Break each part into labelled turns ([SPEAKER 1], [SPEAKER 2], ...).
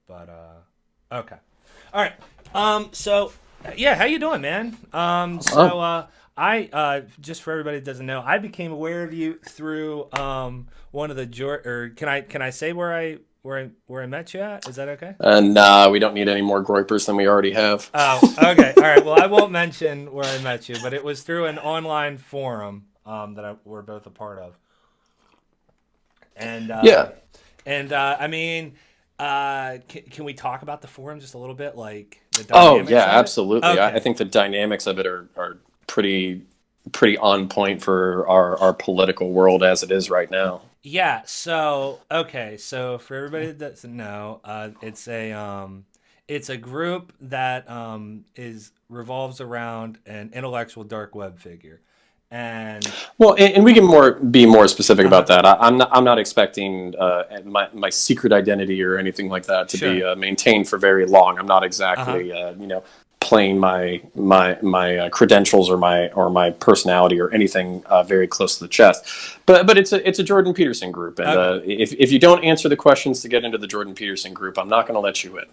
[SPEAKER 1] But okay, all right. So yeah, how you doing, man? I just for everybody that doesn't know, I became aware of you through one of the or can I say where I met you at? Is that okay?
[SPEAKER 2] And we don't need any more groypers than we already have.
[SPEAKER 1] Oh, okay. All right. Well, I won't mention where I met you, but it was through an online forum we're both a part of. And
[SPEAKER 2] Yeah.
[SPEAKER 1] I mean, can we talk about the forum just a little bit, like the
[SPEAKER 2] Oh, yeah,
[SPEAKER 1] dynamics of it?
[SPEAKER 2] absolutely. I
[SPEAKER 1] Okay.
[SPEAKER 2] think the dynamics of it are pretty pretty on point for our political world as it is right now.
[SPEAKER 1] Yeah. So okay. So for everybody that doesn't know, it's a group that is revolves around an intellectual dark web figure, and
[SPEAKER 2] Well, and we can be more specific
[SPEAKER 1] uh huh.
[SPEAKER 2] about that. I'm not expecting my secret identity or anything like that to be
[SPEAKER 1] Sure.
[SPEAKER 2] maintained for very long. I'm not
[SPEAKER 1] Uh huh.
[SPEAKER 2] exactly playing my credentials or my personality or anything very close to the chest. But it's a Jordan Peterson group, and
[SPEAKER 1] Okay.
[SPEAKER 2] if you don't answer the questions to get into the Jordan Peterson group, I'm not going to let you in.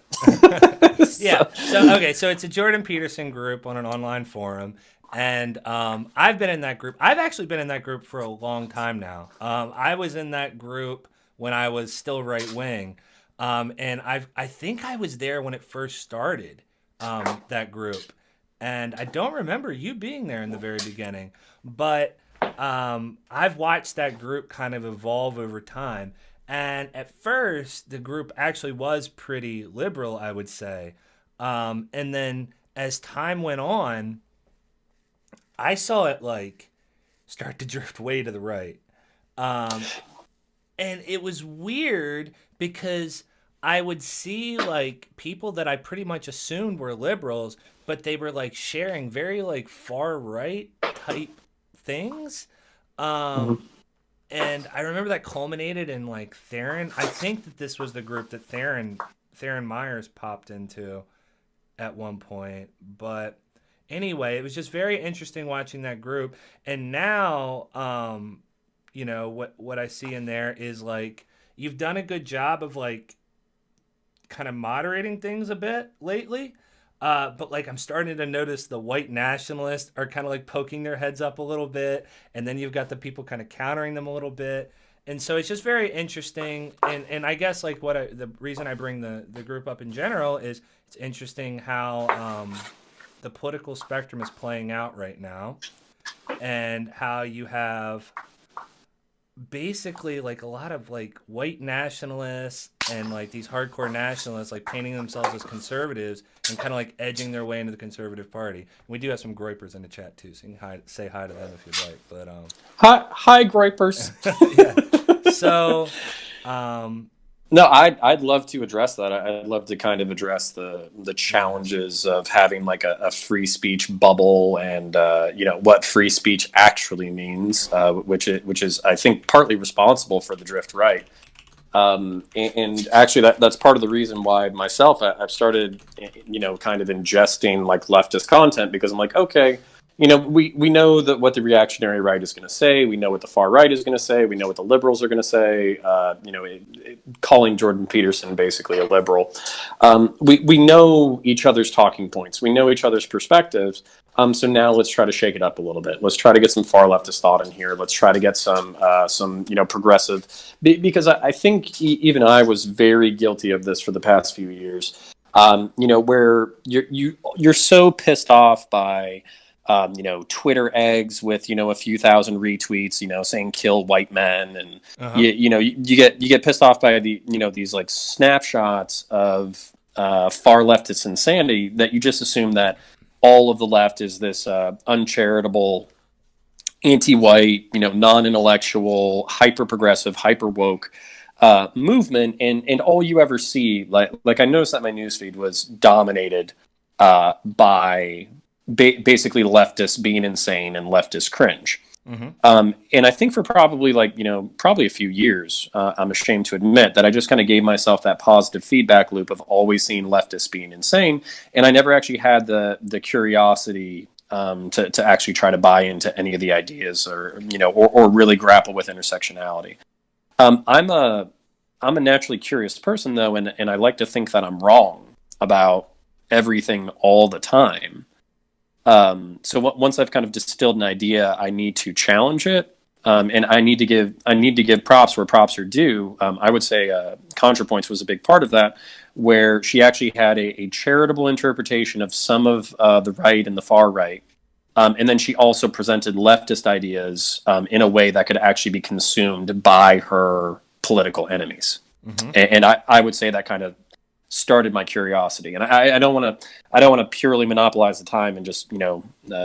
[SPEAKER 1] Yeah.
[SPEAKER 2] So,
[SPEAKER 1] So okay. So it's a Jordan Peterson group on an online forum, and I've been in that group. I've actually been in that group for a long time now. I was in that group when I was still right wing, and I think I was there when it first started. That group, and I don't remember you being there in the very beginning, but I've watched that group kind of evolve over time. And at first, the group actually was pretty liberal, I would say. And then as time went on, I saw it like start to drift way to the right. Um, and it was weird because I would see like people that I pretty much assumed were liberals, but they were like sharing very like far right type things. Um,
[SPEAKER 2] mhm.
[SPEAKER 1] and I remember that culminated in like Theron. I think that this was the group that Theron Myers popped into at one point. But anyway, it was just very interesting watching that group. And now, what I see in there is like you've done a good job of like kind of moderating things a bit lately. But like I'm starting to notice the white nationalists are kind of like poking their heads up a little bit, and then you've got the people kind of countering them a little bit, and so it's just very interesting. And I guess like the reason I bring the group up in general is it's interesting how the political spectrum is playing out right now, and how you have basically like a lot of like white nationalists and like these hardcore nationalists like painting themselves as conservatives and kind of like edging their way into the conservative party. We do have some groypers in the chat too, so you can say hi to them if you'd like. But
[SPEAKER 2] Hi, gripers.
[SPEAKER 1] yeah. So um,
[SPEAKER 2] No, I'd love to address that. I'd love to kind of address the
[SPEAKER 1] yeah,
[SPEAKER 2] challenges of having like a free speech bubble and what free speech actually means, which is I think partly responsible for the drift right. And actually that's part of the reason why myself I've started kind of ingesting like leftist content because I'm like, okay, we know that what the reactionary right is going to say, we know what the far right is going to say, we know what the liberals are going to say, calling Jordan Peterson basically a liberal. We know each other's talking points, we know each other's perspectives. So now let's try to shake it up a little bit. Let's try to get some far leftist thought in here. Let's try to get some progressive, because I think even I was very guilty of this for the past few years. Where you're so pissed off by Twitter eggs with a few thousand retweets, saying kill white men, and
[SPEAKER 1] uh-huh.
[SPEAKER 2] you get pissed off by these like snapshots of far leftist insanity that you just assume that all of the left is this uncharitable, anti-white, non-intellectual, hyper-progressive, hyper-woke movement, and all you ever see, like I noticed that my newsfeed was dominated by basically leftists being insane and leftist cringe.
[SPEAKER 1] Mm-hmm.
[SPEAKER 2] And I think for probably probably a few years, I'm ashamed to admit that I just kind of gave myself that positive feedback loop of always seeing leftists being insane, and I never actually had the curiosity to actually try to buy into any of the ideas or really grapple with intersectionality. I'm a I'm a naturally curious person, though, and I like to think that I'm wrong about everything all the time. So once I've kind of distilled an idea, I need to challenge it, and I need to give props where props are due. I would say ContraPoints was a big part of that, where she actually had a charitable interpretation of some of the right and the far right. And then she also presented leftist ideas in a way that could actually be consumed by her political enemies.
[SPEAKER 1] Mm-hmm.
[SPEAKER 2] And I would say that kind of started my curiosity. And I don't want to purely monopolize the time and just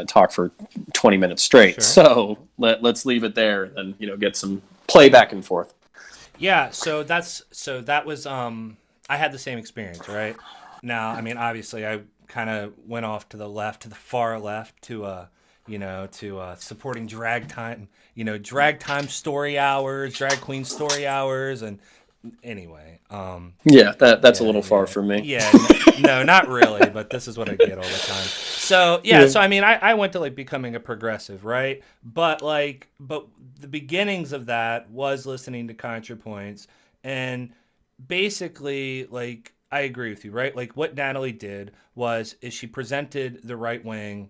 [SPEAKER 2] talk for 20 minutes straight.
[SPEAKER 1] Sure.
[SPEAKER 2] So let's leave it there and get some play back and forth.
[SPEAKER 1] Yeah. So that was I had the same experience, right? Now, I mean, obviously, I kind of went off to the left, to the far left, to supporting drag time story hours, drag queen story hours, and anyway.
[SPEAKER 2] Yeah, that's a little far for me.
[SPEAKER 1] Yeah, no, not really, but this is what I get all the time. So so I mean, I went to like becoming a progressive, right? But the beginnings of that was listening to ContraPoints, and basically, like, I agree with you, right? Like, what Natalie did is she presented the right wing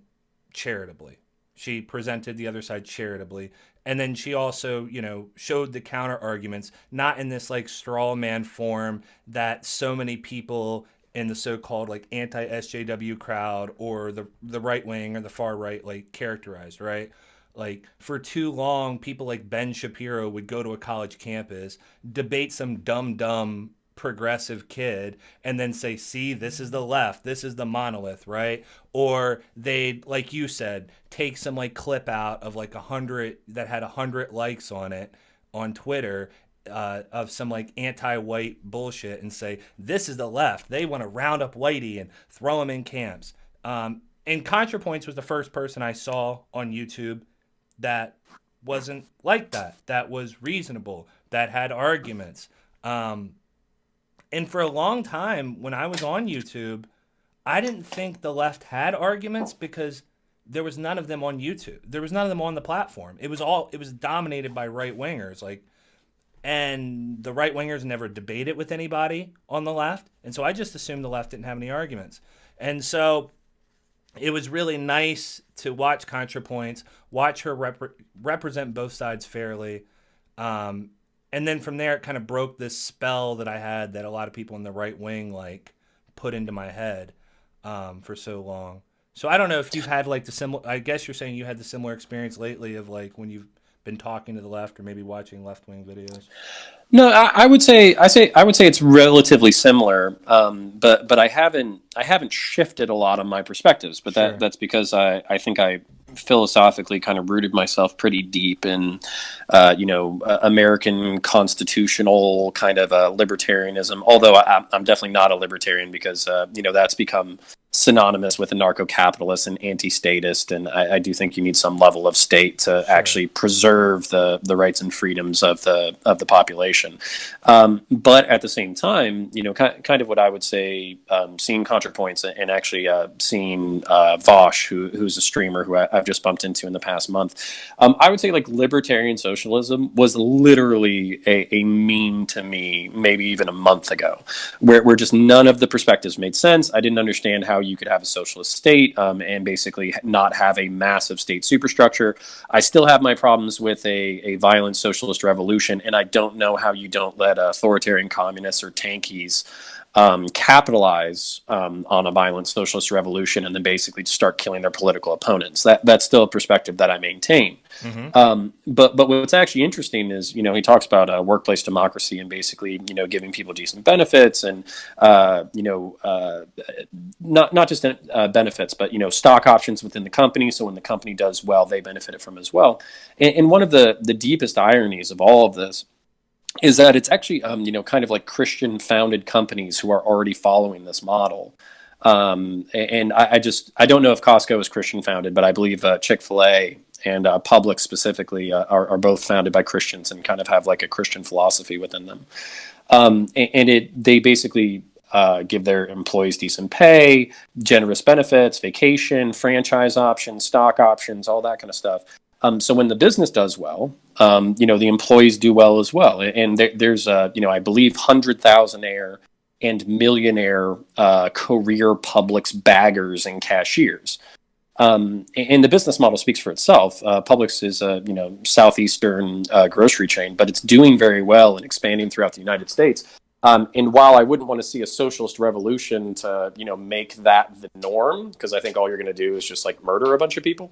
[SPEAKER 1] charitably. She presented the other side charitably. And then she also, showed the counter arguments, not in this like straw man form that so many people in the so-called like anti-SJW crowd or the right wing or the far right like characterized, right? Like, for too long, people like Ben Shapiro would go to a college campus, debate some dumb progressive kid, and then say, see, this is the left, this is the monolith, right? Or they'd, like you said, take some like clip out of like 100 that had 100 likes on it on Twitter, of some like anti-white bullshit, and say, this is the left, they want to round up whitey and throw him in camps. And ContraPoints was the first person I saw on YouTube that wasn't like that was reasonable, that had arguments. And for a long time, when I was on YouTube, I didn't think the left had arguments because there was none of them on YouTube. There was none of them on the platform. It was dominated by right wingers, and the right wingers never debated with anybody on the left. And so I just assumed the left didn't have any arguments. And so it was really nice to watch ContraPoints, watch her represent both sides fairly. And then from there, it kind of broke this spell that I had that a lot of people in the right wing like put into my head for so long. So I don't know if you've had like the similar. I guess you're saying you had the similar experience lately of like when you've been talking to the left or maybe watching left wing videos.
[SPEAKER 2] No, I would say it's relatively similar, but I haven't shifted a lot of my perspectives. But
[SPEAKER 1] Sure.
[SPEAKER 2] that's because I think I philosophically kind of rooted myself pretty deep in American constitutional kind of libertarianism. Although I'm definitely not a libertarian because that's become synonymous with anarcho-capitalist and anti-statist, and I do think you need some level of state to actually preserve the rights and freedoms of the population. But at the same time, kind of what I would say, seeing ContraPoints and actually seeing Vosh, who's a streamer who I've just bumped into in the past month, I would say like libertarian socialism was literally a meme to me maybe even a month ago, where just none of the perspectives made sense. I didn't understand how you could have a socialist state and basically not have a massive state superstructure. I still have my problems with a violent socialist revolution, and I don't know how you don't let authoritarian communists or tankies capitalize on a violent socialist revolution and then basically start killing their political opponents. That's still a perspective that I maintain. Mm-hmm. But what's actually interesting is, he talks about workplace democracy and basically, giving people decent benefits and, not just benefits, but, stock options within the company. So when the company does well, they benefit it from as well. And one of the deepest ironies of all of this is that it's actually, kind of like Christian-founded companies who are already following this model. And I don't know if Costco is Christian-founded, but I believe Chick-fil-A and Publix specifically are both founded by Christians and kind of have like a Christian philosophy within them. They basically give their employees decent pay, generous benefits, vacation, franchise options, stock options, all that kind of stuff. So when the business does well, the employees do well as well. And there's, I believe, 100,000-aire and millionaire career Publix baggers and cashiers. And the business model speaks for itself. Publix is a southeastern grocery chain, but it's doing very well and expanding throughout the United States. And while I wouldn't want to see a socialist revolution to make that the norm, because I think all you're going to do is just like murder a bunch of people,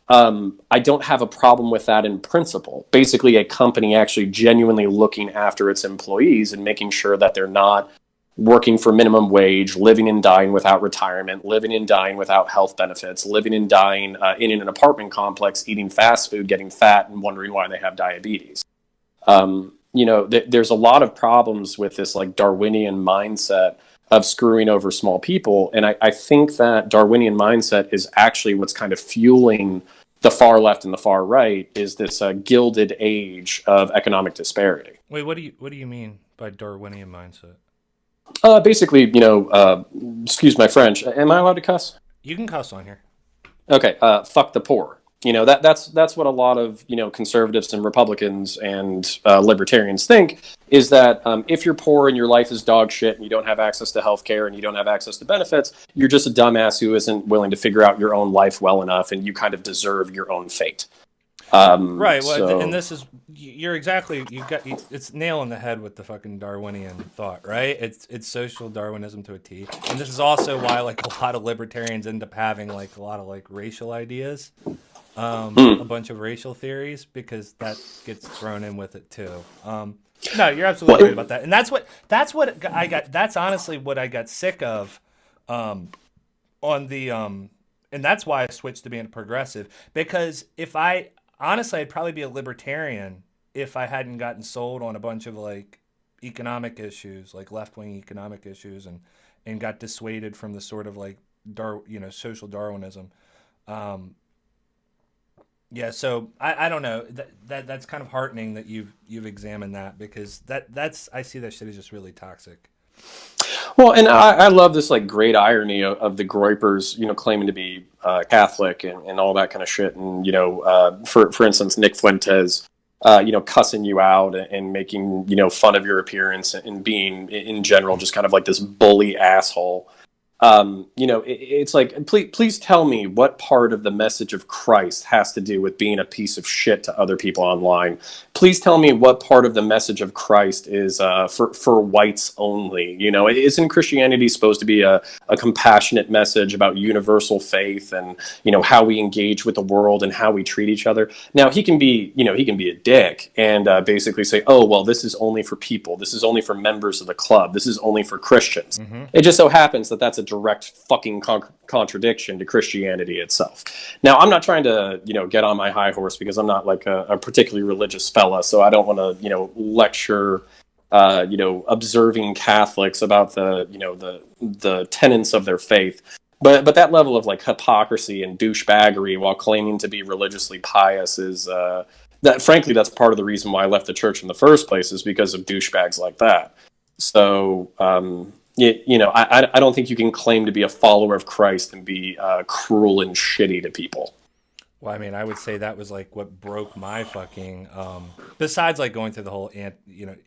[SPEAKER 2] I don't have a problem with that in principle. Basically, a company actually genuinely looking after its employees and making sure that they're not working for minimum wage, living and dying without retirement, living and dying without health benefits, living and dying in an apartment complex, eating fast food, getting fat, and wondering why they have diabetes. There's a lot of problems with this like Darwinian mindset of screwing over small people. And I think that Darwinian mindset is actually what's kind of fueling the far left and the far right, is this gilded age of economic disparity.
[SPEAKER 1] Wait, what do you mean by Darwinian mindset?
[SPEAKER 2] Basically, excuse my French. Am I allowed to cuss?
[SPEAKER 1] You can cuss on here.
[SPEAKER 2] Okay, fuck the poor. That's what a lot of conservatives and Republicans and libertarians think, is that if you're poor and your life is dog shit and you don't have access to health care and you don't have access to benefits, you're just a dumbass who isn't willing to figure out your own life well enough, and you kind of deserve your own fate.
[SPEAKER 1] Right. Well, and this is it's nail on the head with the fucking Darwinian thought, right? It's social Darwinism to a T. And this is also why like a lot of libertarians end up having like a lot of like racial ideas, a bunch of racial theories, because that gets thrown in with it too. No, you're absolutely right about that. And that's honestly what I got sick of, and that's why I switched to being a progressive, because honestly, I'd probably be a libertarian if I hadn't gotten sold on a bunch of like economic issues, like left-wing economic issues, and got dissuaded from the sort of like social Darwinism. So I don't know. That's kind of heartening that you've examined that, because I see that shit is just really toxic.
[SPEAKER 2] Well, and I love this like great irony of the Groypers, claiming to be Catholic and all that kind of shit. And, for instance, Nick Fuentes, cussing you out and making, fun of your appearance and being in general just kind of like this bully asshole. It's like, please tell me what part of the message of Christ has to do with being a piece of shit to other people online. Please tell me what part of the message of Christ is for whites only. Isn't Christianity supposed to be a compassionate message about universal faith and, how we engage with the world and how we treat each other? Now, he can be a dick and basically say, oh, well, this is only for people. This is only for members of the club. This is only for Christians. Mm-hmm. It just so happens that that's a direct fucking contradiction to Christianity itself. Now, I'm not trying to, get on my high horse, because I'm not like a particularly religious fella, so I don't want to, lecture, observing Catholics about the tenets of their faith. But that level of like hypocrisy and douchebaggery while claiming to be religiously pious is frankly, that's part of the reason why I left the church in the first place, is because of douchebags like that. So, I don't think you can claim to be a follower of Christ and be cruel and shitty to people.
[SPEAKER 1] Well, I mean, I would say that was like what broke my fucking, besides like going through the whole,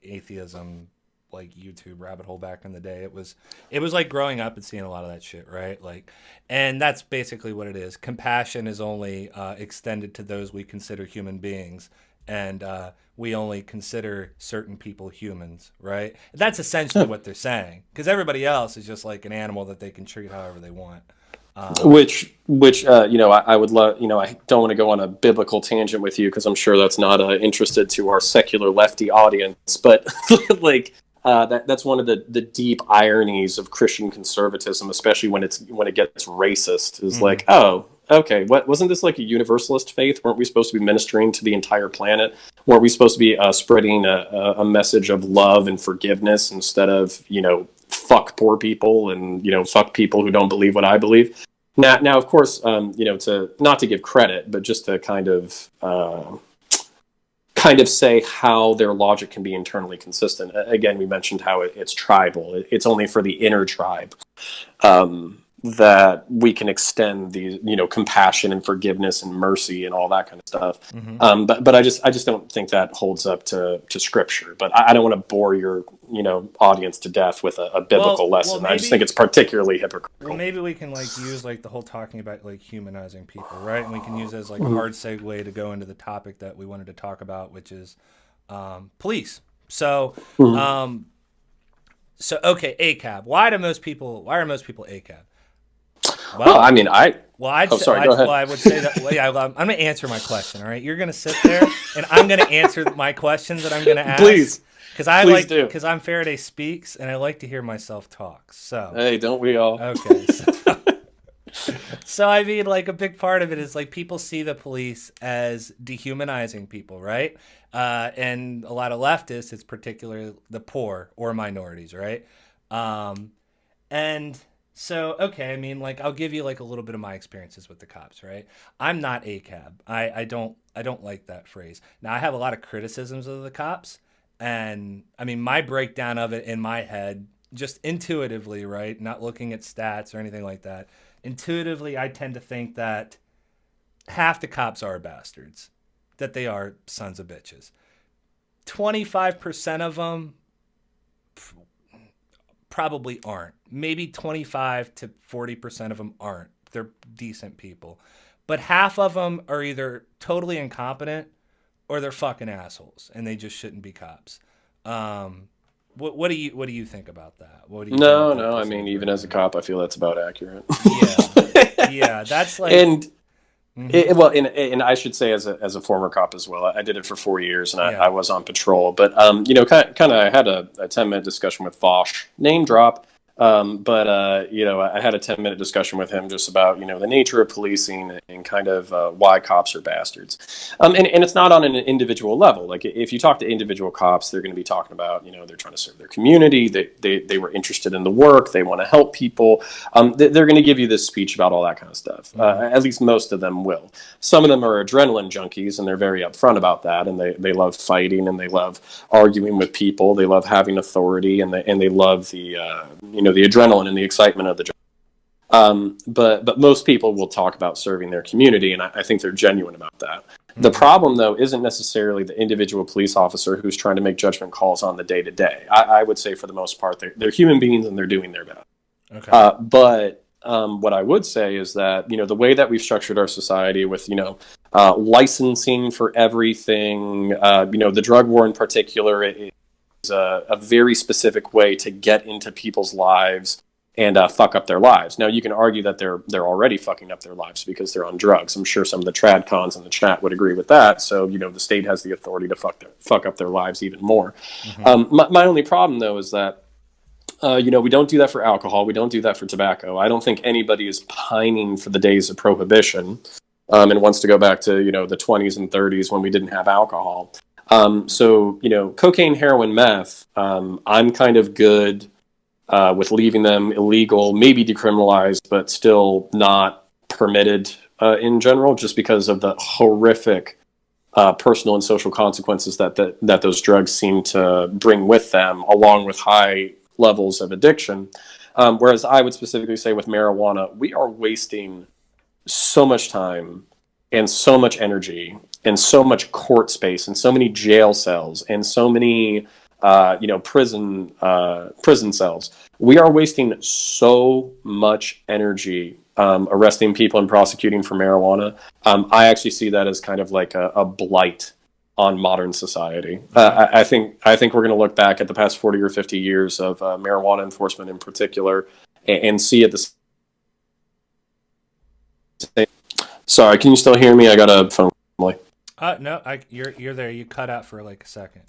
[SPEAKER 1] atheism, like YouTube rabbit hole back in the day. It was like growing up and seeing a lot of that shit, right? Like, and that's basically what it is. Compassion is only extended to those we consider human beings. And we only consider certain people humans, right? That's essentially what they're saying, because everybody else is just like an animal that they can treat however they want.
[SPEAKER 2] Which I would love. I don't want to go on a biblical tangent with you, because I'm sure that's not interested to our secular lefty audience. But like that's one of the deep ironies of Christian conservatism, especially when it gets racist. Is like, oh, okay, wasn't this like a universalist faith? Weren't we supposed to be ministering to the entire planet? Weren't we supposed to be spreading a message of love and forgiveness instead of, fuck poor people and, fuck people who don't believe what I believe? Now, of course, to not to give credit, but just to kind of say how their logic can be internally consistent. Again, we mentioned how it's tribal. It's only for the inner tribe. that we can extend the compassion and forgiveness and mercy and all that kind of stuff. But I just don't think that holds up to scripture. But I don't want to bore your audience to death with a biblical lesson.
[SPEAKER 1] Maybe,
[SPEAKER 2] I just think it's particularly hypocritical.
[SPEAKER 1] Well, maybe we can use the whole talking about humanizing people, right? And we can use it as a hard segue to go into the topic that we wanted to talk about, which is police. So okay, ACAB. Why are most people ACAB?
[SPEAKER 2] Well, I mean, I would say
[SPEAKER 1] that. Well, yeah, I'm going to answer my question. All right, you're going to sit there, and I'm going to answer my questions that I'm going to ask.
[SPEAKER 2] Please,
[SPEAKER 1] because I'm Faraday Speaks, and I like to hear myself talk. So
[SPEAKER 2] hey, don't we all?
[SPEAKER 1] Okay. So I mean, a big part of it is people see the police as dehumanizing people, right? And a lot of leftists, it's particularly the poor or minorities, right? And so, okay, I mean, I'll give you a little bit of my experiences with the cops, right? I'm not ACAB. I don't like that phrase. Now, I have a lot of criticisms of the cops, and I mean, my breakdown of it in my head, just intuitively, right? Not looking at stats or anything like that. Intuitively, I tend to think that half the cops are bastards, that they are sons of bitches. 25% of them probably aren't. Maybe 25 to 40% of them aren't. They're decent people. But half of them are either totally incompetent or they're fucking assholes and they just shouldn't be cops. What do you think about that?
[SPEAKER 2] No. I mean, even as a cop, I feel that's about accurate.
[SPEAKER 1] Yeah, that's
[SPEAKER 2] and I should say as a former cop as well, I did it for 4 years and I was on patrol. But kind of, I had a 10-minute discussion with Foch, name drop. I had a 10-minute discussion with him just about, the nature of policing and kind of why cops are bastards. And it's not on an individual level. If you talk to individual cops, they're going to be talking about, they're trying to serve their community. They were interested in the work. They want to help people. They're going to give you this speech about all that kind of stuff. At least most of them will. Some of them are adrenaline junkies, and they're very upfront about that. And they love fighting, and they love arguing with people. They love having authority, and they love the adrenaline and the excitement of the job. But most people will talk about serving their community, and I think they're genuine about that. The problem, though, isn't necessarily the individual police officer who's trying to make judgment calls on the day-to-day. I would say, for the most part, they're human beings, and they're doing their best.
[SPEAKER 1] Okay.
[SPEAKER 2] But what I would say is that, the way that we've structured our society with, licensing for everything, the drug war in particular, is a very specific way to get into people's lives and fuck up their lives. Now, you can argue that they're already fucking up their lives because they're on drugs. I'm sure some of the trad cons in the chat would agree with that. So, the state has the authority to fuck up their lives even more. My only problem, though, is that we don't do that for alcohol. We don't do that for tobacco. I don't think anybody is pining for the days of prohibition and wants to go back to, the 20s and 30s when we didn't have alcohol. So, cocaine, heroin, meth, I'm kind of good with leaving them illegal, maybe decriminalized, but still not permitted in general, just because of the horrific personal and social consequences that those drugs seem to bring with them, along with high levels of addiction. Whereas I would specifically say with marijuana, we are wasting so much time and so much energy and so much court space and so many jail cells and so many prison cells. We are wasting so much energy arresting people and prosecuting for marijuana. I actually see that as kind of like a blight on modern society. I think we're going to look back at the past 40 or 50 years of marijuana enforcement in particular and see it the same. Sorry, can you still hear me? I got a phone.
[SPEAKER 1] No, you're there. You cut out for a second.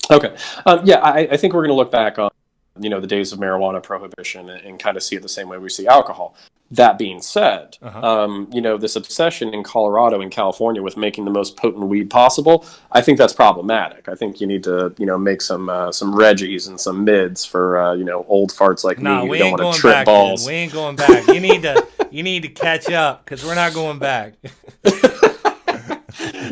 [SPEAKER 2] Okay. I think we're going to look back on, the days of marijuana prohibition and kind of see it the same way we see alcohol. That being said, this obsession in Colorado and California with making the most potent weed possible, I think that's problematic. I think you need to, make some Reggies and some mids for, old farts like me who don't want to trip balls.
[SPEAKER 1] We ain't going back. You need to catch up because we're not going back.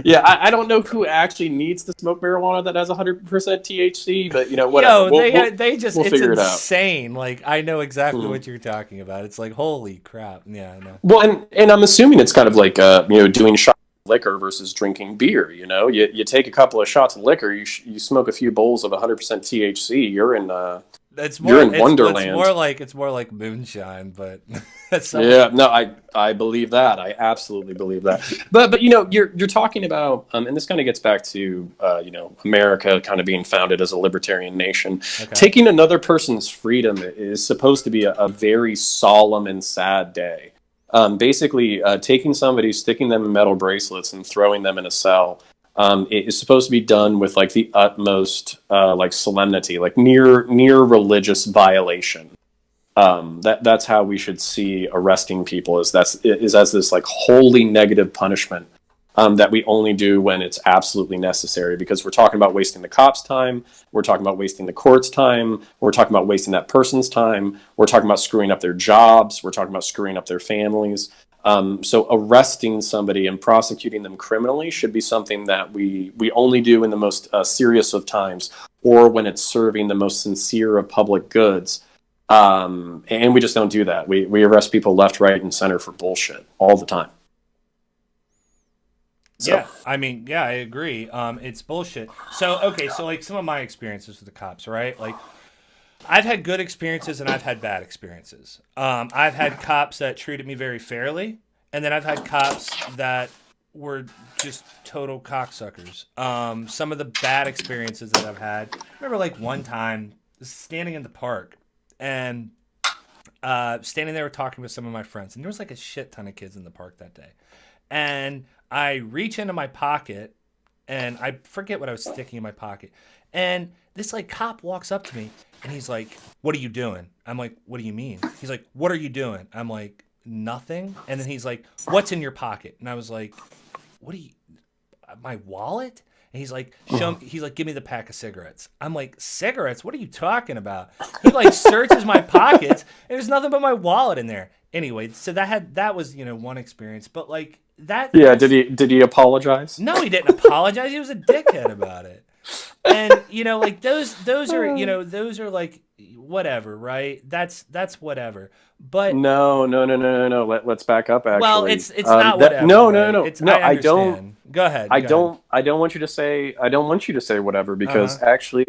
[SPEAKER 2] Yeah, I don't know who actually needs to smoke marijuana that has 100% THC, but whatever.
[SPEAKER 1] Yo,
[SPEAKER 2] We'll we'll
[SPEAKER 1] they just,
[SPEAKER 2] we'll
[SPEAKER 1] it's
[SPEAKER 2] figure it out.
[SPEAKER 1] insane. Like, I know exactly
[SPEAKER 2] Mhm.
[SPEAKER 1] what you're talking about. It's like, holy crap. Yeah, I know.
[SPEAKER 2] Well, and I'm assuming it's kind of like doing shots of liquor versus drinking beer. You take a couple of shots of liquor, you smoke a few bowls of 100% THC. You're in Wonderland.
[SPEAKER 1] It's more like moonshine, but that's someone.
[SPEAKER 2] Yeah, no, I believe that. I absolutely believe that. But you're talking about and this kind of gets back to America kind of being founded as a libertarian nation.
[SPEAKER 1] Okay.
[SPEAKER 2] Taking another person's freedom is supposed to be a very solemn and sad day. Basically, taking somebody, sticking them in metal bracelets, and throwing them in a cell. It is supposed to be done with like the utmost like solemnity, like near religious violation. That's how we should see arresting people is as this like wholly negative punishment that we only do when it's absolutely necessary, because we're talking about wasting the cops' time, we're talking about wasting the court's time, we're talking about wasting that person's time, we're talking about screwing up their jobs, we're talking about screwing up their families. So arresting somebody and prosecuting them criminally should be something that we only do in the most serious of times, or when it's serving the most sincere of public goods. And we just don't do that. We arrest people left, right, and center for bullshit all the time. So
[SPEAKER 1] Yeah, I mean, yeah, I agree. It's bullshit. So, okay, so like some of my experiences with the cops, right? Like, I've had good experiences and I've had bad experiences. I've had cops that treated me very fairly, and then I've had cops that were just total cocksuckers. Some of the bad experiences that I've had, I remember like one time standing in the park and standing there talking with some of my friends, and there was like a shit ton of kids in the park that day. And I reach into my pocket, and I forget what I was sticking in my pocket. And this like cop walks up to me, and he's like, "What are you doing?" I'm like, "What do you mean?" He's like, "What are you doing?" I'm like, "Nothing." And then he's like, "What's in your pocket?" And I was like, "What do you? My wallet?" And he's like, "Show me." He's like, "Give me the pack of cigarettes." I'm like, "Cigarettes? What are you talking about?" He like searches my pockets, and there's nothing but my wallet in there. Anyway, so that was one experience, but like
[SPEAKER 2] yeah,
[SPEAKER 1] that's
[SPEAKER 2] did he apologize?
[SPEAKER 1] no, he didn't apologize. He was a dickhead about it. And like those are those are like whatever, right? That's whatever. But
[SPEAKER 2] No. Let's back up.
[SPEAKER 1] well,
[SPEAKER 2] Actually,
[SPEAKER 1] it's not
[SPEAKER 2] that
[SPEAKER 1] whatever, right?
[SPEAKER 2] no.
[SPEAKER 1] It's
[SPEAKER 2] No,
[SPEAKER 1] I
[SPEAKER 2] I don't.
[SPEAKER 1] understand. Go ahead. Go ahead.
[SPEAKER 2] I don't want you to say. I don't want you to say whatever,
[SPEAKER 1] Uh huh.
[SPEAKER 2] because actually,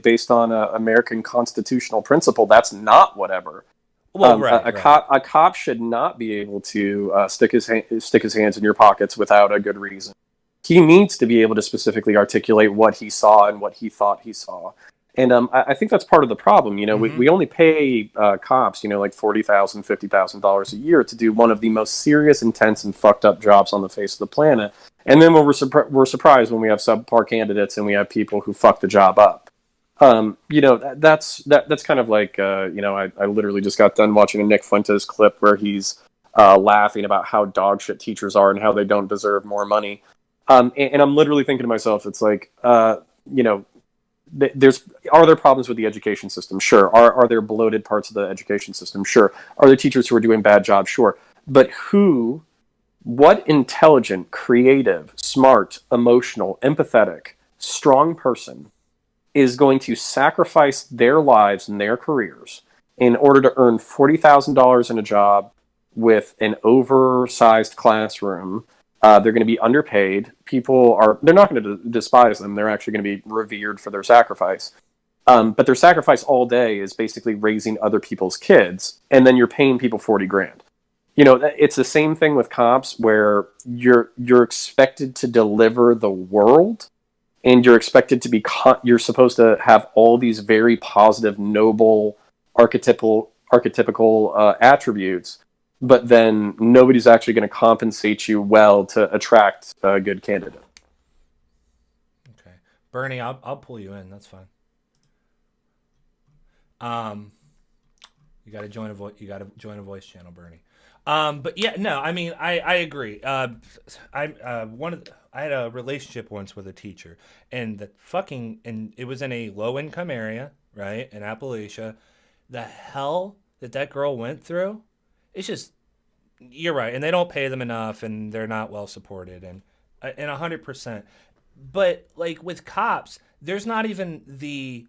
[SPEAKER 2] based on American constitutional principle, that's not whatever.
[SPEAKER 1] Well, right, right.
[SPEAKER 2] A cop should not be able to stick his hands in your pockets without a good reason. He needs to be able to specifically articulate what he saw and what he thought he saw. And I think that's part of the problem.
[SPEAKER 1] Mm-hmm.
[SPEAKER 2] We only pay cops, like $40,000, $50,000 a year to do one of the most serious, intense, and fucked up jobs on the face of the planet. And then we're surprised when we have subpar candidates and we have people who fuck the job up. That's kind of like I literally just got done watching a Nick Fuentes clip where he's laughing about how dog shit teachers are and how they don't deserve more money. And I'm literally thinking to myself, it's like, there's are there problems with the education system? Sure. Are there bloated parts of the education system? Sure. Are there teachers who are doing bad jobs? Sure. But what intelligent, creative, smart, emotional, empathetic, strong person is going to sacrifice their lives and their careers in order to earn $40,000 in a job with an oversized classroom? They're going to be underpaid. They're not going to despise them. They're actually going to be revered for their sacrifice. But their sacrifice all day is basically raising other people's kids, and then you're paying people 40 grand. It's the same thing with cops, where you're expected to deliver the world, and you're expected to be you're supposed to have all these very positive, noble, archetypical attributes, but then nobody's actually going to compensate you well to attract a good candidate.
[SPEAKER 1] Okay, Bernie, I'll pull you in. That's fine. Um, you got to join a voice channel, Bernie. But yeah, no, I mean, I agree. I had a relationship once with a teacher, and it was in a low income area, right, in Appalachia. The hell that girl went through, it's just, you're right, and they don't pay them enough, and they're not well supported, and and 100%. But like with cops, there's not even the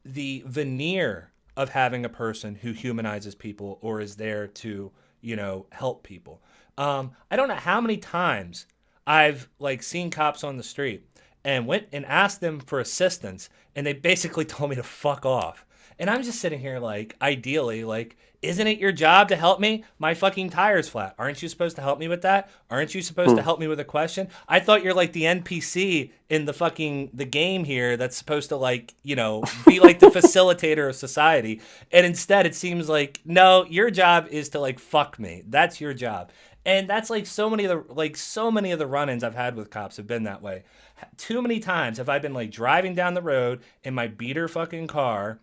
[SPEAKER 1] veneer of having a person who humanizes people or is there to, help people. I don't know how many times I've like seen cops on the street and went and asked them for assistance, and they basically told me to fuck off. And I'm just sitting here like, ideally, like, isn't it your job to help me? My fucking tire's flat. Aren't you supposed to help me with that? Aren't you supposed to help me with a question? I thought you're like the NPC in the game here that's supposed to like, be like the facilitator of society. And instead it seems like, no, your job is to like fuck me. That's your job. And that's like so many of the run-ins I've had with cops have been that way. Too many times have I been like driving down the road in my beater fucking car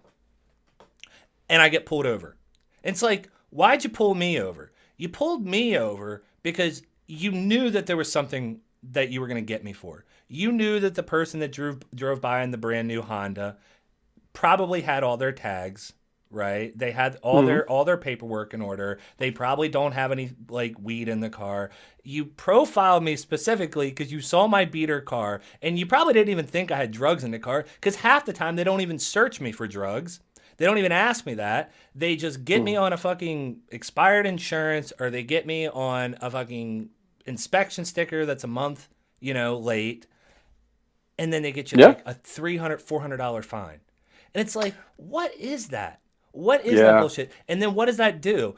[SPEAKER 1] and I get pulled over. It's like, why'd you pull me over? You pulled me over because you knew that there was something that you were going to get me for. You knew that the person that drove by in the brand new Honda probably had all their tags, right? They had all their paperwork in order. They probably don't have any like weed in the car. You profiled me specifically because you saw my beater car, and you probably didn't even think I had drugs in the car because half the time they don't even search me for drugs. They don't even ask me that. They just get me on a fucking expired insurance, or they get me on a fucking inspection sticker that's a month, late. And then they get you like a $300, $400 fine. And it's like, what is that? What is that bullshit? And then what does that do?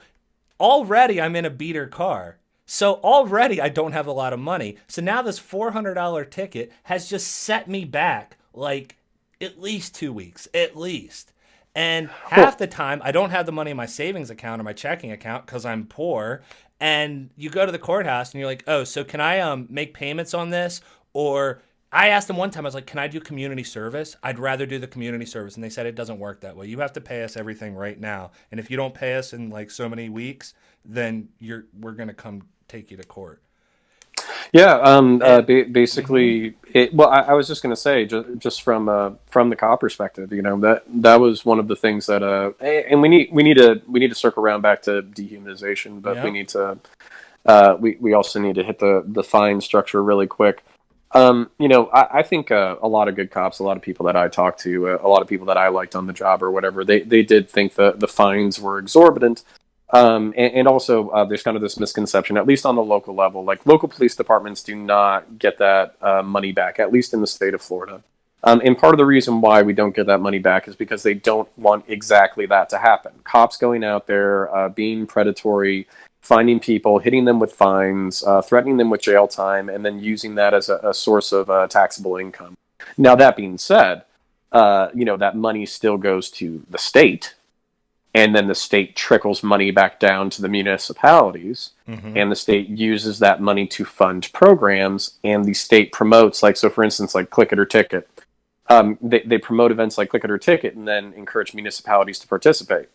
[SPEAKER 1] Already I'm in a beater car. So already I don't have a lot of money. So now this $400 ticket has just set me back like at least 2 weeks, at least. And half the time, I don't have the money in my savings account or my checking account because I'm poor. And you go to the courthouse and you're like, oh, so can I make payments on this? Or I asked them one time, I was like, can I do community service? I'd rather do the community service. And they said it doesn't work that way. You have to pay us everything right now. And if you don't pay us in like so many weeks, then we're going to come take you to court.
[SPEAKER 2] Yeah, basically, I was just going to say, just from the cop perspective, that was one of the things that, and we need to circle around back to dehumanization, but we need to, we also need to hit the fine structure really quick. I think a lot of good cops, a lot of people that I talked to, a lot of people that I liked on the job or whatever, they did think the fines were exorbitant. And also, there's kind of this misconception, at least on the local level, like local police departments do not get that money back, at least in the state of Florida. And part of the reason why we don't get that money back is because they don't want exactly that to happen. Cops going out there, being predatory, finding people, hitting them with fines, threatening them with jail time, and then using that as a source of taxable income. Now, that being said, that money still goes to the state. And then the state trickles money back down to the municipalities, and the state uses that money to fund programs, and the state promotes, like, so for instance, like Click It or Ticket. They promote events like Click It or Ticket and then encourage municipalities to participate.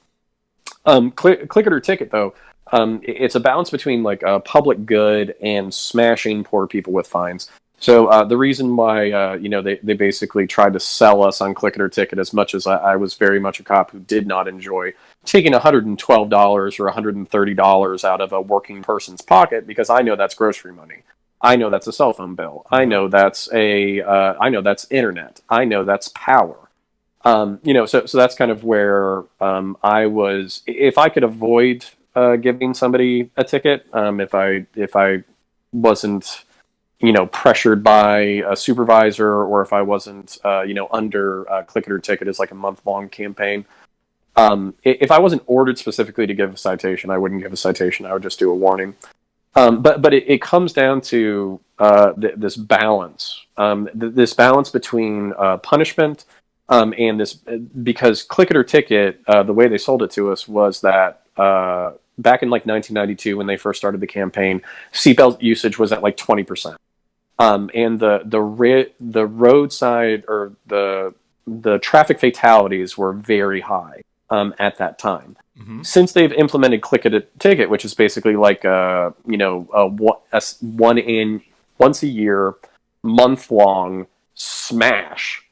[SPEAKER 2] Click It or Ticket, though, it's a balance between like public good and smashing poor people with fines. So the reason why, they basically tried to sell us on Click It or Ticket, as much as I was very much a cop who did not enjoy taking $112 or $130 out of a working person's pocket, because I know that's grocery money. I know that's a cell phone bill. I know that's I know that's internet. I know that's power. So that's kind of where I was. If I could avoid giving somebody a ticket, if I wasn't pressured by a supervisor, or if I wasn't, under Click It or Ticket as like a month-long campaign. If I wasn't ordered specifically to give a citation, I wouldn't give a citation. I would just do a warning. But it comes down to this balance, this balance between punishment and this, because Click It or Ticket, the way they sold it to us was that back in like 1992, when they first started the campaign, seatbelt usage was at like 20%. And the roadside, or the traffic fatalities were very high at that time. Since they've implemented Click It or Ticket, which is basically like once a year, month-long smash,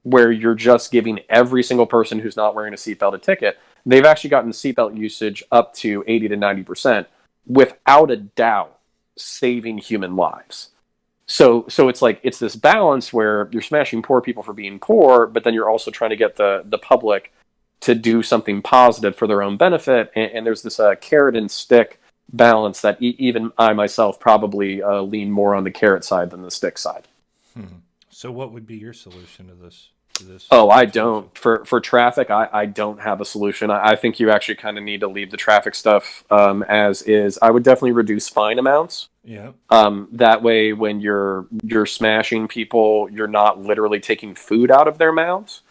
[SPEAKER 2] where you're just giving every single person who's not wearing a seatbelt a ticket, they've actually gotten seatbelt usage up to 80 to 90%, without a doubt saving human lives. So it's like it's this balance where you're smashing poor people for being poor, but then you're also trying to get the public to do something positive for their own benefit, and there's this carrot and stick balance that even I myself probably lean more on the carrot side than the stick side.
[SPEAKER 1] So what would be your solution to this?
[SPEAKER 2] Oh, I don't. For traffic, I don't have a solution. I think you actually kind of need to leave the traffic stuff as is. I would definitely reduce fine amounts.
[SPEAKER 1] Yeah.
[SPEAKER 2] That way, when you're smashing people, you're not literally taking food out of their mouths.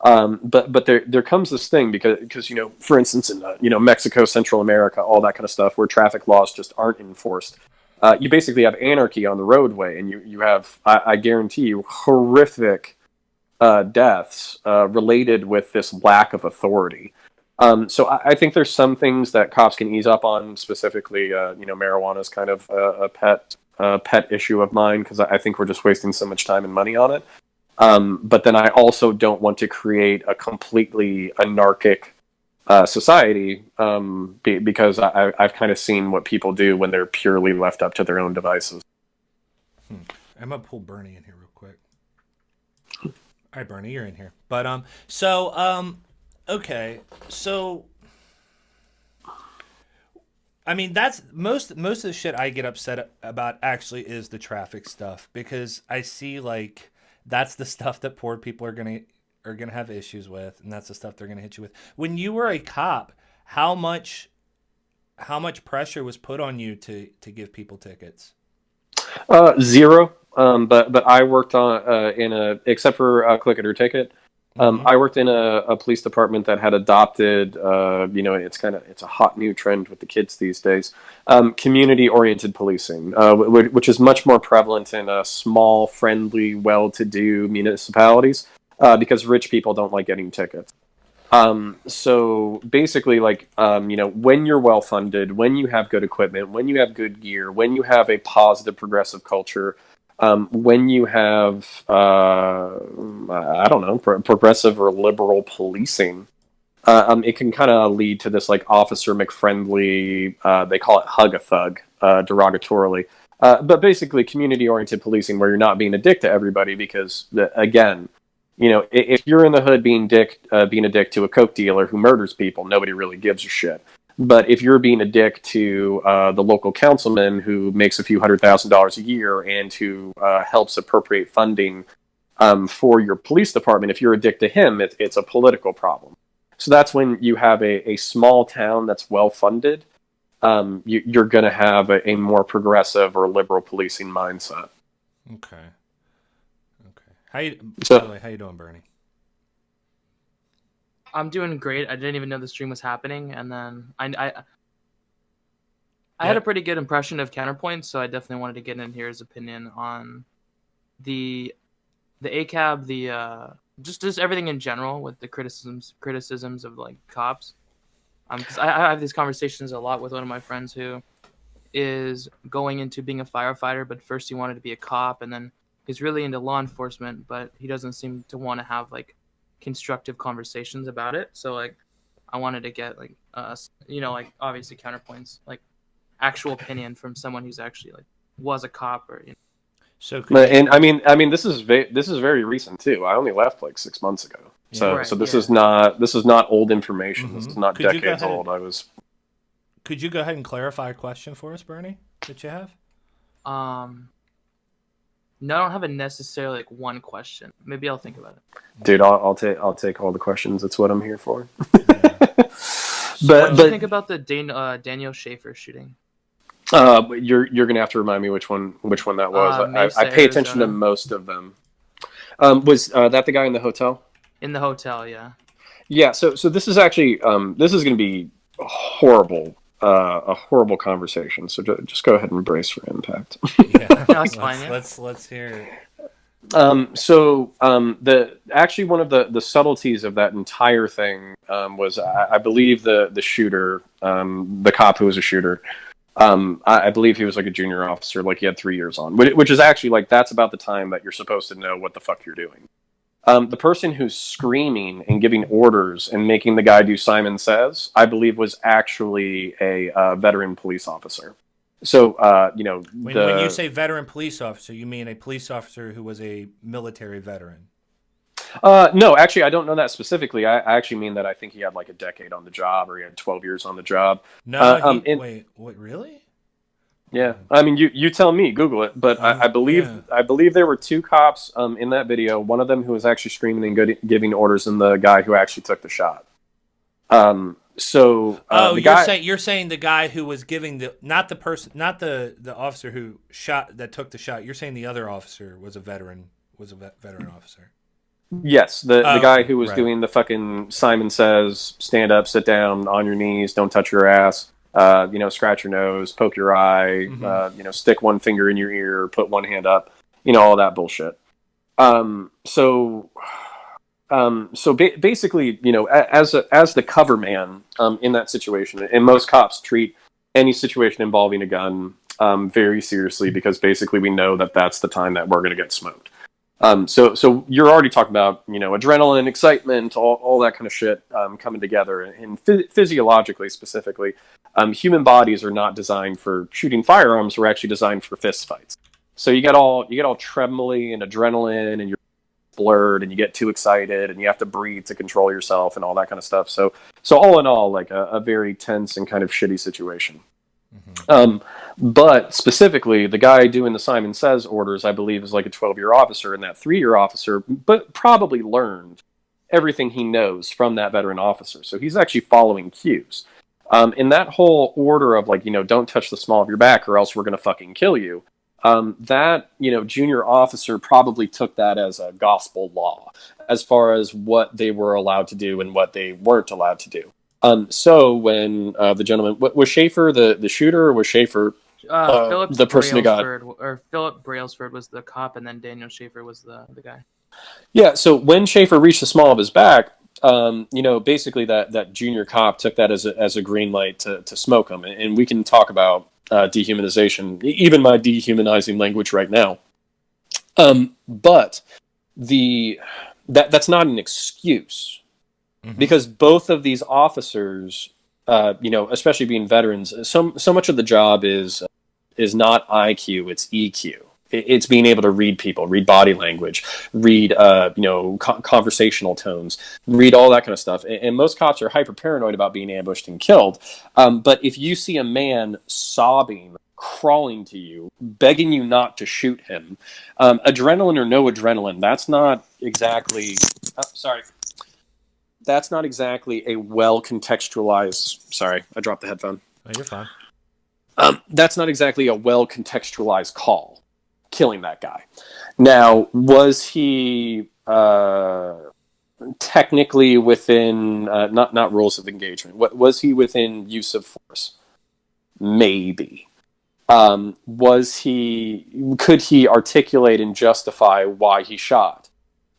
[SPEAKER 2] But there comes this thing because for instance in Mexico, Central America, all that kind of stuff where traffic laws just aren't enforced. You basically have anarchy on the roadway, and you have I guarantee you horrific deaths related with this lack of authority. So I think there's some things that cops can ease up on. Specifically, marijuana is kind of a pet issue of mine because I think we're just wasting so much time and money on it. But then I also don't want to create a completely anarchic society because I've kind of seen what people do when they're purely left up to their own devices.
[SPEAKER 1] I'm gonna pull Bernie in here real quick. All right, Bernie, you're in here. But okay, so I mean that's most of the shit I get upset about actually is the traffic stuff because I see like that's the stuff that poor people are gonna have issues with, and that's the stuff they're gonna hit you with. When you were a cop, how much pressure was put on you to give people tickets?
[SPEAKER 2] Zero. But I worked on except for Click It or Ticket. I worked in a police department that had adopted, it's a hot new trend with the kids these days, community-oriented policing, which is much more prevalent in small, friendly, well-to-do municipalities because rich people don't like getting tickets. So basically, when you're well-funded, when you have good equipment, when you have good gear, when you have a positive, progressive culture, when you have, progressive or liberal policing, it can kind of lead to this Officer McFriendly, they call it hug a thug, derogatorily. But basically community-oriented policing where you're not being a dick to everybody because, again, if you're in the hood being a dick to a coke dealer who murders people, nobody really gives a shit. But if you're being a dick to the local councilman who makes a few $100,000 a year and who helps appropriate funding for your police department, if you're a dick to him, it's a political problem. So that's when you have a small town that's well funded, you're going to have a more progressive or liberal policing mindset.
[SPEAKER 1] Okay. By the way, how you doing, Bernie?
[SPEAKER 3] I'm doing great. I didn't even know the stream was happening, and then I had a pretty good impression of CounterPoints, so I definitely wanted to get in here his opinion on the ACAB, just everything in general with the criticisms of cops. Because I have these conversations a lot with one of my friends who is going into being a firefighter, but first he wanted to be a cop, and then he's really into law enforcement, but he doesn't seem to want to have constructive conversations about it. So I wanted to get obviously CounterPoints, actual opinion from someone who's actually was a cop or
[SPEAKER 1] So
[SPEAKER 2] I mean this is very recent too. I only left 6 months ago. So this is not old information. This is not decades old.
[SPEAKER 1] Could you go ahead and clarify a question for us, Bernie, that you have?
[SPEAKER 3] No, I don't have a necessarily one question. Maybe I'll think about it.
[SPEAKER 2] Dude, I'll take all the questions. That's what I'm here for.
[SPEAKER 3] What do you think about the Daniel Schaefer shooting?
[SPEAKER 2] You're gonna have to remind me which one that was. I pay attention to most of them. Was that the guy in the hotel?
[SPEAKER 3] In the hotel, yeah.
[SPEAKER 2] Yeah. So this is actually this is gonna be horrible. A horrible conversation. So just go ahead and brace for impact.
[SPEAKER 1] Yeah,
[SPEAKER 3] that's fine. Yeah.
[SPEAKER 1] Let's hear it.
[SPEAKER 2] Actually one of the subtleties of that entire thing was I believe the shooter, the cop who was a shooter, I believe he was a junior officer, he had 3 years on, which is actually that's about the time that you're supposed to know what the fuck you're doing. The person who's screaming and giving orders and making the guy do Simon Says, I believe was actually a veteran police officer. So, you know,
[SPEAKER 1] When you say veteran police officer, you mean a police officer who was a military veteran?
[SPEAKER 2] No, actually, I don't know that specifically. I actually mean that I think he had like a decade on the job, or he had 12 years on the job.
[SPEAKER 1] No,
[SPEAKER 2] And
[SPEAKER 1] wait, what, really?
[SPEAKER 2] yeah, I mean, you tell me, Google it. But I believe
[SPEAKER 1] Yeah.
[SPEAKER 2] there were two cops in that video. One of them who was actually screaming and giving orders, and the guy who actually took the shot.
[SPEAKER 1] Oh,
[SPEAKER 2] The guy,
[SPEAKER 1] you're saying the guy who was giving the not the person, not the officer who shot that took the shot. You're saying the other officer was a veteran, veteran officer.
[SPEAKER 2] yes, the
[SPEAKER 1] Oh,
[SPEAKER 2] guy
[SPEAKER 1] okay,
[SPEAKER 2] who was
[SPEAKER 1] right.
[SPEAKER 2] doing the fucking Simon Says, stand up, sit down, on your knees, don't touch your ass. You know, scratch your nose, poke your eye. You know, stick one finger in your ear, put one hand up. You know, all that bullshit. Um, so basically, you know, as the cover man in that situation, and most cops treat any situation involving a gun very seriously, because basically we know that that's the time that we're going to get smoked. So you're already talking about, you know, adrenaline, excitement, all that kind of shit coming together, and physiologically specifically, human bodies are not designed for shooting firearms. We're actually designed for fist fights. So you get all trembly and adrenaline, and you're blurred, and you get too excited, and you have to breathe to control yourself, and all that kind of stuff. So all in all, like a very tense and kind of shitty situation. But specifically, the guy doing the Simon Says orders, I believe, is like a 12-year officer, and that 3-year officer, but probably learned everything he knows from that veteran officer. So he's actually following cues. In that whole order of, like, you know, don't touch the small of your back or else we're going to fucking kill you. That, you know, junior officer probably took that as a gospel law as far as what they were allowed to do and what they weren't allowed to do. So when the gentleman, was Schaefer the shooter, or was Schaefer the person who got?
[SPEAKER 3] Philip Brailsford was the cop, and then Daniel Schaefer was the guy.
[SPEAKER 2] Yeah. So when Schaefer reached the small of his back, you know, basically that junior cop took that as a green light to smoke him, and we can talk about dehumanization, even my dehumanizing language right now. But that's not an excuse. Because both of these officers, you know, especially being veterans, so much of the job is not IQ, it's EQ. It's being able to read people, read body language, read you know, conversational tones, read all that kind of stuff. And most cops are hyper paranoid about being ambushed and killed. But if you see a man sobbing, crawling to you, begging you not to shoot him, adrenaline or no adrenaline, that's not exactly. Sorry. That's not exactly a well contextualized. Sorry, I dropped the headphone.
[SPEAKER 1] Oh, you're fine.
[SPEAKER 2] That's not exactly a well contextualized call, killing that guy. Now, was he technically within not rules of engagement? Was he within use of force? Maybe. Was he? Could he articulate and justify why he shot?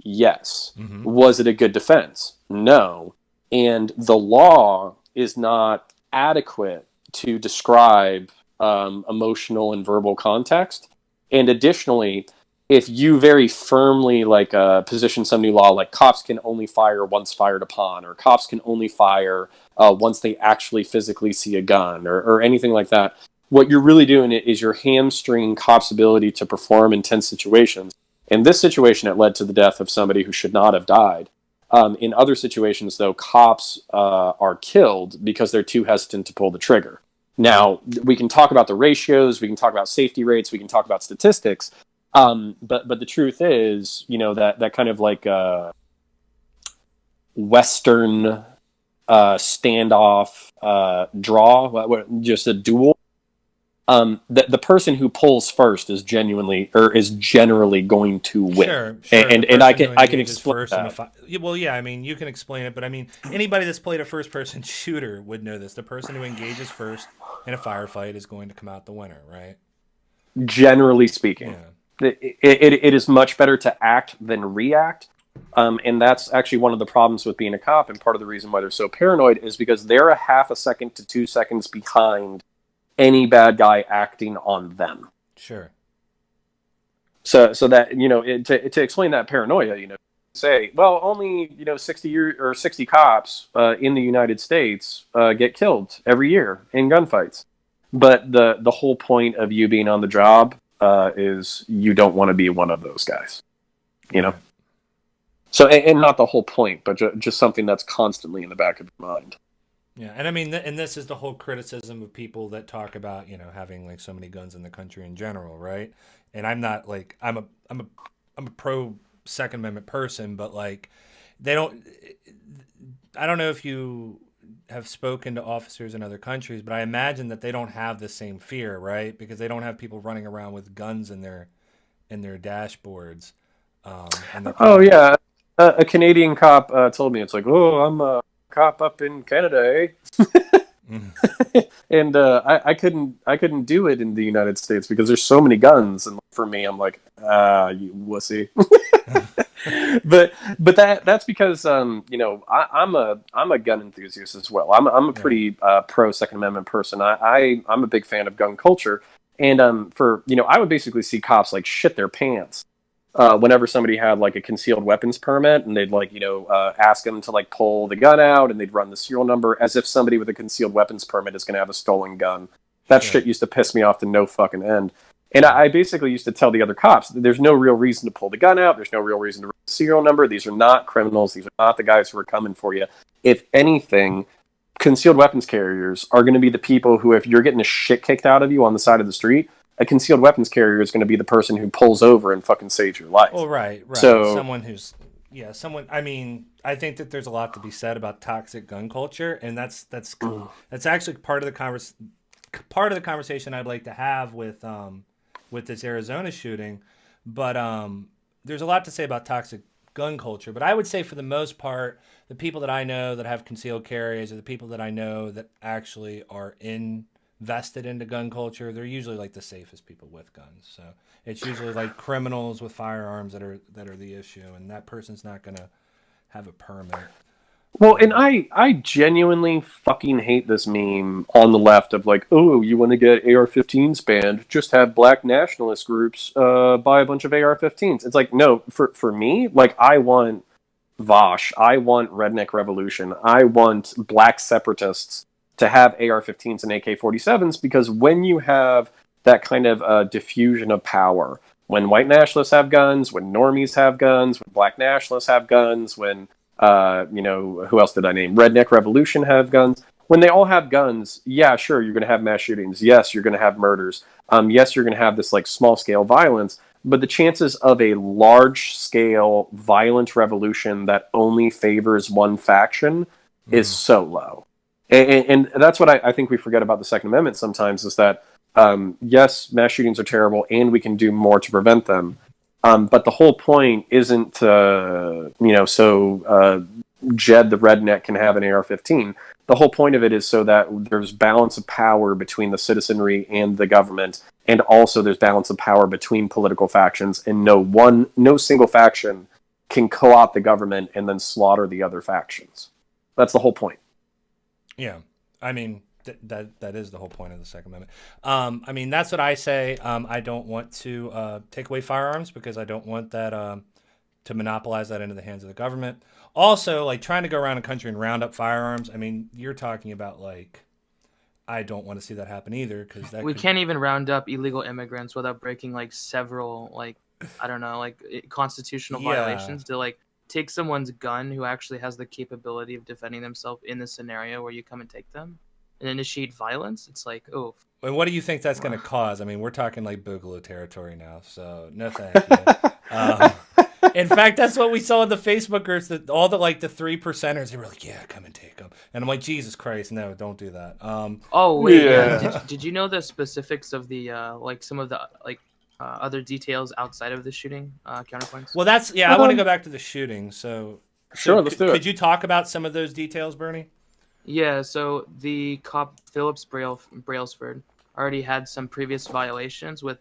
[SPEAKER 2] Yes. Was it a good defense? No. And the law is not adequate to describe emotional and verbal context. And additionally, if you very firmly position some new law, like cops can only fire once fired upon, or cops can only fire once they actually physically see a gun, or anything like that, what you're really doing is you're hamstringing cops' ability to perform in tense situations. In this situation, it led to the death of somebody who should not have died. In other situations, though, cops are killed because they're too hesitant to pull the trigger. Now, we can talk about the ratios, we can talk about safety rates, we can talk about statistics, but the truth is, you know, that kind of like Western standoff just a duel. The person who pulls first is generally going to win.
[SPEAKER 1] Sure.
[SPEAKER 2] And I can explain that.
[SPEAKER 1] Well, yeah, I mean, you can explain it, but I mean, anybody that's played a first-person shooter would know this. The person who engages first in a firefight is going to come out the winner, right?
[SPEAKER 2] Generally speaking,
[SPEAKER 1] yeah.
[SPEAKER 2] It is much better to act than react. And that's actually one of the problems with being a cop, and part of the reason why they're so paranoid is because they're a half a second to 2 seconds behind any bad guy acting on them.
[SPEAKER 1] Sure.
[SPEAKER 2] So that, you know, to explain that paranoia, you know, say, well, only, you know, 60 cops in the United States get killed every year in gunfights. But the whole point of you being on the job is you don't want to be one of those guys, you know.
[SPEAKER 1] Right.
[SPEAKER 2] So, and not the whole point, but just something that's constantly in the back of your mind.
[SPEAKER 1] Yeah, and I mean, and this is the whole criticism of people that talk about, you know, having like so many guns in the country in general, right? And I'm not like I'm a pro Second Amendment person, but like they don't. I don't know if you have spoken to officers in other countries, but I imagine that they don't have the same fear, right? Because they don't have people running around with guns in their dashboards, and their
[SPEAKER 2] Oh
[SPEAKER 1] cars.
[SPEAKER 2] yeah, a Canadian cop told me it's like, oh, I'm a cop up in Canada,
[SPEAKER 1] Mm.
[SPEAKER 2] eh? And I couldn't do it in the United States because there's so many guns, and for me, I'm like, you wussy. but that's because you know, I'm a gun enthusiast as well. I'm a
[SPEAKER 1] Right.
[SPEAKER 2] pretty pro Second Amendment person. I'm a big fan of gun culture, and for you know, I would basically see cops like shit their pants whenever somebody had like a concealed weapons permit, and they'd like, you know, ask them to like pull the gun out, and they'd run the serial number as if somebody with a concealed weapons permit is going to have a stolen gun. That
[SPEAKER 1] Sure.
[SPEAKER 2] shit used to piss me off to no fucking end. And
[SPEAKER 1] Right.
[SPEAKER 2] I basically used to tell the other cops that there's no real reason to pull the gun out. There's no real reason to run the serial number. These are not criminals. These are not the guys who are coming for you. If anything, concealed weapons carriers are going to be the people who, if you're getting the shit kicked out of you on the side of the street, a concealed weapons carrier is going to be the person who pulls over and fucking saves your life.
[SPEAKER 1] Well, right, right.
[SPEAKER 2] So,
[SPEAKER 1] Someone who's yeah, someone. I mean, I think that there's a lot to be said about toxic gun culture, and that's actually part of the conversation I'd like to have with this Arizona shooting. But there's a lot to say about toxic gun culture. But I would say for the most part, the people that I know that have concealed carries, or the people that I know that actually are invested into gun culture, they're usually like the safest people with guns. So it's usually like criminals with firearms that are the issue, and that person's not gonna have a permit.
[SPEAKER 2] well, and I genuinely fucking hate this meme on the left of like, oh, you want to get AR-15s banned? Just have black nationalist groups buy a bunch of AR-15s. It's like, no, for me, like I want Vosh, I want Redneck Revolution, I want black separatists to have AR-15s and AK-47s because when you have that kind of diffusion of power, when white nationalists have guns, when normies have guns, when black nationalists have guns, when you know, who else did I name? Redneck Revolution have guns. When they all have guns, yeah, sure, you're going to have mass shootings. Yes, you're going to have murders. Yes, you're going to have this like small scale violence. But the chances of a large scale violent revolution that only favors one faction is
[SPEAKER 1] Mm.
[SPEAKER 2] so low. And that's what I think we forget about the Second Amendment sometimes is that, yes, mass shootings are terrible and we can do more to prevent them. But the whole point isn't, you know, so Jed the redneck can have an AR-15. The whole point of it is so that there's balance of power between the citizenry and the government, and also there's balance of power between political factions, and no single faction can co-opt the government and then slaughter the other factions. That's the whole point.
[SPEAKER 1] Yeah, I mean that is the whole point of the Second Amendment. I mean that's what I say. I don't want to take away firearms because I don't want that to monopolize that into the hands of the government. Also, like trying to go around the country and round up firearms. I mean, you're talking about like I don't want to see that happen either because that
[SPEAKER 3] We
[SPEAKER 1] could
[SPEAKER 3] can't even round up illegal immigrants without breaking like several like I don't know like constitutional
[SPEAKER 1] yeah.
[SPEAKER 3] violations to like take someone's gun who actually has the capability of defending themselves in the scenario where you come and take them and initiate violence. It's like, oh,
[SPEAKER 1] And what do you think that's going to cause? I mean, we're talking like Boogaloo territory now, so no thank you. Um, in fact, that's what we saw in the Facebook groups. That all the like the 3%ers, they were like, "Yeah, come and take them," and I'm like, "Jesus Christ, no, don't do that."
[SPEAKER 3] oh wait, yeah.
[SPEAKER 2] Yeah.
[SPEAKER 3] Did you know the specifics of the like some of the like other details outside of the shooting counterpoints?
[SPEAKER 1] Well, that's yeah. I want to go
[SPEAKER 2] Um,
[SPEAKER 1] back to the shooting. So
[SPEAKER 2] sure, let's do
[SPEAKER 1] could
[SPEAKER 2] it.
[SPEAKER 1] you talk about some of those details, Bernie?
[SPEAKER 3] Yeah, so the cop Phillips Brailsford already had some previous violations with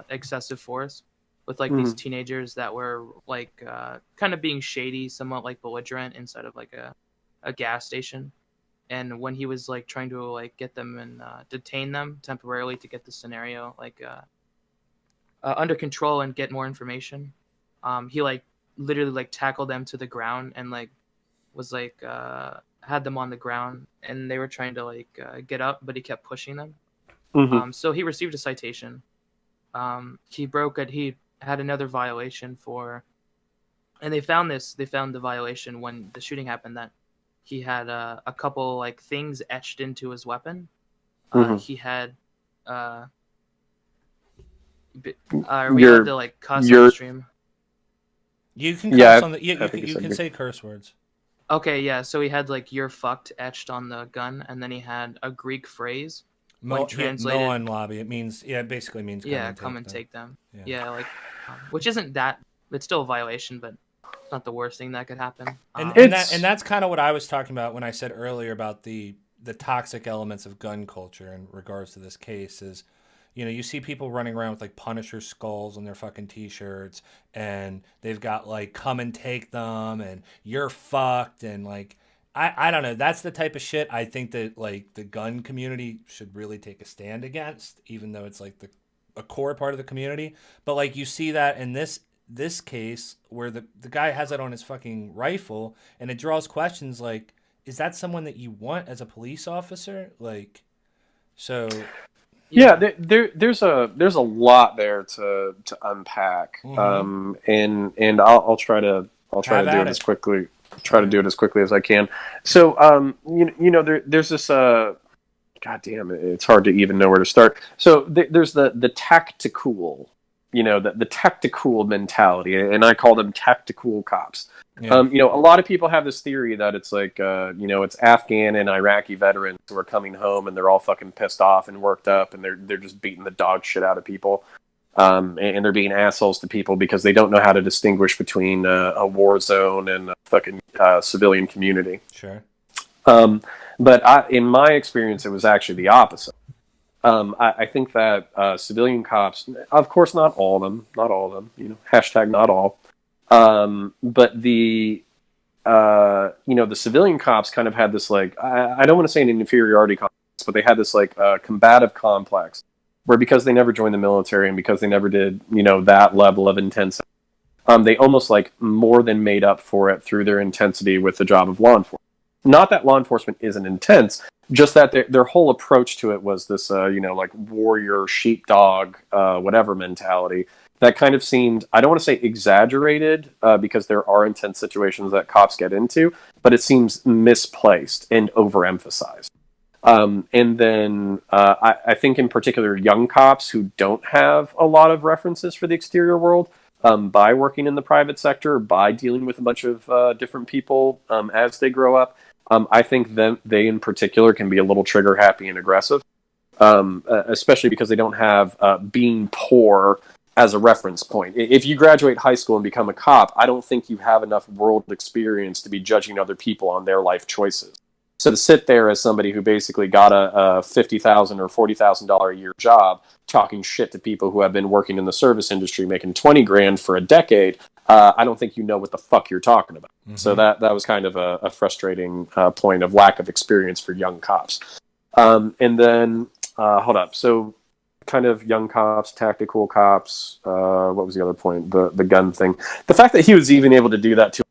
[SPEAKER 3] excessive force, with like these
[SPEAKER 2] Mhm.
[SPEAKER 3] teenagers that were like kind of being shady, somewhat like belligerent inside of like a gas station. And when he was like trying to like get them and detain them temporarily to get the scenario like under control and get more information, he like literally like tackled them to the ground and like was like had them on the ground and they were trying to like get up, but he kept pushing them. So he received a citation. He had another violation for, and they found the violation when the shooting happened, that he had a couple like things etched into his weapon. He had are we allowed to like cuss on the stream?
[SPEAKER 1] You can cuss on the you can say curse words.
[SPEAKER 3] Okay, yeah. So he had like "you're fucked" etched on the gun, and then he had a Greek phrase. Translated,
[SPEAKER 1] Moan lobby. It means it basically means
[SPEAKER 3] come and take them. Yeah, like which isn't that. It's still a violation, but it's not the worst thing that could happen.
[SPEAKER 1] And that's kind of what I was talking about when I said earlier about the toxic elements of gun culture in regards to this case is, you see people running around with like Punisher skulls on their fucking t-shirts, and they've got like "come and take them" and "you're fucked," and like I don't know. That's the type of shit I think that like the gun community should really take a stand against, even though it's like a core part of the community. But like you see that in this case where the guy has it on his fucking rifle, and it draws questions like, is that someone that you want as a police officer? Like, so.
[SPEAKER 2] Yeah, there's a lot there to unpack, and I'll try to do it as quickly. Try to do it as quickly as I can. So, there's this. God damn it! It's hard to even know where to start. So there's the tactical, the tactical mentality, and I call them tactical cops. Yeah. A lot of people have this theory that it's like, it's Afghan and Iraqi veterans who are coming home and they're all fucking pissed off and worked up, and they're just beating the dog shit out of people. And they're being assholes to people because they don't know how to distinguish between a war zone and a fucking civilian community.
[SPEAKER 1] Sure.
[SPEAKER 2] But in my experience, it was actually the opposite. I think that civilian cops, of course, not all of them, hashtag not all. But the civilian cops kind of had this like, I don't want to say an inferiority complex, but they had this like combative complex, where because they never joined the military and because they never did, that level of intensity, they almost like more than made up for it through their intensity with the job of law enforcement. Not that law enforcement isn't intense, just that their whole approach to it was this, like warrior, sheepdog, whatever mentality that kind of seemed, I don't want to say exaggerated, because there are intense situations that cops get into, but it seems misplaced and overemphasized. And then I think in particular young cops who don't have a lot of references for the exterior world, by working in the private sector, by dealing with a bunch of different people as they grow up, I think they in particular can be a little trigger happy and aggressive, especially because they don't have being poor as a reference point. If you graduate high school and become a cop, I don't think you have enough world experience to be judging other people on their life choices. So to sit there as somebody who basically got a $50,000 or $40,000 a year job, talking shit to people who have been working in the service industry, making $20,000 for a decade, I don't think you know what the fuck you're talking about. Mm-hmm. So that was kind of a frustrating point of lack of experience for young cops. And then hold up. So kind of young cops, tactical cops. What was the other point? The gun thing. The fact that he was even able to do that to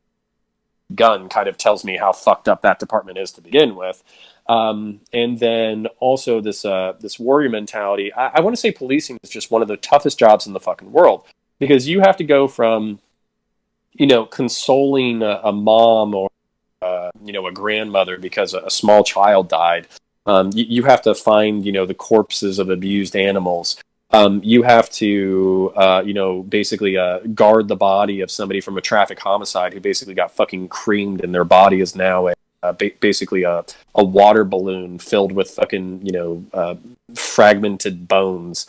[SPEAKER 2] gun kind of tells me how fucked up that department is to begin with. And then also this warrior mentality. I want to say policing is just one of the toughest jobs in the fucking world, because you have to go from, consoling a mom or, a grandmother because a small child died. You have to find, the corpses of abused animals. You have to, basically guard the body of somebody from a traffic homicide who basically got fucking creamed, and their body is now basically a water balloon filled with fucking, fragmented bones.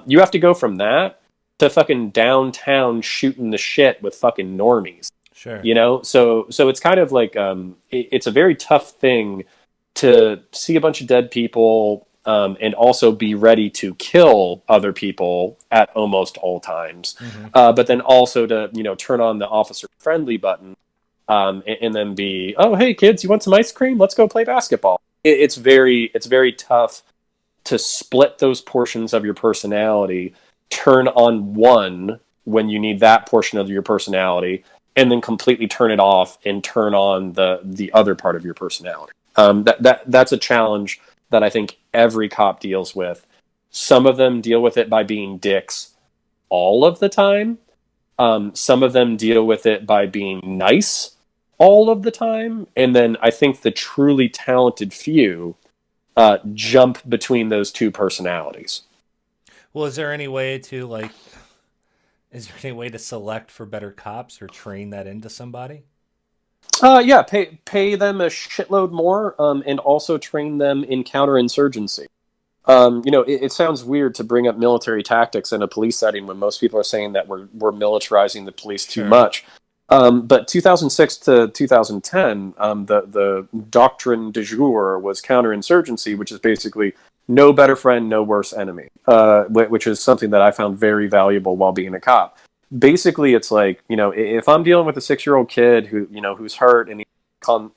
[SPEAKER 2] You have to go from that to fucking downtown shooting the shit with fucking normies.
[SPEAKER 1] Sure.
[SPEAKER 2] So it's kind of like, it's a very tough thing to see a bunch of dead people, and also be ready to kill other people at almost all times. Mm-hmm. But then also to, turn on the officer friendly button, and then be, oh, hey kids, you want some ice cream? Let's go play basketball. It's very tough to split those portions of your personality, turn on one when you need that portion of your personality, and then completely turn it off and turn on the other part of your personality. That's a challenge that I think every cop deals with. Some of them deal with it by being dicks all of the time. Some of them deal with it by being nice all of the time. And then I think the truly talented few jump between those two personalities.
[SPEAKER 1] Well, is there any way to select for better cops or train that into somebody?
[SPEAKER 2] Yeah, pay them a shitload more, and also train them in counterinsurgency. It sounds weird to bring up military tactics in a police setting when most people are saying that we're militarizing the police too much. But 2006 to 2010, the doctrine du jour was counterinsurgency, which is basically no better friend, no worse enemy, which is something that I found very valuable while being a cop. Basically, it's like, if I'm dealing with a 6-year-old kid who's hurt and he's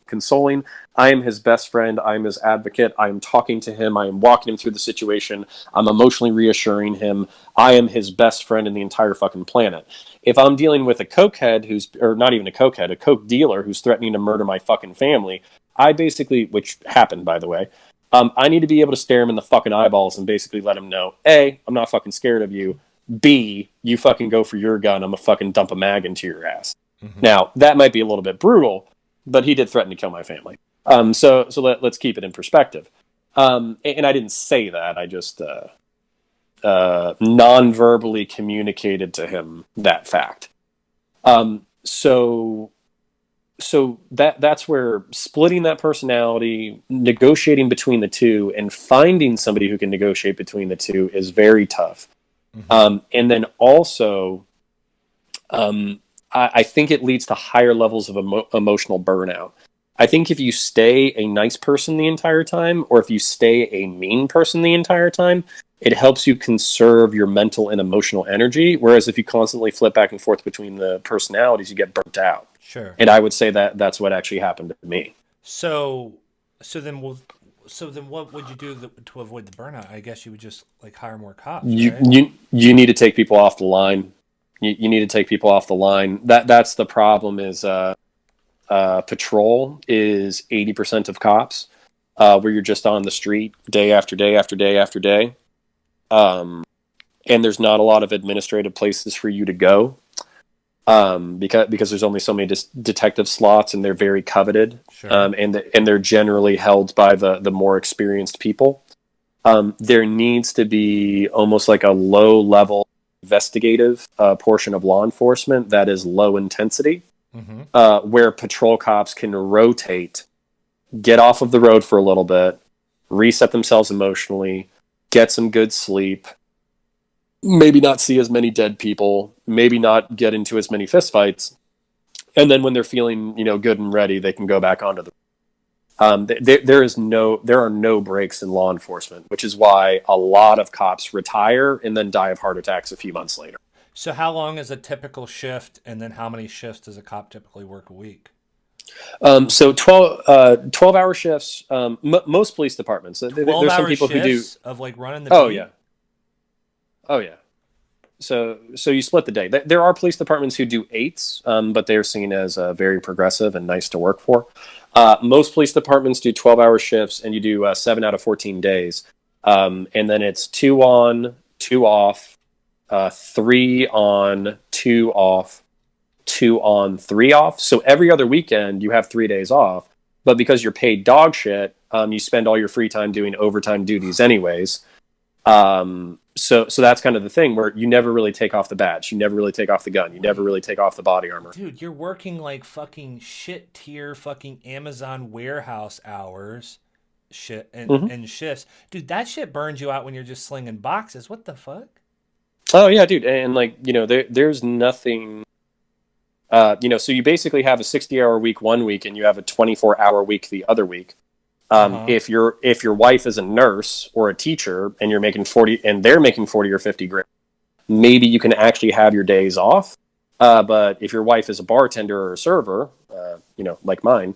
[SPEAKER 2] consoling, I am his best friend. I am his advocate. I am talking to him. I am walking him through the situation. I'm emotionally reassuring him. I am his best friend in the entire fucking planet. If I'm dealing with a cokehead or not even a cokehead, a coke dealer who's threatening to murder my fucking family, I basically, which happened, by the way, I need to be able to stare him in the fucking eyeballs and basically let him know, A, I'm not fucking scared of you. B, you fucking go for your gun. I'm gonna fucking dump a mag into your ass. Mm-hmm. Now, that might be a little bit brutal, but he did threaten to kill my family. So let's keep it in perspective. And I didn't say that. I just non-verbally communicated to him that fact. So that's where splitting that personality, negotiating between the two, and finding somebody who can negotiate between the two is very tough. Mm-hmm. And then also, I think it leads to higher levels of emotional burnout. I think if you stay a nice person the entire time, or if you stay a mean person the entire time, it helps you conserve your mental and emotional energy. Whereas if you constantly flip back and forth between the personalities, you get burnt out.
[SPEAKER 1] Sure.
[SPEAKER 2] And I would say that that's what actually happened to me.
[SPEAKER 1] So then what would you do to avoid the burnout? I guess you would just hire more cops. Right?
[SPEAKER 2] You need to take people off the line. You need to take people off the line. That's the problem. Is patrol is 80% of cops, where you're just on the street day after day after day after day, and there's not a lot of administrative places for you to go, because there's only so many detective slots, and they're very coveted. Sure. And they're generally held by the more experienced people. There needs to be almost like a low level investigative portion of law enforcement that is low intensity, mm-hmm. Where patrol cops can rotate, get off of the road for a little bit, reset themselves emotionally, get some good sleep, maybe not see as many dead people, maybe not get into as many fistfights, and then when they're feeling good and ready, they can go back onto the there are no breaks in law enforcement, which is why a lot of cops retire and then die of heart attacks a few months later.
[SPEAKER 1] So how long is a typical shift, and then how many shifts does a cop typically work a week?
[SPEAKER 2] So 12-hour shifts. Most police departments. There's some people who do
[SPEAKER 1] of running the
[SPEAKER 2] team? Oh yeah. So you split the day. There are police departments who do 8s, but they're seen as very progressive and nice to work for. Most police departments do 12-hour shifts, and you do 7 out of 14 days. And then it's 2 on, 2 off, 3 on, 2 off, 2 on, 3 off. So every other weekend you have 3 days off, but because you're paid dog shit, you spend all your free time doing overtime duties anyways. So that's kind of the thing where you never really take off the badge. You never really take off the gun. You never really take off the body armor.
[SPEAKER 1] Dude, you're working like fucking shit tier fucking Amazon warehouse hours shit and shifts. Dude, that shit burns you out when you're just slinging boxes. What the fuck?
[SPEAKER 2] Oh yeah, dude. And there's nothing, so you basically have a 60-hour week one week and you have a 24-hour week the other week. If your wife is a nurse or a teacher and you're making 40 and they're making 40 or 50 grand, maybe you can actually have your days off. But if your wife is a bartender or a server, like mine,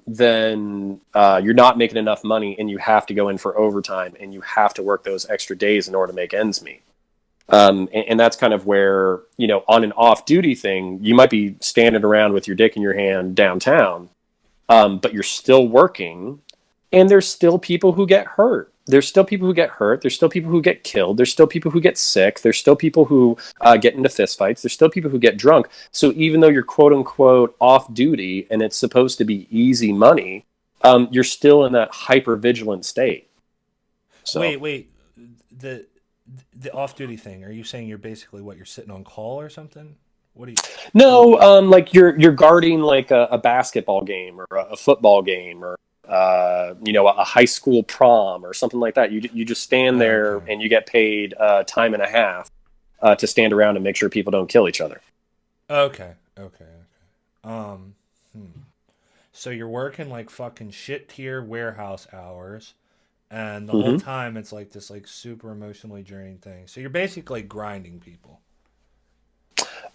[SPEAKER 2] then you're not making enough money and you have to go in for overtime and you have to work those extra days in order to make ends meet. And that's kind of where, on an off duty thing, you might be standing around with your dick in your hand downtown. But you're still working, and there's still people who get hurt. there's still people who get hurt. There's still people who get killed. There's still people who get sick. There's still people who get into fistfights. There's still people who get drunk. So even though you're quote unquote off duty and it's supposed to be easy money, you're still in that hyper vigilant state. So
[SPEAKER 1] Wait. The off duty thing. Are you saying you're basically you're sitting on call or something? What do you?
[SPEAKER 2] no, like you're guarding like a basketball game or a football game or a high school prom or something like that. You just stand there and you get paid time and a half to stand around and make sure people don't kill each other.
[SPEAKER 1] Okay. So you're working like fucking shit tier warehouse hours, and the whole time it's like this like super emotionally draining thing. So you're basically grinding people.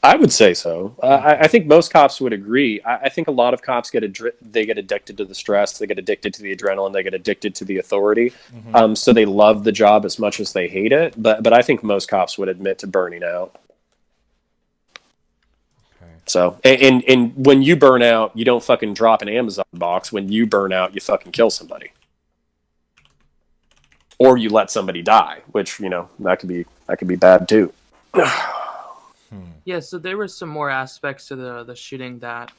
[SPEAKER 2] I would say so. I think most cops would agree. I think a lot of cops get addicted to the stress, they get addicted to the adrenaline, they get addicted to the authority. So they love the job as much as they hate it. But I think most cops would admit to burning out.
[SPEAKER 1] Okay.
[SPEAKER 2] So and when you burn out, you don't fucking drop an Amazon box. When you burn out, you fucking kill somebody, or you let somebody die, which that could be bad too.
[SPEAKER 3] Yeah, so there were some more aspects to the shooting that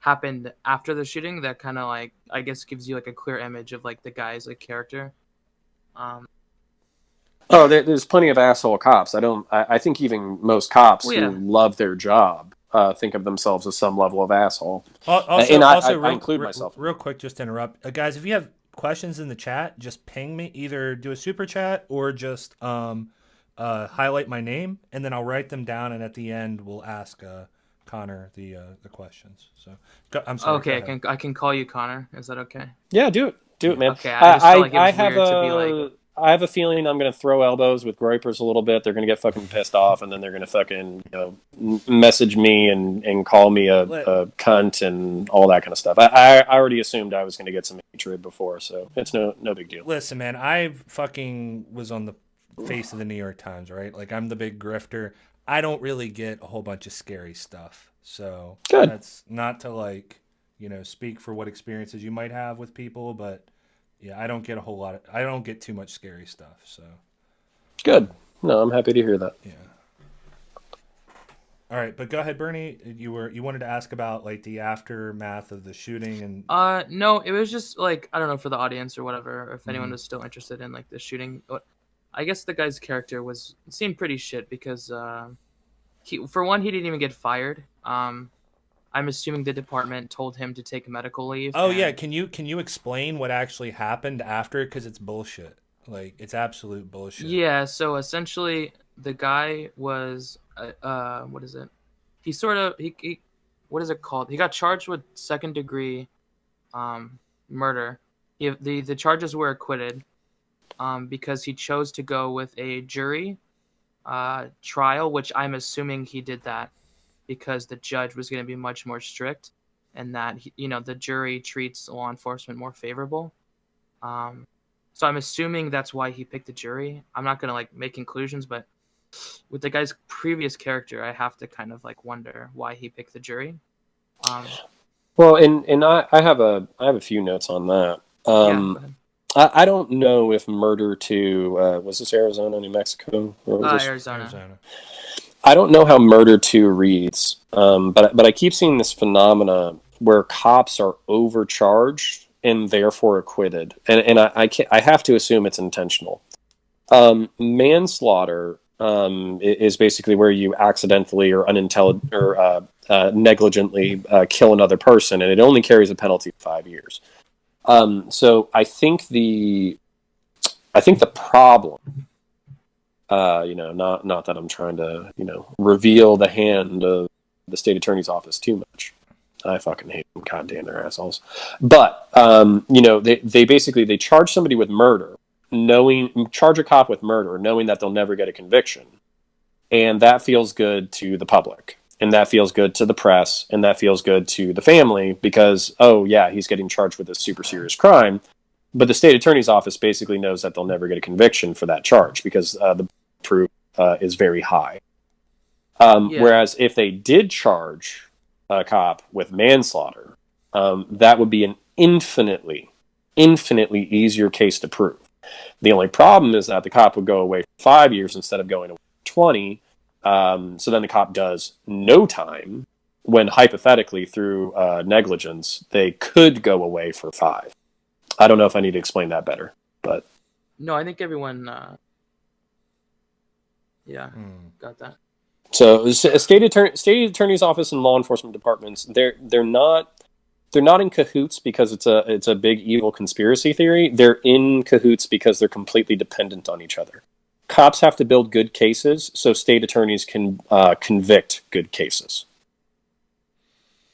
[SPEAKER 3] happened after the shooting that kind of like, I guess, gives you like a clear image of like the guy's like character.
[SPEAKER 2] There's plenty of asshole cops. I think even most cops who love their job think of themselves as some level of asshole. I include myself.
[SPEAKER 1] Real quick, just to interrupt, guys. If you have questions in the chat, just ping me. Either do a super chat or just highlight my name, and then I'll write them down, and at the end we'll ask Connor the questions. So I'm sorry.
[SPEAKER 3] Okay, I can call you Connor. Is that okay?
[SPEAKER 2] Yeah, do it, man.
[SPEAKER 3] Okay, I just felt like it was weird to be like.
[SPEAKER 2] I have a feeling I'm going to throw elbows with Groypers a little bit. They're going to get fucking pissed off, and then they're going to fucking message me and call me a cunt and all that kind of stuff. I already assumed I was going to get some hatred before, so it's no big deal.
[SPEAKER 1] Listen, man, I fucking was on the face of the New York Times, right? Like, I'm the big grifter. I don't really get a whole bunch of scary stuff, so
[SPEAKER 2] good.
[SPEAKER 1] That's not to speak for what experiences you might have with people, but. Yeah, I don't get I don't get too much scary stuff, so.
[SPEAKER 2] Good. No, I'm happy to hear that.
[SPEAKER 1] Yeah. All right, but go ahead, Bernie. You wanted to ask about like the aftermath of the shooting and.
[SPEAKER 3] No, it was just like, I don't know, for the audience or whatever, if anyone was still interested in like the shooting. I guess the guy's character seemed pretty shit because for one, he didn't even get fired. I'm assuming the department told him to take medical leave.
[SPEAKER 1] Oh yeah, can you explain what actually happened after? Because it's bullshit. Like, it's absolute bullshit.
[SPEAKER 3] Yeah. So essentially, the guy was what is it? He what is it called? He got charged with second degree murder. The charges were acquitted because he chose to go with a jury trial, which I'm assuming he did that because the judge was going to be much more strict, and that the jury treats law enforcement more favorable. So I'm assuming that's why he picked the jury. I'm not going to like make conclusions, but with the guy's previous character, I have to kind of like wonder why he picked the jury.
[SPEAKER 2] Well, and I have a few notes on that.
[SPEAKER 3] Yeah,
[SPEAKER 2] I don't know if Murder to was this Arizona, New Mexico? Or was this?
[SPEAKER 3] Arizona.
[SPEAKER 2] I don't know how Murder 2 reads, but I keep seeing this phenomena where cops are overcharged and therefore acquitted, and I have to assume it's intentional. Manslaughter is basically where you accidentally or negligently kill another person, and it only carries a penalty of 5 years. So I think the problem. Not that I'm trying to, reveal the hand of the state attorney's office too much. I fucking hate them. Goddamn, they're assholes. But, they charge somebody with murder, charge a cop with murder, knowing that they'll never get a conviction. And that feels good to the public. And that feels good to the press. And that feels good to the family because, oh yeah, he's getting charged with a super serious crime. But the state attorney's office basically knows that they'll never get a conviction for that charge because the proof is very high. Whereas if they did charge a cop with manslaughter, that would be an infinitely easier case to prove. The only problem is that the cop would go away for 5 years instead of going away for 20. So then the cop does no time when hypothetically through negligence, they could go away for 5. I don't know if I need to explain that better, but
[SPEAKER 3] No, I think everyone, got that.
[SPEAKER 2] so state attorney's office and law enforcement departments, they're not in cahoots because it's a big evil conspiracy theory. They're in cahoots because they're completely dependent on each other. Cops have to build good cases so state attorneys can convict good cases.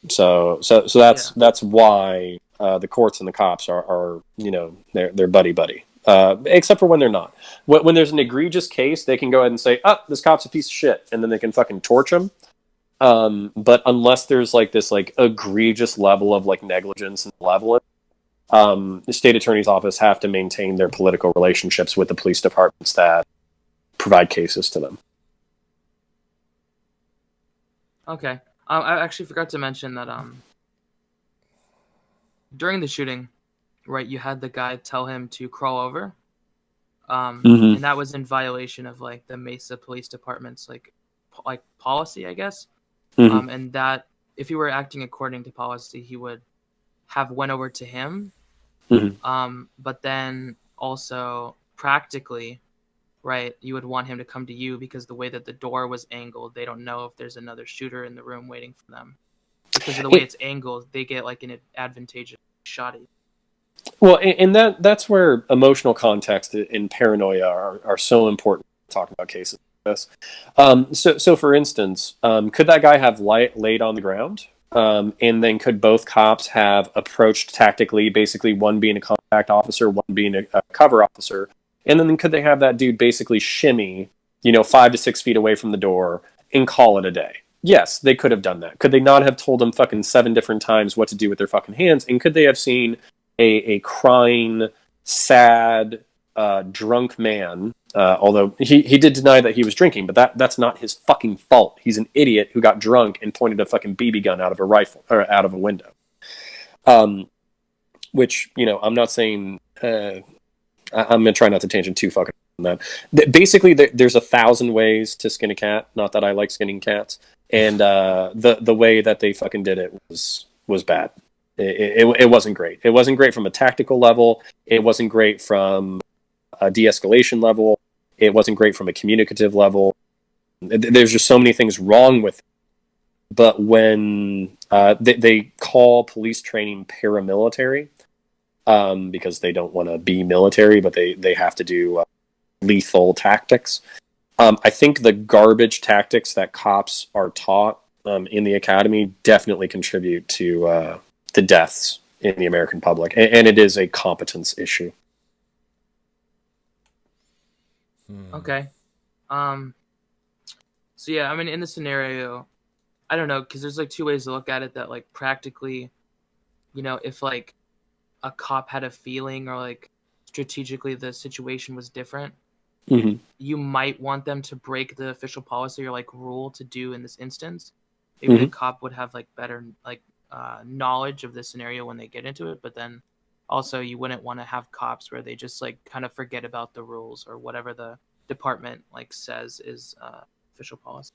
[SPEAKER 2] So that's why the courts and the cops are they're buddy. Except for when they're not. When there's an egregious case, they can go ahead and say, "Oh, this cop's a piece of shit," and then they can fucking torch him. But unless there's like this like egregious level of like negligence and malevolence, the state attorney's office have to maintain their political relationships with the police departments that provide cases to them.
[SPEAKER 3] Okay. I actually forgot to mention that during the shooting, right, you had the guy tell him to crawl over, and that was in violation of like the Mesa Police Department's like policy, I guess. And that if he were acting according to policy, he would have went over to him. But then also practically, right, you would want him to come to you because the way that the door was angled, they don't know if there's another shooter in the room waiting for them. Because of the way it's angled, they get like an advantageous shot at you.
[SPEAKER 2] Well, and that's where emotional context and paranoia are so important talking about cases like this. So for instance, could that guy have laid on the ground? And then could both cops have approached tactically, basically one being a contact officer, one being a cover officer? And then could they have that dude basically shimmy, 5 to 6 feet away from the door and call it a day? Yes, they could have done that. Could they not have told them fucking 7 different times what to do with their fucking hands? And could they have seen a crying, sad, drunk man, although he did deny that he was drinking, but that's not his fucking fault. He's an idiot who got drunk and pointed a fucking BB gun out of a rifle or out of a window. Which, I'm not saying I'm gonna try not to tangent too fucking on that. Basically, there's 1,000 ways to skin a cat. Not that I like skinning cats, and the way that they fucking did it was bad. It wasn't great. It wasn't great from a tactical level. It wasn't great from a de-escalation level. It wasn't great from a communicative level. There's just so many things wrong with it. But when they call police training paramilitary, because they don't want to be military, but they have to do lethal tactics. I think the garbage tactics that cops are taught in the academy definitely contribute to deaths in the American public, and it is a competence issue.
[SPEAKER 3] Okay. So yeah, I mean, in the scenario, I don't know, because there's like 2 ways to look at it. That like practically, if like a cop had a feeling or like strategically the situation was different, you might want them to break the official policy or like rule to do in this instance. Maybe the cop would have like better like knowledge of the scenario when they get into it, but then also you wouldn't want to have cops where they just like kind of forget about the rules or whatever the department like says is official policy.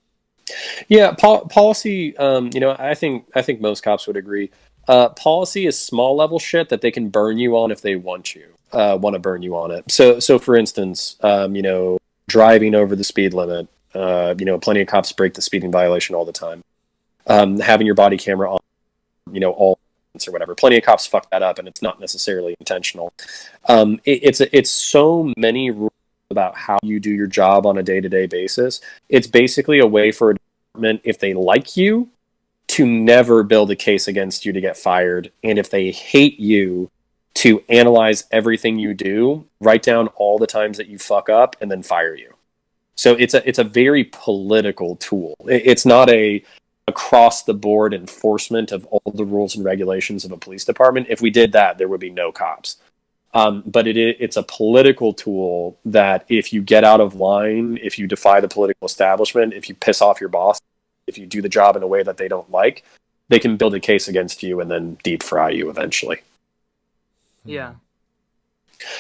[SPEAKER 2] Yeah, policy. I think most cops would agree. Policy is small level shit that they can burn you on if they want to burn you on it. So for instance, driving over the speed limit. Plenty of cops break the speeding violation all the time. Having your body camera on, all or whatever. Plenty of cops fuck that up, and it's not necessarily intentional. It's so many rules about how you do your job on a day-to-day basis. It's basically a way for a department, if they like you, to never build a case against you to get fired, and if they hate you, to analyze everything you do, write down all the times that you fuck up, and then fire you. So it's a very political tool. It's not a across-the-board enforcement of all the rules and regulations of a police department. If we did that, there would be no cops. But it's a political tool that if you get out of line, if you defy the political establishment, if you piss off your boss, if you do the job in a way that they don't like, they can build a case against you and then deep fry you eventually.
[SPEAKER 3] Yeah.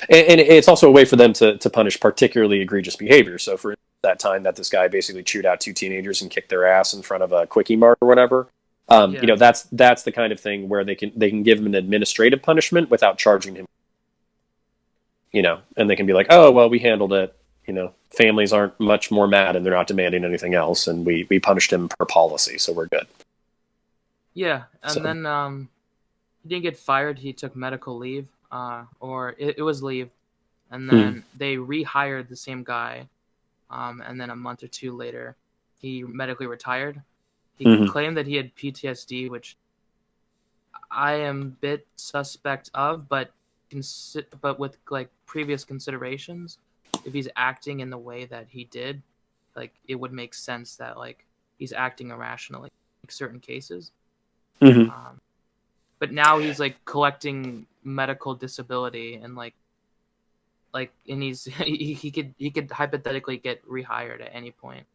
[SPEAKER 2] And it's also a way for them to punish particularly egregious behavior. So for that time that this guy basically chewed out two teenagers and kicked their ass in front of a Quickie Mart or whatever,
[SPEAKER 3] Yeah.
[SPEAKER 2] you know, that's the kind of thing where they can give him an administrative punishment without charging him. You know, and they can be like, oh, well, we handled it. You know, families aren't much more mad and they're not demanding anything else, and we punished him per policy, so we're good.
[SPEAKER 3] Yeah, and
[SPEAKER 2] So-
[SPEAKER 3] then he didn't get fired. He took medical leave, or it was leave, and then they rehired the same guy, and then a month or two later, he medically retired. He claimed that he had PTSD, which I am a bit suspect of, but with like previous considerations, if he's acting in the way that he did, like it would make sense that like he's acting irrationally in certain cases. But now he's like collecting medical disability and like and he could hypothetically get rehired at any point.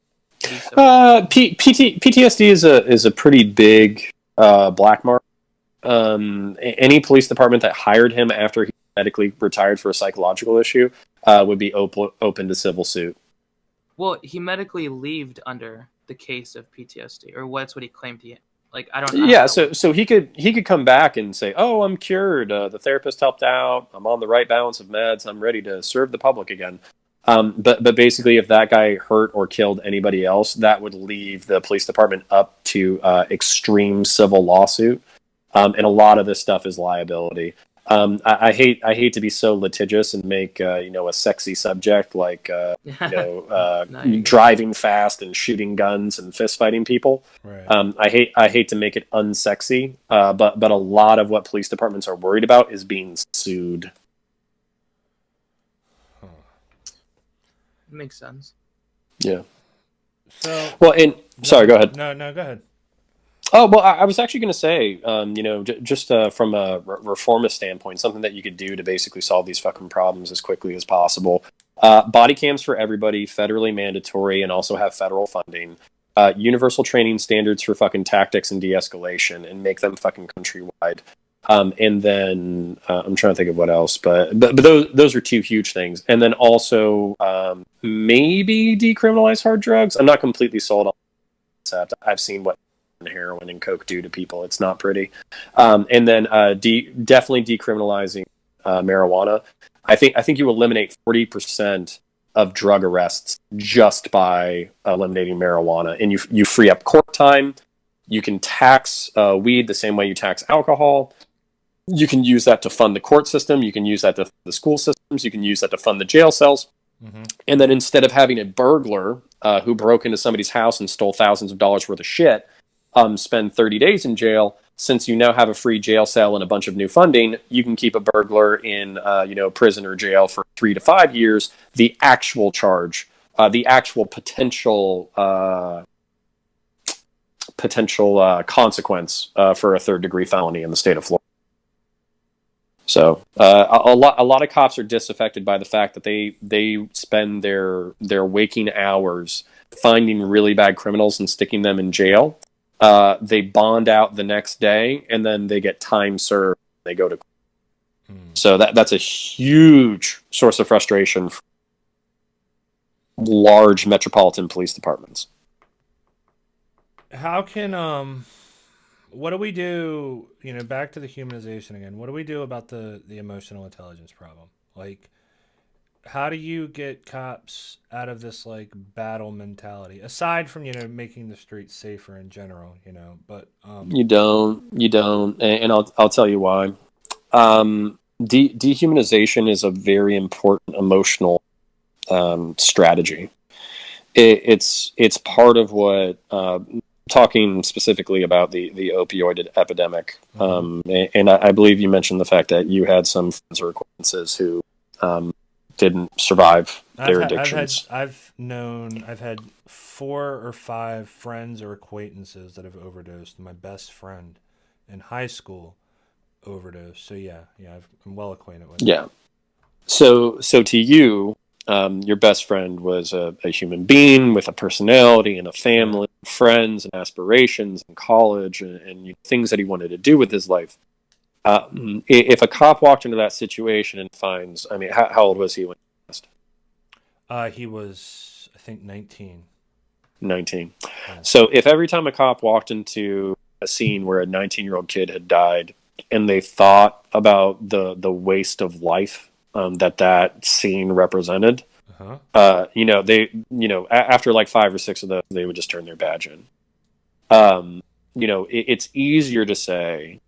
[SPEAKER 2] PTSD is a pretty big black mark. Any police department that hired him after he medically retired for a psychological issue would be open to civil suit.
[SPEAKER 3] Well, he medically leaved under the case of PTSD, or that's what he claimed he. Like I don't.
[SPEAKER 2] Yeah, so he could come back and say, "Oh, I'm cured. The therapist helped out. I'm on the right balance of meds. I'm ready to serve the public again." But basically, if that guy hurt or killed anybody else, that would leave the police department up to extreme civil lawsuit. And a lot of this stuff is liability. I hate to be so litigious and make a sexy subject like driving fast and shooting guns and fist fighting people.
[SPEAKER 1] Right.
[SPEAKER 2] I hate to make it unsexy, but a lot of what police departments are worried about is being sued.
[SPEAKER 3] Makes sense.
[SPEAKER 2] Yeah.
[SPEAKER 1] So
[SPEAKER 2] well, and sorry, go ahead.
[SPEAKER 1] No, go ahead.
[SPEAKER 2] Oh, well, I was actually going to say, just from a reformist standpoint, something that you could do to basically solve these fucking problems as quickly as possible. Body cams for everybody, federally mandatory, and also have federal funding. Universal training standards for fucking tactics and de-escalation, and make them fucking countrywide. And then I'm trying to think of what else, but those are two huge things. And then also maybe decriminalize hard drugs. I'm not completely sold on the concept. I've seen what heroin and coke do to people. It's not pretty. And then definitely decriminalizing marijuana. I think you eliminate 40% of drug arrests just by eliminating marijuana, and you free up court time. You can tax weed the same way you tax alcohol. You can use that to fund the court system. You can use that to fund the school systems. You can use that to fund the jail cells. And then instead of having a burglar who broke into somebody's house and stole thousands of dollars worth of shit spend 30 days in jail, since you now have a free jail cell and a bunch of new funding, you can keep a burglar in prison or jail for 3 to 5 years. The actual charge, the actual potential consequence for a third-degree felony in the state of Florida. So a lot of cops are disaffected by the fact that they spend their waking hours finding really bad criminals and sticking them in jail. They bond out the next day, and then they get time served. They go to court. So that's a huge source of frustration for large metropolitan police departments.
[SPEAKER 1] How can what do we do? Back to the humanization again. What do we do about the emotional intelligence problem? Like, how do you get cops out of this like battle mentality? Aside from making the streets safer in general, but
[SPEAKER 2] you don't, and I'll tell you why. Dehumanization is a very important emotional strategy. It's part of what. Talking specifically about the opioid epidemic, and I believe you mentioned the fact that you had some friends or acquaintances who didn't survive their addictions.
[SPEAKER 1] I've had 4 or 5 friends or acquaintances that have overdosed. My best friend in high school overdosed. So yeah, I'm well acquainted with it.
[SPEAKER 2] Yeah. So to you, your best friend was a human being with a personality and a family, friends and aspirations and college and things that he wanted to do with his life. If a cop walked into that situation and finds, I mean, how old was he when he was
[SPEAKER 1] He was, I think, 19.
[SPEAKER 2] 19?
[SPEAKER 1] Yeah.
[SPEAKER 2] So if every time a cop walked into a scene where a 19-year-old kid had died, and they thought about the waste of life that scene represented, after like 5 or 6 of those, they would just turn their badge in. It's easier to say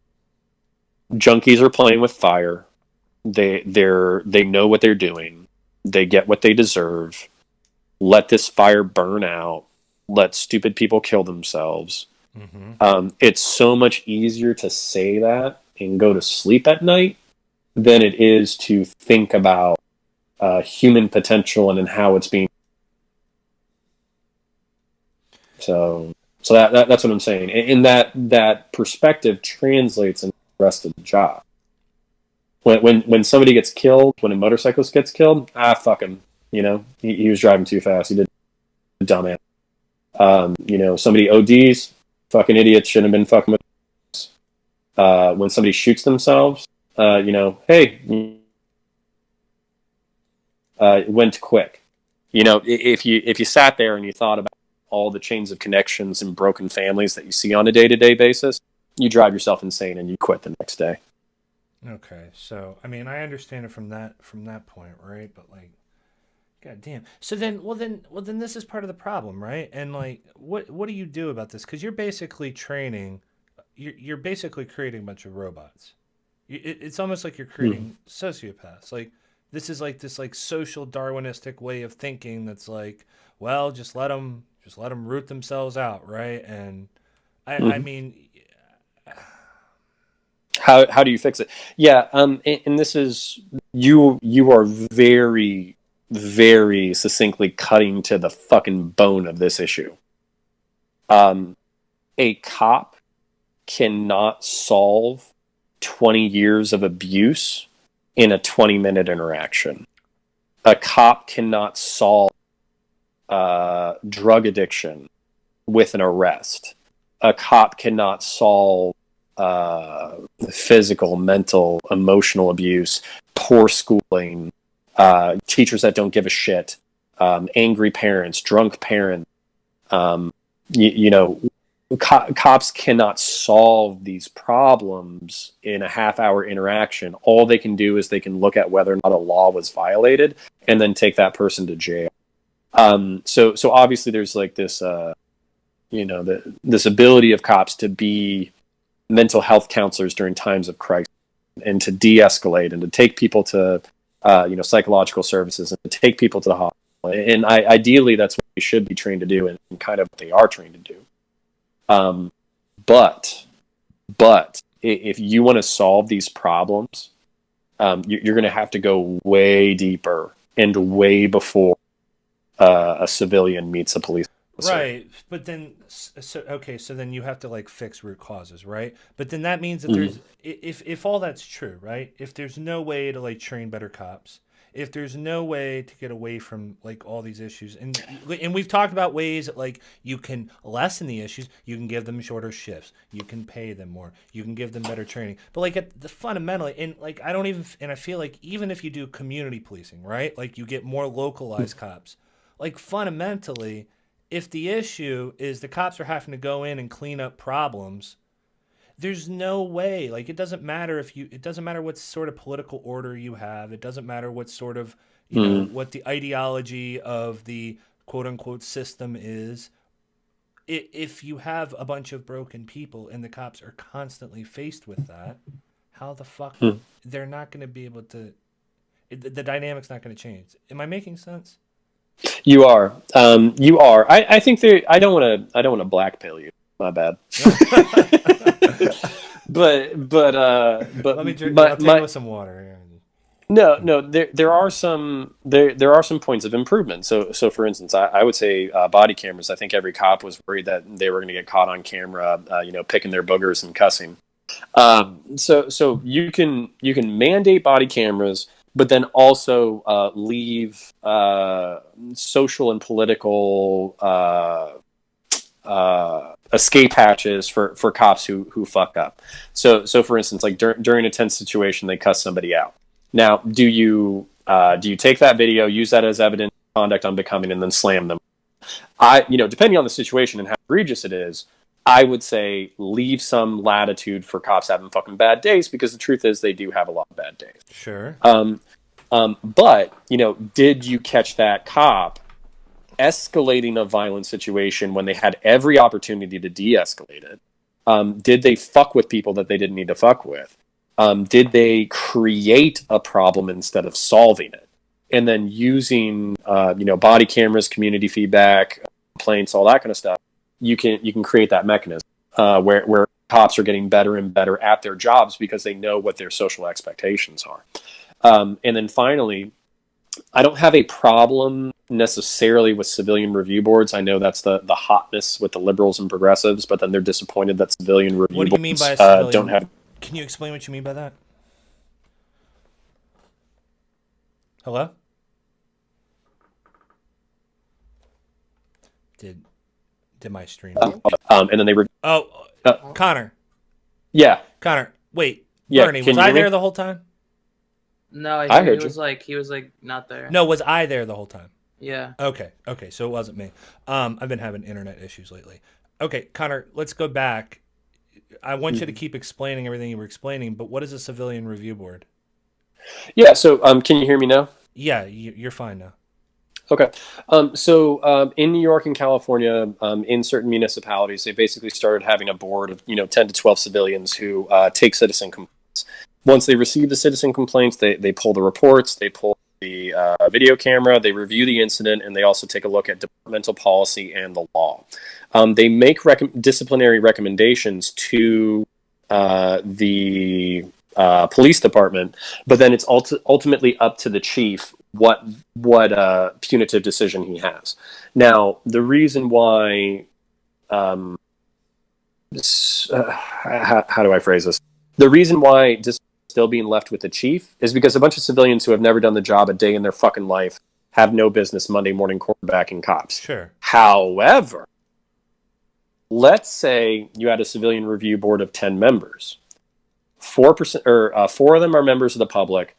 [SPEAKER 2] junkies are playing with fire. They know what they're doing. They get what they deserve. Let this fire burn out. Let stupid people kill themselves. It's so much easier to say that and go to sleep at night than it is to think about human potential and how it's being. So that's what I'm saying. And that perspective translates into the rest of the job. When somebody gets killed, when a motorcyclist gets killed, fuck him. He was driving too fast. He did a dumbass. Somebody ODs, fucking idiots, shouldn't have been fucking with us. When somebody shoots themselves, hey, it went quick. If you sat there and you thought about all the chains of connections and broken families that you see on a day-to-day basis, you drive yourself insane and you quit the next day.
[SPEAKER 1] Okay, so I mean, I understand it from that point, right? But like, god damn. So then, well then, this is part of the problem, right? And like, what do you do about this? Because you're basically training, you're basically creating a bunch of robots. It's almost like you're creating sociopaths. Like, this is like this like social Darwinistic way of thinking. That's like, well, just let them root themselves out, right? And I mean.
[SPEAKER 2] How do you fix it? Yeah, and this is you are very, very succinctly cutting to the fucking bone of this issue. A cop cannot solve 20 years of abuse in a 20-minute interaction. A cop cannot solve drug addiction with an arrest. A cop cannot solve physical, mental, emotional abuse, poor schooling, teachers that don't give a shit, angry parents, drunk parents. Cops cannot solve these problems in a half-hour interaction. All they can do is they can look at whether or not a law was violated and then take that person to jail. So obviously there's like this, this ability of cops to be mental health counselors during times of crisis and to de-escalate and to take people to psychological services and to take people to the hospital. And ideally that's what they should be trained to do and kind of what they are trained to do. But if you want to solve these problems, you're going to have to go way deeper and way before a civilian meets a police officer.
[SPEAKER 1] Right, but then so then you have to like fix root causes, right? But then that means that there's if all that's true, right? If there's no way to like train better cops, if there's no way to get away from like all these issues, and we've talked about ways that like you can lessen the issues, you can give them shorter shifts, you can pay them more, you can give them better training, but like at the fundamentally, and like I feel like even if you do community policing, right? Like you get more localized cops, like fundamentally. If the issue is the cops are having to go in and clean up problems, there's no way. Like it doesn't matter it doesn't matter what sort of political order you have. It doesn't matter what sort of, what the ideology of the quote unquote system is. If you have a bunch of broken people and the cops are constantly faced with that, how the fuck they're not going to be able to? The dynamic's not going to change. Am I making sense?
[SPEAKER 2] You are. You are. I think I don't want to blackmail you. My bad. but
[SPEAKER 1] let me drink. I'll take you with some water.
[SPEAKER 2] No. There are some points of improvement. So for instance, I would say body cameras. I think every cop was worried that they were going to get caught on camera, picking their boogers and cussing. So you can mandate body cameras. But then also leave social and political escape hatches for cops who fuck up. So for instance, like during a tense situation, they cuss somebody out. Now, do you take that video, use that as evidence of conduct unbecoming, and then slam them? Depending on the situation and how egregious it is, I would say leave some latitude for cops having fucking bad days, because the truth is they do have a lot of bad days.
[SPEAKER 1] Sure.
[SPEAKER 2] But did you catch that cop escalating a violent situation when they had every opportunity to de-escalate it? Did they fuck with people that they didn't need to fuck with? Did they create a problem instead of solving it? And then using body cameras, community feedback, complaints, all that kind of stuff, you can create that mechanism where cops are getting better and better at their jobs because they know what their social expectations are. And then finally, I don't have a problem necessarily with civilian review boards. I know that's the hotness with the liberals and progressives, but then they're disappointed that civilian review
[SPEAKER 1] What do
[SPEAKER 2] boards
[SPEAKER 1] you mean by a civilian?
[SPEAKER 2] don't have.
[SPEAKER 1] Can you explain what you mean by that? Hello? Did my stream?
[SPEAKER 2] And then they.
[SPEAKER 1] Connor.
[SPEAKER 2] Yeah.
[SPEAKER 1] Connor. Wait.
[SPEAKER 2] Yeah.
[SPEAKER 1] Bernie, was I there the whole time?
[SPEAKER 3] No,
[SPEAKER 2] I heard
[SPEAKER 3] he was like not there.
[SPEAKER 1] No, was I there the whole time?
[SPEAKER 3] Yeah.
[SPEAKER 1] Okay, so it wasn't me. I've been having internet issues lately. Okay, Connor, let's go back. I want you to keep explaining everything you were explaining, but what is a civilian review board?
[SPEAKER 2] Yeah, so can you hear me now?
[SPEAKER 1] Yeah, you're fine now.
[SPEAKER 2] Okay. So in New York and California, in certain municipalities, they basically started having a board of 10 to 12 civilians who take citizen complaints. Once they receive the citizen complaints, they pull the reports, they pull the video camera, they review the incident, and they also take a look at departmental policy and the law. They make disciplinary recommendations to the police department, but then it's ultimately up to the chief what punitive decision he has. Now, the reason why, how do I phrase this? The reason why still being left with the chief is because a bunch of civilians who have never done the job a day in their fucking life have no business Monday morning quarterbacking cops.
[SPEAKER 1] Sure.
[SPEAKER 2] However, let's say you had a civilian review board of 10 members. 4% or 4 of them are members of the public.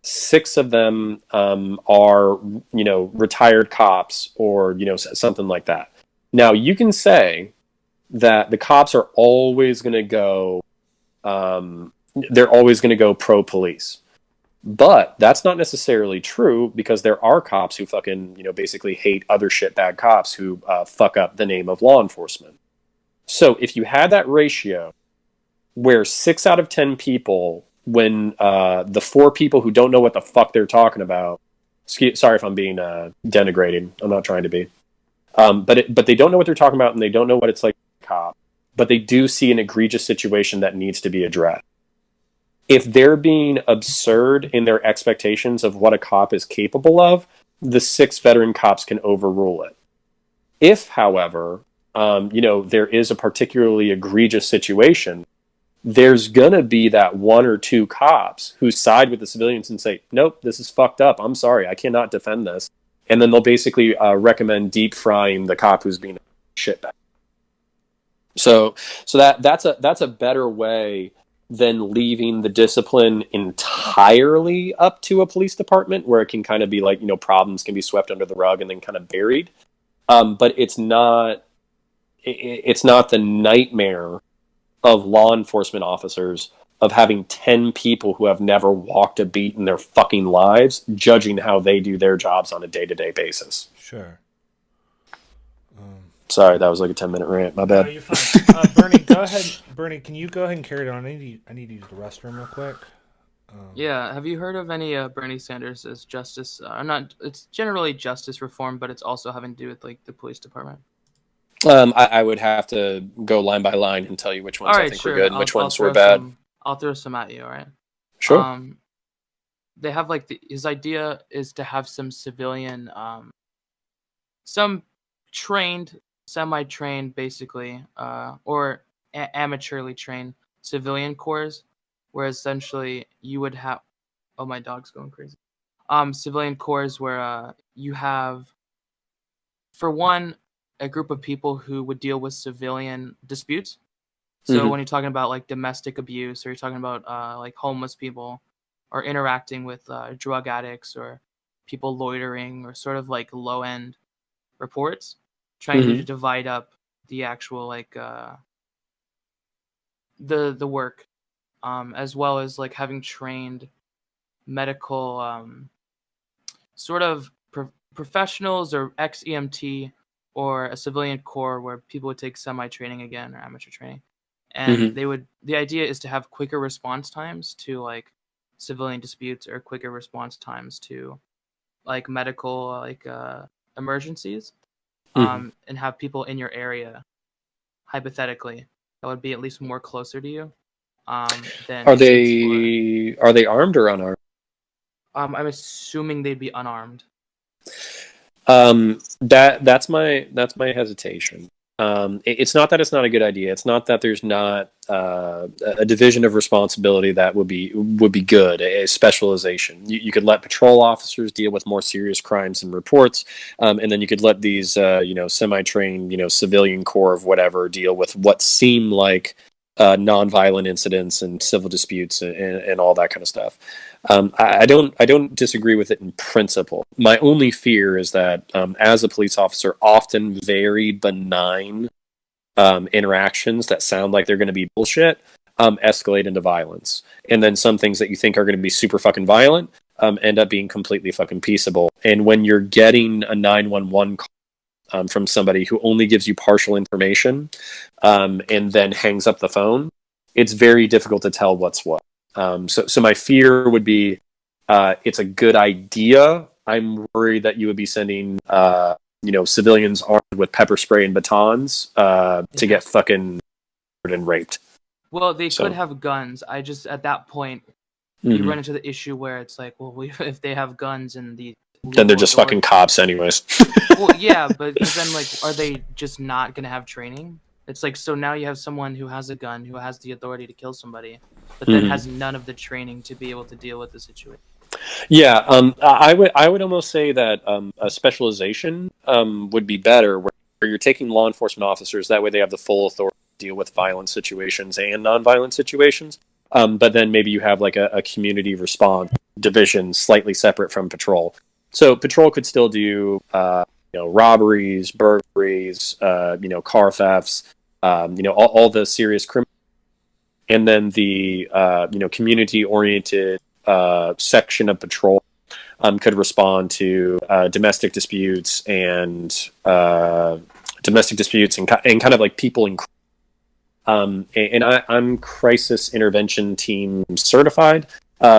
[SPEAKER 2] 6 of them are retired cops or something like that. Now you can say that the cops are always going to go. They're always going to go pro-police. But that's not necessarily true, because there are cops who fucking, basically hate other shitbag cops who fuck up the name of law enforcement. So if you had that ratio where 6 out of 10 people, when the 4 people who don't know what the fuck they're talking about, sorry if I'm being denigrating, I'm not trying to be, but they don't know what they're talking about and they don't know what it's like to be a cop, but they do see an egregious situation that needs to be addressed. If they're being absurd in their expectations of what a cop is capable of, the 6 veteran cops can overrule it. If, however, there is a particularly egregious situation, there's going to be that 1 or 2 cops who side with the civilians and say, nope, this is fucked up. I'm sorry, I cannot defend this. And then they'll basically recommend deep frying the cop who's being a shitbag. So that's a better way than leaving the discipline entirely up to a police department, where it can kind of be like, problems can be swept under the rug and then kind of buried. But it's not the nightmare of law enforcement officers of having 10 people who have never walked a beat in their fucking lives judging how they do their jobs on a day-to-day basis.
[SPEAKER 1] Sure.
[SPEAKER 2] Sorry, that was like a 10-minute rant. My bad.
[SPEAKER 1] No, you're fine. Bernie, go ahead. Bernie, can you go ahead and carry it on? I need to use the restroom real quick.
[SPEAKER 3] Yeah, have you heard of any Bernie Sanders as justice? It's generally justice reform, but it's also having to do with like the police department.
[SPEAKER 2] I would have to go line by line and tell you which ones I think were good and which ones were bad.
[SPEAKER 3] I'll throw some at you, all right?
[SPEAKER 2] Sure.
[SPEAKER 3] They have his idea is to have some civilian, some trained, semi-trained, basically, or amateurly trained civilian corps, where essentially you would have. Oh, my dog's going crazy. Civilian corps where you have, for one, a group of people who would deal with civilian disputes. So when you're talking about like domestic abuse, or you're talking about like homeless people, or interacting with drug addicts, or people loitering, or sort of like low end reports, trying to divide up the actual like the work, as well as like having trained medical sort of professionals or ex EMT or a civilian corps where people would take semi training again or amateur training, and the idea is to have quicker response times to like civilian disputes, or quicker response times to like medical like emergencies, and have people in your area, hypothetically, that would be at least more closer to you than
[SPEAKER 2] Are
[SPEAKER 3] troops who
[SPEAKER 2] they armed or unarmed?
[SPEAKER 3] I'm assuming they'd be unarmed.
[SPEAKER 2] That's my hesitation. It's not that it's not a good idea. It's not that there's not a division of responsibility that would be good, a specialization. You could let patrol officers deal with more serious crimes and reports, and then you could let these semi-trained civilian corps of whatever deal with what seem like non-violent incidents and civil disputes and all that kind of stuff. I don't disagree with it in principle. My only fear is that as a police officer, often very benign interactions that sound like they're going to be bullshit escalate into violence, and then some things that you think are going to be super fucking violent end up being completely fucking peaceable. And when you're getting a 911 call from somebody who only gives you partial information and then hangs up the phone, it's very difficult to tell what's what. So my fear would be it's a good idea. I'm worried that you would be sending civilians armed with pepper spray and batons to get fucking and raped.
[SPEAKER 3] Well, they could have guns. I just, at that point, you run into the issue where it's like, well, if they have guns and
[SPEAKER 2] then they're just fucking cops anyways.
[SPEAKER 3] Well, yeah, but then, like, are they just not going to have training? It's like, so now you have someone who has a gun, who has the authority to kill somebody, but then has none of the training to be able to deal with the situation.
[SPEAKER 2] Yeah, I would almost say that a specialization would be better, where you're taking law enforcement officers. That way, they have the full authority to deal with violent situations and non-violent situations. But then maybe you have like a community response division, slightly separate from patrol. So patrol could still do robberies, burglaries, car thefts, all the serious criminal. And then the community-oriented section of patrol could respond to domestic disputes and kind of like people in. And I'm crisis intervention team certified,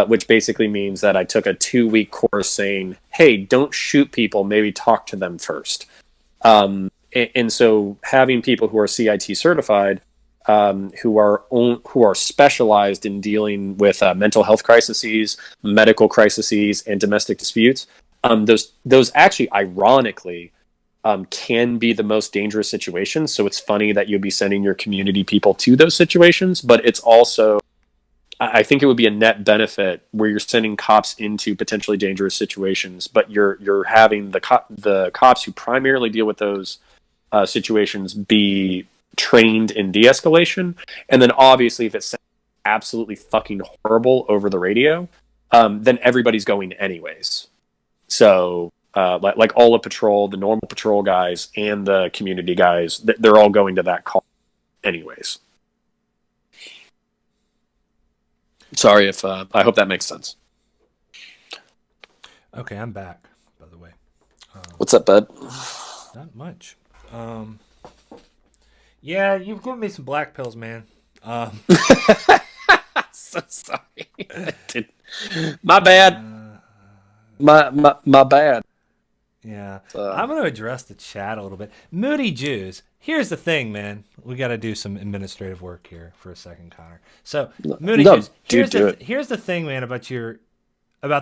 [SPEAKER 2] which basically means that I took a 2-week course saying, hey, don't shoot people, maybe talk to them first. And so having people who are CIT certified, who are specialized in dealing with mental health crises, medical crises, and domestic disputes, those actually, ironically, can be the most dangerous situations. So it's funny that you'll be sending your community people to those situations, but it's also, I think it would be a net benefit where you're sending cops into potentially dangerous situations, but you're having the cops who primarily deal with those situations be trained in de-escalation. And then obviously if it's absolutely fucking horrible over the radio, then everybody's going anyways. So like all of patrol, the normal patrol guys and the community guys, they're all going to that call anyways. Sorry if I hope that makes sense.
[SPEAKER 1] Okay, I'm back, by the way.
[SPEAKER 2] What's up, bud?
[SPEAKER 1] Not much. Yeah, you've given me some black pills, man.
[SPEAKER 2] So sorry. My bad. My bad.
[SPEAKER 1] Yeah. I'm going to address the chat a little bit. Moody Jews. Here's the thing, man. We got to do some administrative work here for a second, Connor. So, Moody Jews. Here's the thing, man, about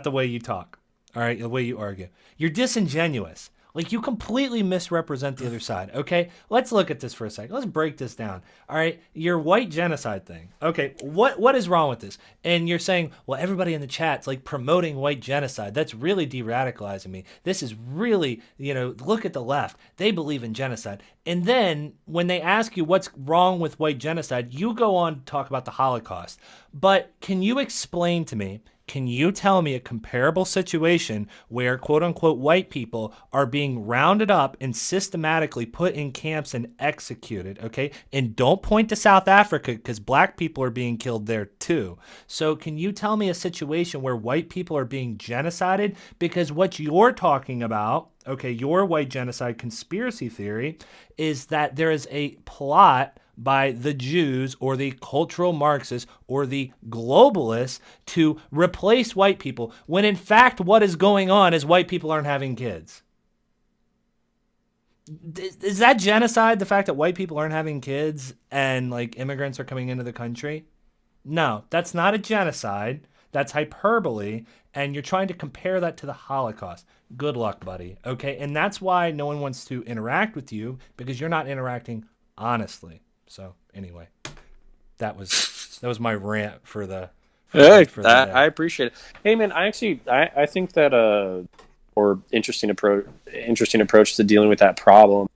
[SPEAKER 1] the way you talk. All right, the way you argue. You're disingenuous. Like, you completely misrepresent the other side. Okay, let's look at this for a second. Let's break this down. All right, your white genocide thing. Okay, what is wrong with this? And you're saying, well, everybody in the chat's like promoting white genocide. That's really de-radicalizing me. This is really, look at the left. They believe in genocide. And then when they ask you what's wrong with white genocide, you go on to talk about the Holocaust. But can you explain to me? Can you tell me a comparable situation where quote unquote white people are being rounded up and systematically put in camps and executed? Okay. And don't point to South Africa because black people are being killed there too. So can you tell me a situation where white people are being genocided? Because what you're talking about, okay, your white genocide conspiracy theory is that there is a plot by the Jews or the cultural Marxists or the globalists to replace white people, when in fact what is going on is white people aren't having kids. Is that genocide, the fact that white people aren't having kids and like immigrants are coming into the country? No, that's not a genocide. That's hyperbole, and you're trying to compare that to the Holocaust. Good luck, buddy. Okay, and that's why no one wants to interact with you, because you're not interacting honestly. So anyway, that was my rant for the.
[SPEAKER 2] Hey, I appreciate it. Hey man, I think that or interesting approach to dealing with that problem,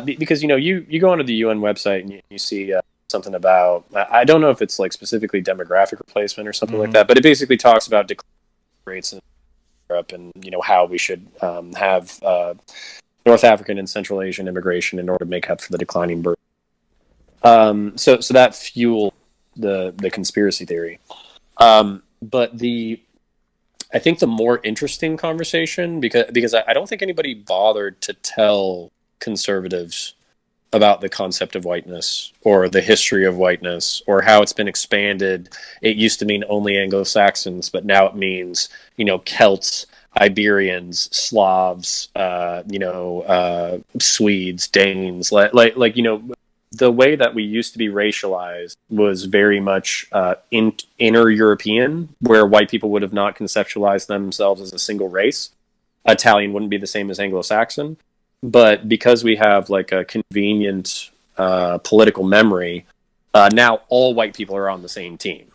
[SPEAKER 2] because you go onto the UN website and you see something about, I don't know if it's like specifically demographic replacement or something like that, but it basically talks about decline rates in Europe and how we should have North African and Central Asian immigration in order to make up for the declining birth. So that fueled the conspiracy theory. But I think the more interesting conversation, because I don't think anybody bothered to tell conservatives about the concept of whiteness or the history of whiteness or how it's been expanded. It used to mean only Anglo-Saxons, but now it means, Celts, Iberians, Slavs, Swedes, Danes, the way that we used to be racialized was very much inner European, where white people would have not conceptualized themselves as a single race. Italian wouldn't be the same as Anglo-Saxon. But because we have like a convenient political memory, now all white people are on the same team.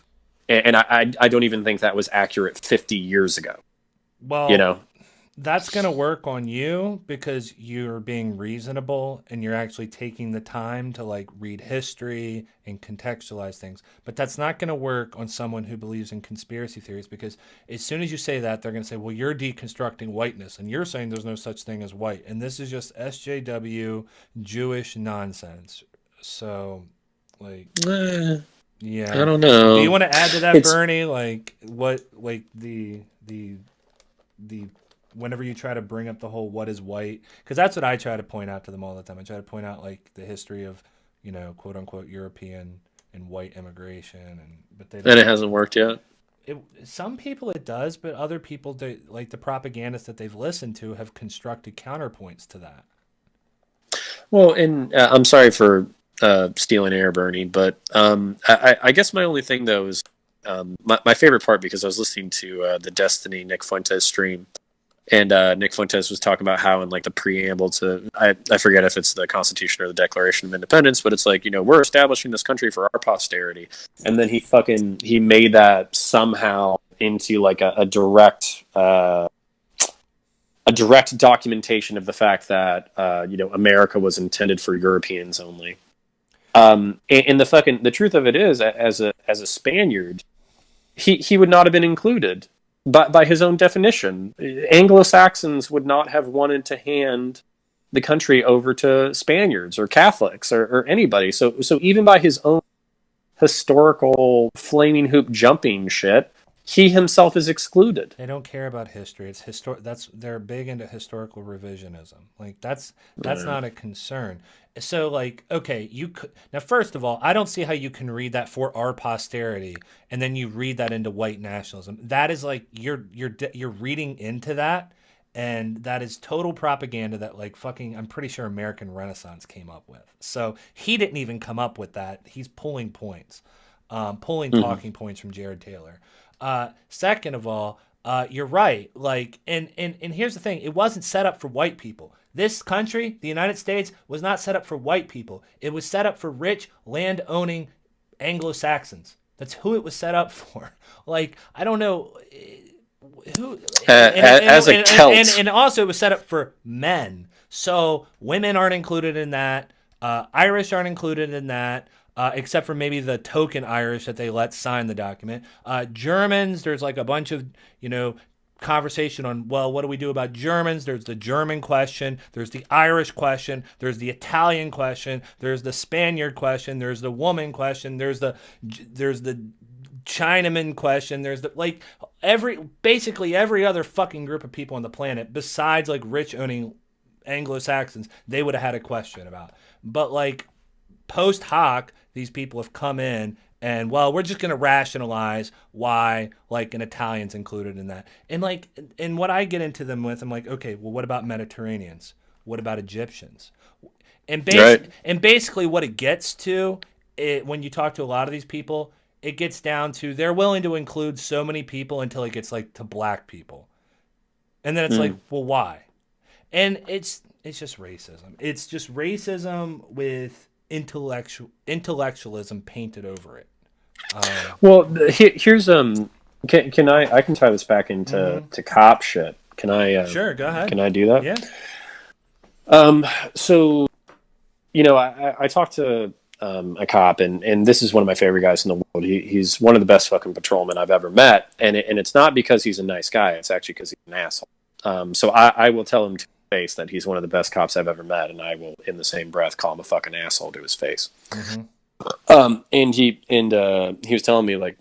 [SPEAKER 2] And I don't even think that was accurate 50 years ago.
[SPEAKER 1] Well, that's going to work on you because you're being reasonable and you're actually taking the time to like read history and contextualize things. But that's not going to work on someone who believes in conspiracy theories, because as soon as you say that, they're going to say, well, you're deconstructing whiteness and you're saying there's no such thing as white. And this is just SJW Jewish nonsense. So like, yeah,
[SPEAKER 2] I don't know.
[SPEAKER 1] Do you want to add to that, Bernie? Like what, like the whenever you try to bring up the whole what is white, because that's what I try to point out to them all the time. I try to point out like the history of, quote unquote European and white immigration, but they don't.
[SPEAKER 2] And it hasn't worked yet.
[SPEAKER 1] Some people it does, but other people, like the propagandists that they've listened to, have constructed counterpoints to that.
[SPEAKER 2] Well, and I'm sorry for stealing air, Bernie, but I guess my only thing though is my favorite part, because I was listening to the Destiny Nick Fuentes stream. And Nick Fuentes was talking about how in like the preamble to, I forget if it's the Constitution or the Declaration of Independence, but it's like, we're establishing this country for our posterity. And then he made that somehow into like a direct documentation of the fact that, America was intended for Europeans only. And the truth of it is, as a Spaniard, he would not have been included. By his own definition, Anglo-Saxons would not have wanted to hand the country over to Spaniards or Catholics or anybody. So even by his own historical flaming hoop jumping shit, he himself is excluded.
[SPEAKER 1] They don't care about history. It's they're big into historical revisionism. Like that's not a concern. So like, okay, now first of all, I don't see how you can read that for our posterity and then you read that into white nationalism. That is like you're reading into that, and that is total propaganda that like fucking I'm pretty sure American Renaissance came up with. So he didn't even come up with that. He's pulling points, talking points from Jared Taylor. Second of all, you're right. Like, and here's the thing: it wasn't set up for white people. This country, the United States, was not set up for white people. It was set up for rich, land-owning Anglo-Saxons. That's who it was set up for. Like, I don't know who.
[SPEAKER 2] As a Celt.
[SPEAKER 1] And also, it was set up for men. So women aren't included in that. Irish aren't included in that. Except for maybe the token Irish that they let sign the document. Germans, there's like a bunch of, conversation on, well, what do we do about Germans? There's the German question. There's the Irish question. There's the Italian question. There's the Spaniard question. There's the woman question. There's the Chinaman question. There's basically every other fucking group of people on the planet besides like rich owning Anglo-Saxons, they would have had a question about. But like post hoc, these people have come in and, well, we're just going to rationalize why like an Italian's included in that. And what I get into them with, I'm like, okay, well, what about Mediterraneans? What about Egyptians? And basically what it gets to, when you talk to a lot of these people, it gets down to they're willing to include so many people until it gets like to black people. And then it's like, well, why? And it's just racism. It's just racism with intellectualism painted over it.
[SPEAKER 2] Well, here's can I can tie this back into to cop shit. Can I?
[SPEAKER 1] Sure, go ahead.
[SPEAKER 2] Can I do that?
[SPEAKER 1] Yeah.
[SPEAKER 2] So, I talked to a cop, and this is one of my favorite guys in the world. He's one of the best fucking patrolmen I've ever met, and it's not because he's a nice guy. It's actually because he's an asshole. So I will tell him to his face that he's one of the best cops I've ever met, and I will, in the same breath, call him a fucking asshole to his face. And he was telling me like,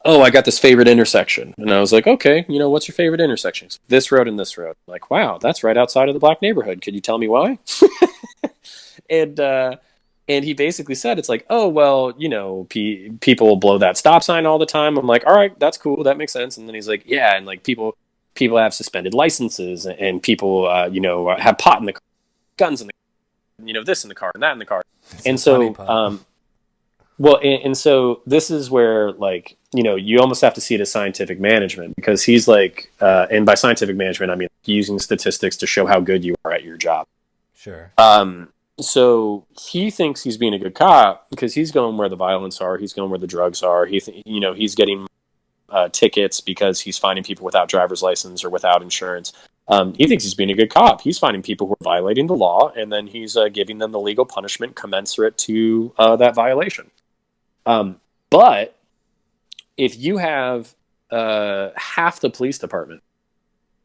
[SPEAKER 2] oh, I got this favorite intersection, and I was like, okay, what's your favorite intersection? This road and this road. I'm like, wow, that's right outside of the black neighborhood. Could you tell me why? And he basically said, it's like, oh, well, people blow that stop sign all the time. I'm like, all right, that's cool. That makes sense. And then he's like, yeah. And like people have suspended licenses, and people, have pot in the car, guns in the car, this in the car and that in the car. And so, and so this is where like, you almost have to see it as scientific management, because he's like, and by scientific management, I mean using statistics to show how good you are at your job.
[SPEAKER 1] Sure.
[SPEAKER 2] So he thinks he's being a good cop because he's going where the violence are. He's going where the drugs are. He's getting tickets because he's finding people without driver's license or without insurance. He thinks he's being a good cop. He's finding people who are violating the law, and then he's giving them the legal punishment commensurate to that violation. But if you have half the police department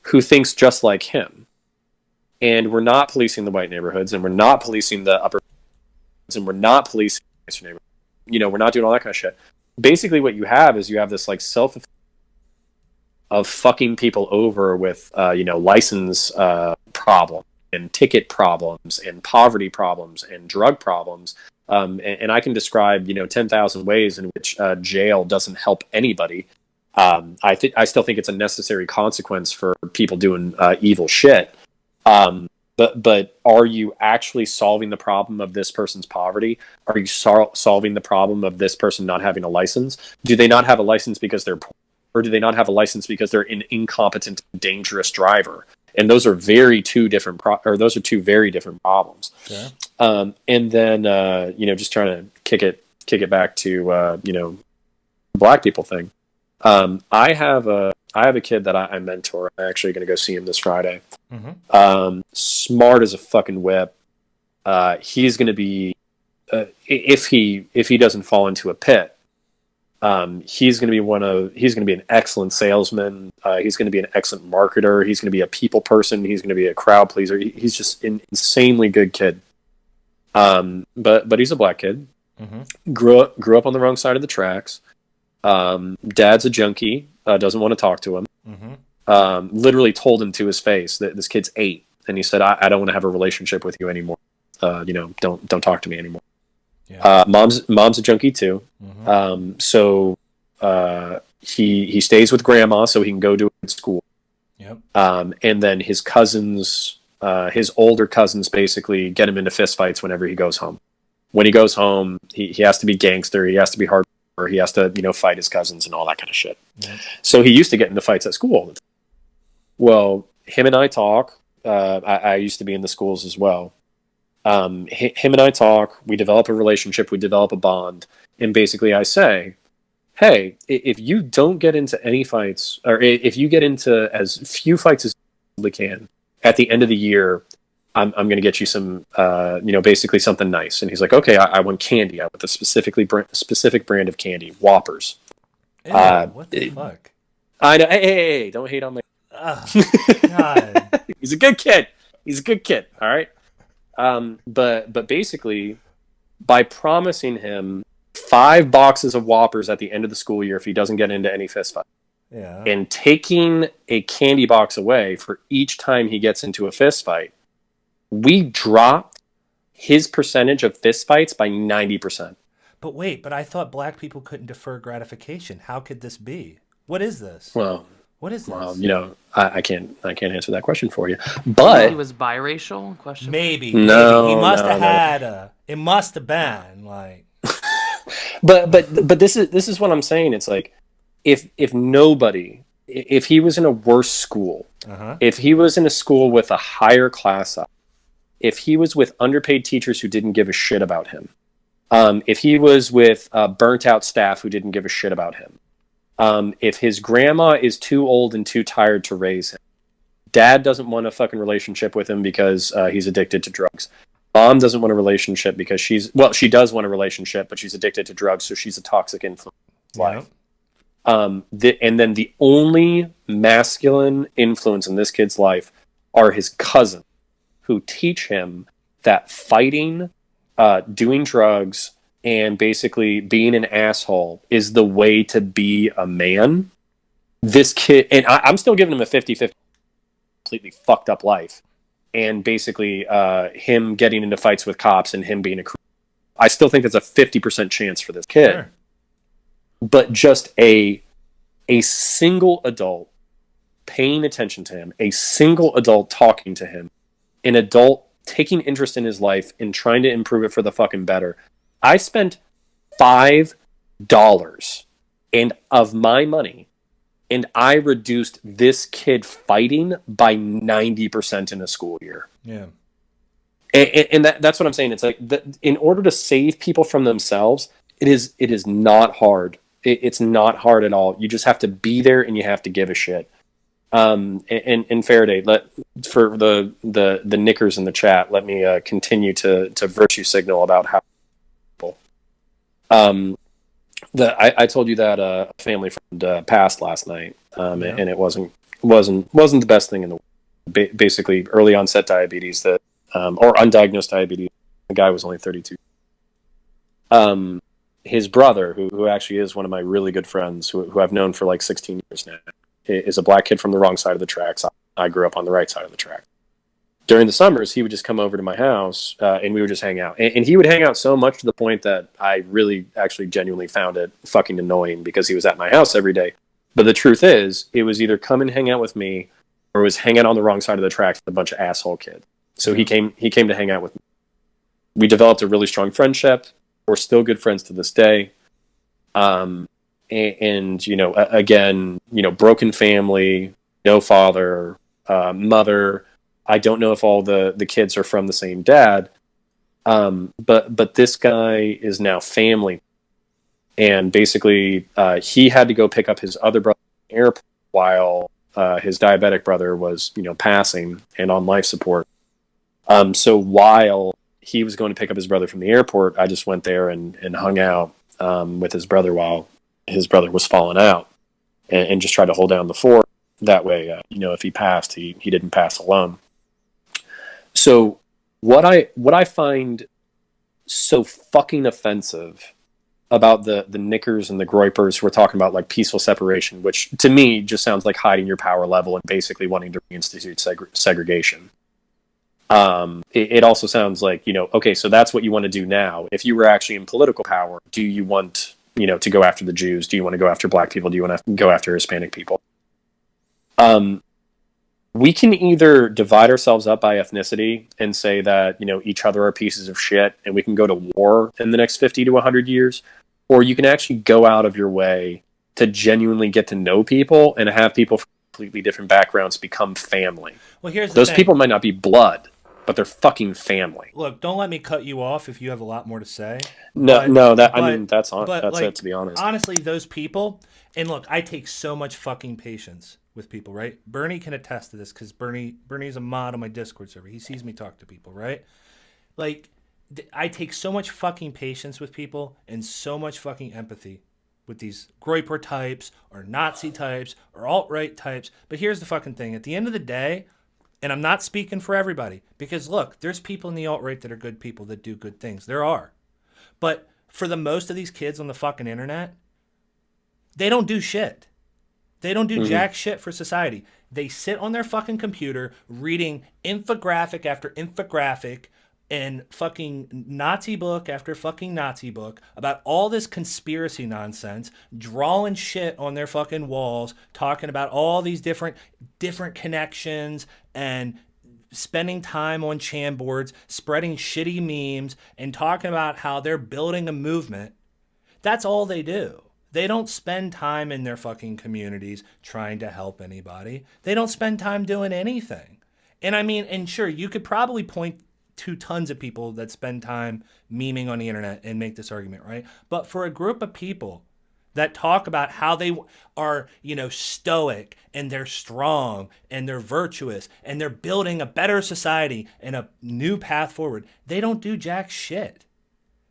[SPEAKER 2] who thinks just like him, and we're not policing the white neighborhoods, and we're not policing the upper, and we're not policing the nicer neighborhoods, we're not doing all that kind of shit. Basically, what you have is you have this like self of fucking people over with license problems and ticket problems and poverty problems and drug problems. And I can describe 10,000 ways in which jail doesn't help anybody. I still think it's a necessary consequence for people doing evil shit. But are you actually solving the problem of this person's poverty? Are you solving the problem of this person not having a license? Do they not have a license because they're poor, or do they not have a license because they're an incompetent, dangerous driver? And those are two very different problems. Yeah. And then just trying to kick it back to the black people thing. I have a kid that I mentor. I'm actually going to go see him this Friday. Smart as a fucking whip. He's going to be, if he doesn't fall into a pit, he's going to be an excellent salesman. He's going to be an excellent marketer. He's going to be a people person. He's going to be a crowd pleaser. He's just an insanely good kid. But he's a black kid. Grew up on the wrong side of the tracks. Dad's a junkie. Doesn't want to talk to him. Literally told him to his face that this kid's 8, and he said, I don't want to have a relationship with you anymore. Don't talk to me anymore. Yeah. Mom's a junkie too. So he stays with grandma so he can go to school. Yep. And then his cousins, his older cousins, basically get him into fistfights whenever he goes home. When he goes home, he has to be gangster. He has to be hard. or he has to, fight his cousins and all that kind of shit.
[SPEAKER 1] Yeah.
[SPEAKER 2] So he used to get into fights at school all the time. Well, him and I talk. I used to be in the schools as well. Him and I talk. We develop a relationship. We develop a bond. And basically I say, hey, if you don't get into any fights, or if you get into as few fights as you possibly can, at the end of the year, I'm going to get you some, basically something nice. And he's like, okay, I want candy. I want the specific brand of candy, Whoppers.
[SPEAKER 1] Ew, what the fuck?
[SPEAKER 2] I know. Hey, don't hate on my.
[SPEAKER 1] God.
[SPEAKER 2] He's a good kid. All right. But basically, by promising him 5 boxes of Whoppers at the end of the school year if he doesn't get into any fist fight,
[SPEAKER 1] Yeah.
[SPEAKER 2] and taking a candy box away for each time he gets into a fist fight, we dropped his percentage of fist fights by 90%.
[SPEAKER 1] But wait, I thought black people couldn't defer gratification. How could this be? What is this?
[SPEAKER 2] Well,
[SPEAKER 1] what is this?
[SPEAKER 2] I can't answer that question for you. But
[SPEAKER 3] he was biracial? Question.
[SPEAKER 1] Maybe.
[SPEAKER 2] No,
[SPEAKER 1] he must have
[SPEAKER 2] no.
[SPEAKER 1] had it must have been like.
[SPEAKER 2] But this is what I'm saying. It's like if he was in a worse school, if he was in a school with a higher class size, if he was with underpaid teachers who didn't give a shit about him, if he was with burnt out staff who didn't give a shit about him, if his grandma is too old and too tired to raise him, dad doesn't want a fucking relationship with him because he's addicted to drugs. Mom doesn't want a relationship because she does want a relationship, but she's addicted to drugs, so she's a toxic influence in life. And then the only masculine influence in this kid's life are his cousins, who teach him that fighting, doing drugs, and basically being an asshole is the way to be a man. This kid, and I'm still giving him a 50-50 completely fucked up life. And basically him getting into fights with cops and him being I still think there's a 50% chance for this kid.
[SPEAKER 1] Sure.
[SPEAKER 2] But just a single adult paying attention to him, a single adult talking to him, an adult taking interest in his life and trying to improve it for the fucking better. I spent $5 of my money, and I reduced this kid fighting by 90% in a school year.
[SPEAKER 1] Yeah.
[SPEAKER 2] And that's what I'm saying. It's like in order to save people from themselves, it is not hard. It's not hard at all. You just have to be there and you have to give a shit. And Faraday, for the knickers in the chat, let me continue to virtue signal about how people. I told you that a family friend passed last night, and it wasn't the best thing in the world. Basically, early onset diabetes or undiagnosed diabetes. The guy was only 32. His brother, who actually is one of my really good friends, who I've known for like 16 years now, is a black kid from the wrong side of the tracks. I grew up on the right side of the track. During the summers, he would just come over to my house, and we would just hang out. And he would hang out so much to the point that I really actually genuinely found it fucking annoying because he was at my house every day. But the truth is, it was either come and hang out with me or it was hang out on the wrong side of the tracks with a bunch of asshole kids. So he came to hang out with me. We developed a really strong friendship. We're still good friends to this day. And again, broken family, no father, mother. I don't know if all the kids are from the same dad, but this guy is now family. And basically, he had to go pick up his other brother at the airport while his diabetic brother was, passing and on life support. So while he was going to pick up his brother from the airport, I just went there and hung out with his brother while his brother was falling out, and just tried to hold down the fort. That way, if he passed, he didn't pass alone. So what I find so fucking offensive about the knickers and the groypers who are talking about like peaceful separation, which to me just sounds like hiding your power level and basically wanting to reinstitute segregation. It also sounds like, okay, so that's what you want to do now. If you were actually in political power, do you want, to go after the Jews? Do you want to go after black people? Do you want to go after Hispanic people? We can either divide ourselves up by ethnicity and say that, each other are pieces of shit and we can go to war in the next 50 to 100 years, or you can actually go out of your way to genuinely get to know people and have people from completely different backgrounds become family.
[SPEAKER 1] Well, here's the
[SPEAKER 2] Those
[SPEAKER 1] thing.
[SPEAKER 2] people might not be blood, but they're fucking family.
[SPEAKER 1] Look, don't let me cut you off if you have a lot more to say.
[SPEAKER 2] No,
[SPEAKER 1] But-
[SPEAKER 2] no,
[SPEAKER 1] but-
[SPEAKER 2] that's
[SPEAKER 1] like,
[SPEAKER 2] it, to be honest.
[SPEAKER 1] Honestly, those people, and look, I take so much fucking patience with people, right? Bernie can attest to this because Bernie's a mod on my Discord server. He sees me talk to people, right? Like, I take so much fucking patience with people and so much fucking empathy with these Groyper types or Nazi types or alt-right types. But here's the fucking thing. At the end of the day, and I'm not speaking for everybody, because look, there's people in the alt-right that are good people that do good things. There are. But for the most of these kids on the fucking internet, they don't do shit. They don't do jack shit for society. They sit on their fucking computer reading infographic after infographic and fucking Nazi book after fucking Nazi book about all this conspiracy nonsense, drawing shit on their fucking walls, talking about all these different connections and spending time on chan boards, spreading shitty memes and talking about how they're building a movement. That's all they do. They don't spend time in their fucking communities trying to help anybody. They don't spend time doing anything. And I mean, and sure, you could probably point to tons of people that spend time memeing on the internet and make this argument, right? But for a group of people that talk about how they are, stoic and they're strong and they're virtuous and they're building a better society and a new path forward, they don't do jack shit.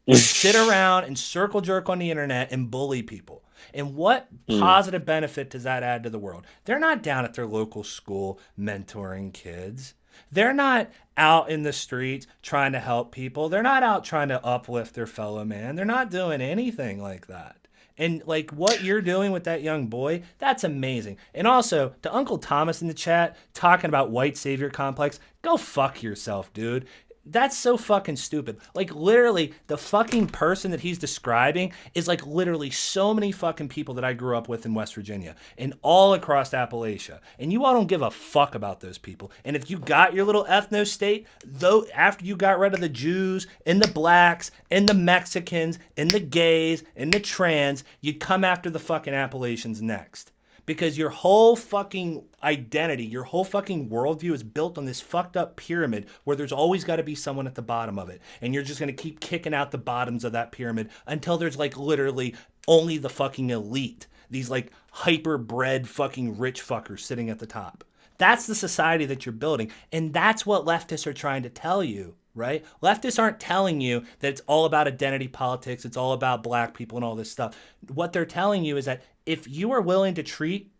[SPEAKER 1] They sit around and circle jerk on the internet and bully people. And what positive benefit does that add to the world? They're not down at their local school mentoring kids. They're not out in the streets trying to help people. They're not out trying to uplift their fellow man. They're not doing anything like that. And like what you're doing with that young boy, that's amazing. And also to Uncle Thomas in the chat talking about white savior complex, go fuck yourself, dude. That's so fucking stupid. Like literally the fucking person that he's describing is like literally so many fucking people that I grew up with in West Virginia and all across Appalachia. And you all don't give a fuck about those people. And if you got your little ethno state, though, after you got rid of the Jews and the blacks and the Mexicans and the gays and the trans, you'd come after the fucking Appalachians next. Because your whole fucking identity, your whole fucking worldview is built on this fucked up pyramid where there's always got to be someone at the bottom of it. And you're just going to keep kicking out the bottoms of that pyramid until there's like literally only the fucking elite. These like hyper-bred fucking rich fuckers sitting at the top. That's the society that you're building. And that's what leftists are trying to tell you, right? Leftists aren't telling you that it's all about identity politics. It's all about black people and all this stuff. What they're telling you is that if you are willing to treat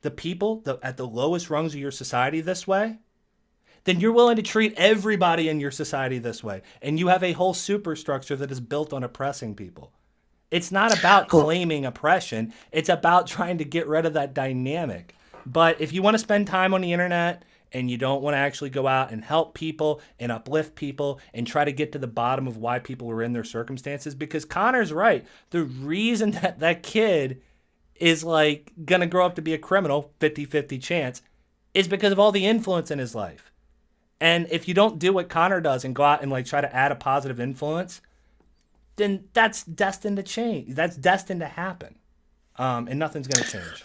[SPEAKER 1] the people at the lowest rungs of your society this way, then you're willing to treat everybody in your society this way. And you have a whole superstructure that is built on oppressing people. It's not about claiming oppression. It's about trying to get rid of that dynamic. But if you want to spend time on the internet and you don't want to actually go out and help people and uplift people and try to get to the bottom of why people are in their circumstances, because Connor's right. The reason that kid is like gonna grow up to be a criminal, 50-50 chance, is because of all the influence in his life. And if you don't do what Connor does and go out and like try to add a positive influence, then that's destined to change. That's destined to happen. And nothing's gonna change.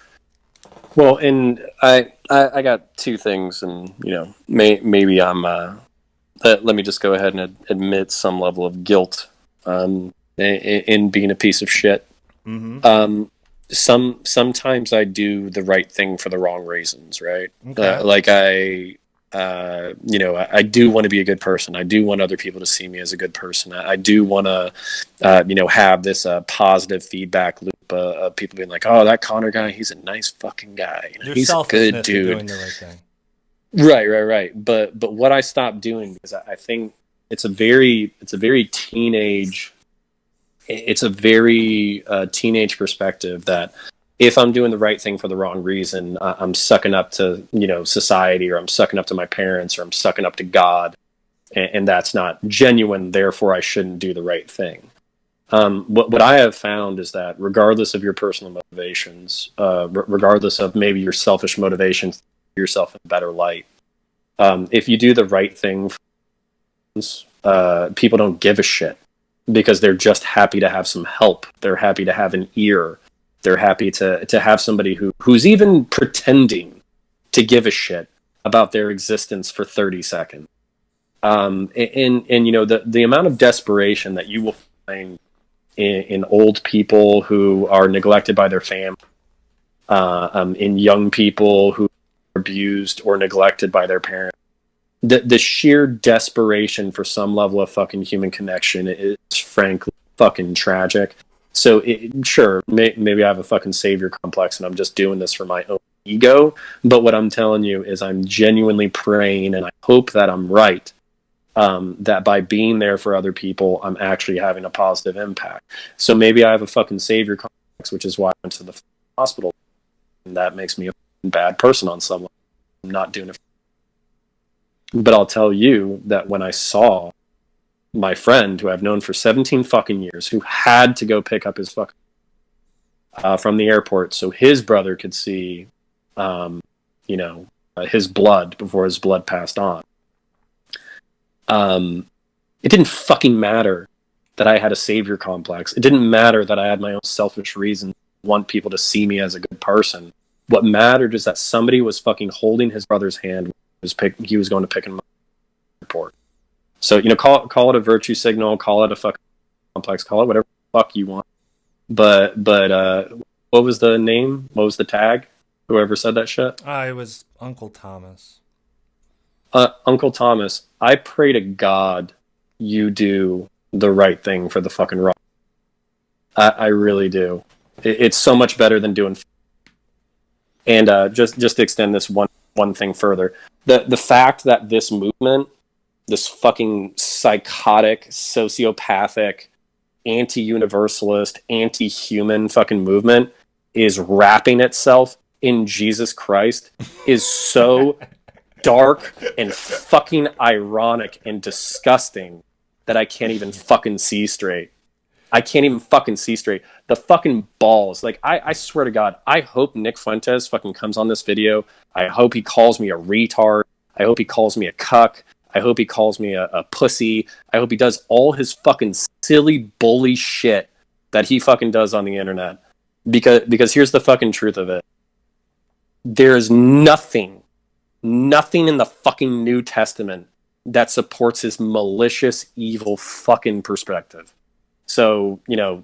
[SPEAKER 2] Well, and I got two things, and maybe I'm let me just go ahead and admit some level of guilt in being a piece of shit.
[SPEAKER 1] Mm-hmm.
[SPEAKER 2] Sometimes I do the right thing for the wrong reasons, right?
[SPEAKER 1] Okay.
[SPEAKER 2] Like I do want to be a good person. I do want other people to see me as a good person. I do want to, have this positive feedback loop of people being like, "Oh, that Connor guy, he's a nice fucking guy. He's a good dude."
[SPEAKER 1] Doing the right thing.
[SPEAKER 2] Right. But what I stopped doing is I think it's a very teenage. It's a very teenage perspective that if I'm doing the right thing for the wrong reason, I'm sucking up to society, or I'm sucking up to my parents, or I'm sucking up to God, and that's not genuine. Therefore, I shouldn't do the right thing. What I have found is that regardless of your personal motivations, regardless of maybe your selfish motivations, yourself in a better light, if you do the right thing, people don't give a shit. because they're just happy to have some help. They're happy to have an ear. They're happy to have somebody who's even pretending to give a shit about their existence for 30 seconds. And you know, the amount of desperation that you will find in old people who are neglected by their family, in young people who are abused or neglected by their parents. The sheer desperation for some level of fucking human connection is frankly fucking tragic. So sure, maybe I have a fucking savior complex and I'm just doing this for my own ego. But what I'm telling you is I'm genuinely praying, and I hope that I'm right, that by being there for other people, I'm actually having a positive impact. So maybe I have a fucking savior complex, which is why I went to the hospital. And that makes me a bad person on some level. I'm not doing it. But I'll tell you that when I saw my friend, who I've known for 17 fucking years, who had to go pick up his fucking from the airport so his brother could see, his blood before his blood passed on. It didn't fucking matter that I had a savior complex. It didn't matter that I had my own selfish reasons to want people to see me as a good person. What mattered is that somebody was fucking holding his brother's hand. He was going to pick him up at the airport. So, you know, call it a virtue signal, call it a fucking complex, call it whatever the fuck you want. But what was the name? What was the tag? Whoever said that shit?
[SPEAKER 1] It was Uncle Thomas.
[SPEAKER 2] Uncle Thomas, I pray to God you do the right thing for the fucking rock. I really do. It's so much better than doing. And just to extend this one thing further, the fact that this movement, this fucking psychotic, sociopathic, anti-universalist, anti-human fucking movement is wrapping itself in Jesus Christ is so dark and fucking ironic and disgusting that I can't even fucking see straight. I can't even fucking see straight. The fucking balls. Like, I swear to God, I hope Nick Fuentes fucking comes on this video. I hope he calls me a retard. I hope he calls me a cuck. I hope he calls me a pussy. I hope he does all his fucking silly bully shit that he fucking does on the internet. Because here's the fucking truth of it. There is nothing in the fucking New Testament that supports his malicious, evil fucking perspective. So, you know,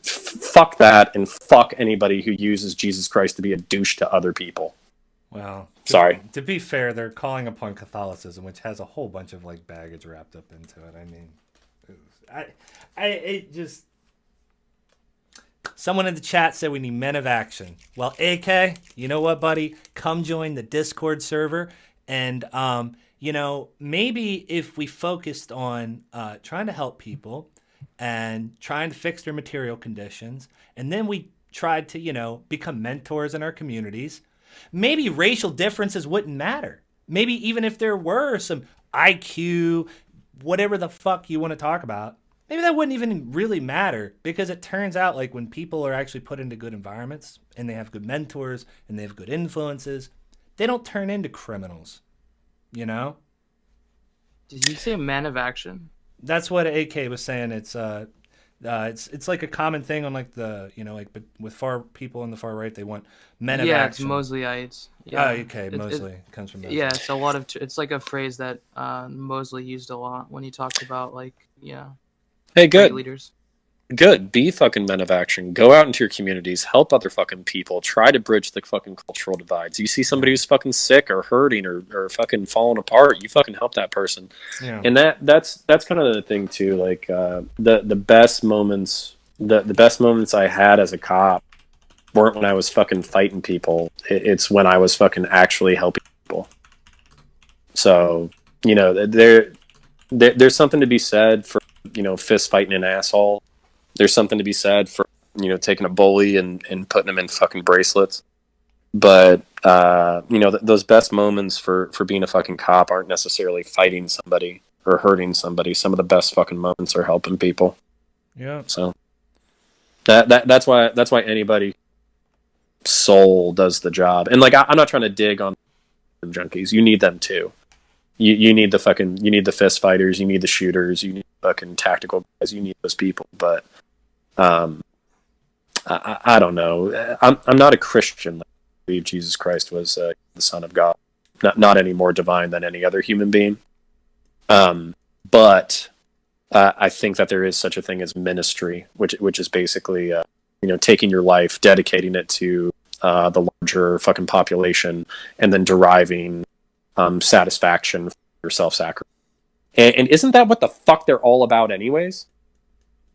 [SPEAKER 2] fuck that, and fuck anybody who uses Jesus Christ to be a douche to other people.
[SPEAKER 1] Well,
[SPEAKER 2] sorry.
[SPEAKER 1] To be fair, they're calling upon Catholicism, which has a whole bunch of like baggage wrapped up into it. I mean, it just. Someone in the chat said we need men of action. Well, AK, you know what, buddy? Come join the Discord server, and you know, maybe if we focused on trying to help people and trying to fix their material conditions, and then we tried to, you know, become mentors in our communities, maybe racial differences wouldn't matter. Maybe even if there were some IQ, whatever the fuck you want to talk about, maybe that wouldn't even really matter, because it turns out like when people are actually put into good environments and they have good mentors and they have good influences, they don't turn into criminals, you know?
[SPEAKER 3] Did you say man of action?
[SPEAKER 1] That's what AK was saying. It's like a common thing on like the, you know, like, but with far people on the far right, they want men of action.
[SPEAKER 3] Yeah, it's Mosleyites. Yeah.
[SPEAKER 1] Oh, okay, Mosley comes from Mosley.
[SPEAKER 3] Yeah, it's a lot of. It's like a phrase that Mosley used a lot when he talked about like, yeah.
[SPEAKER 2] Hey, good.
[SPEAKER 3] Leaders.
[SPEAKER 2] Good. Be fucking men of action. Go out into your communities. Help other fucking people. Try to bridge the fucking cultural divides. You see somebody who's fucking sick or hurting or fucking falling apart, you fucking help that person.
[SPEAKER 1] Yeah.
[SPEAKER 2] And that's kind of the thing too. Like the best moments, the best moments I had as a cop weren't when I was fucking fighting people. It's when I was fucking actually helping people. So, you know, there's something to be said for, you know, fist fighting an asshole. There's something to be said for, you know, taking a bully and putting them in fucking bracelets. But, you know, those best moments for being a fucking cop aren't necessarily fighting somebody or hurting somebody. Some of the best fucking moments are helping people.
[SPEAKER 1] Yeah.
[SPEAKER 2] So that's why anybody soul does the job. And like, I'm not trying to dig on junkies. You need them too. You need the fist fighters, you need the shooters, you need fucking tactical guys, you need those people. But I don't know. I'm not a Christian. I believe Jesus Christ was the Son of God, not any more divine than any other human being. But I think that there is such a thing as ministry, which is basically taking your life, dedicating it to the larger fucking population, and then deriving satisfaction for your self-sacrifice. And isn't that what the fuck they're all about anyways?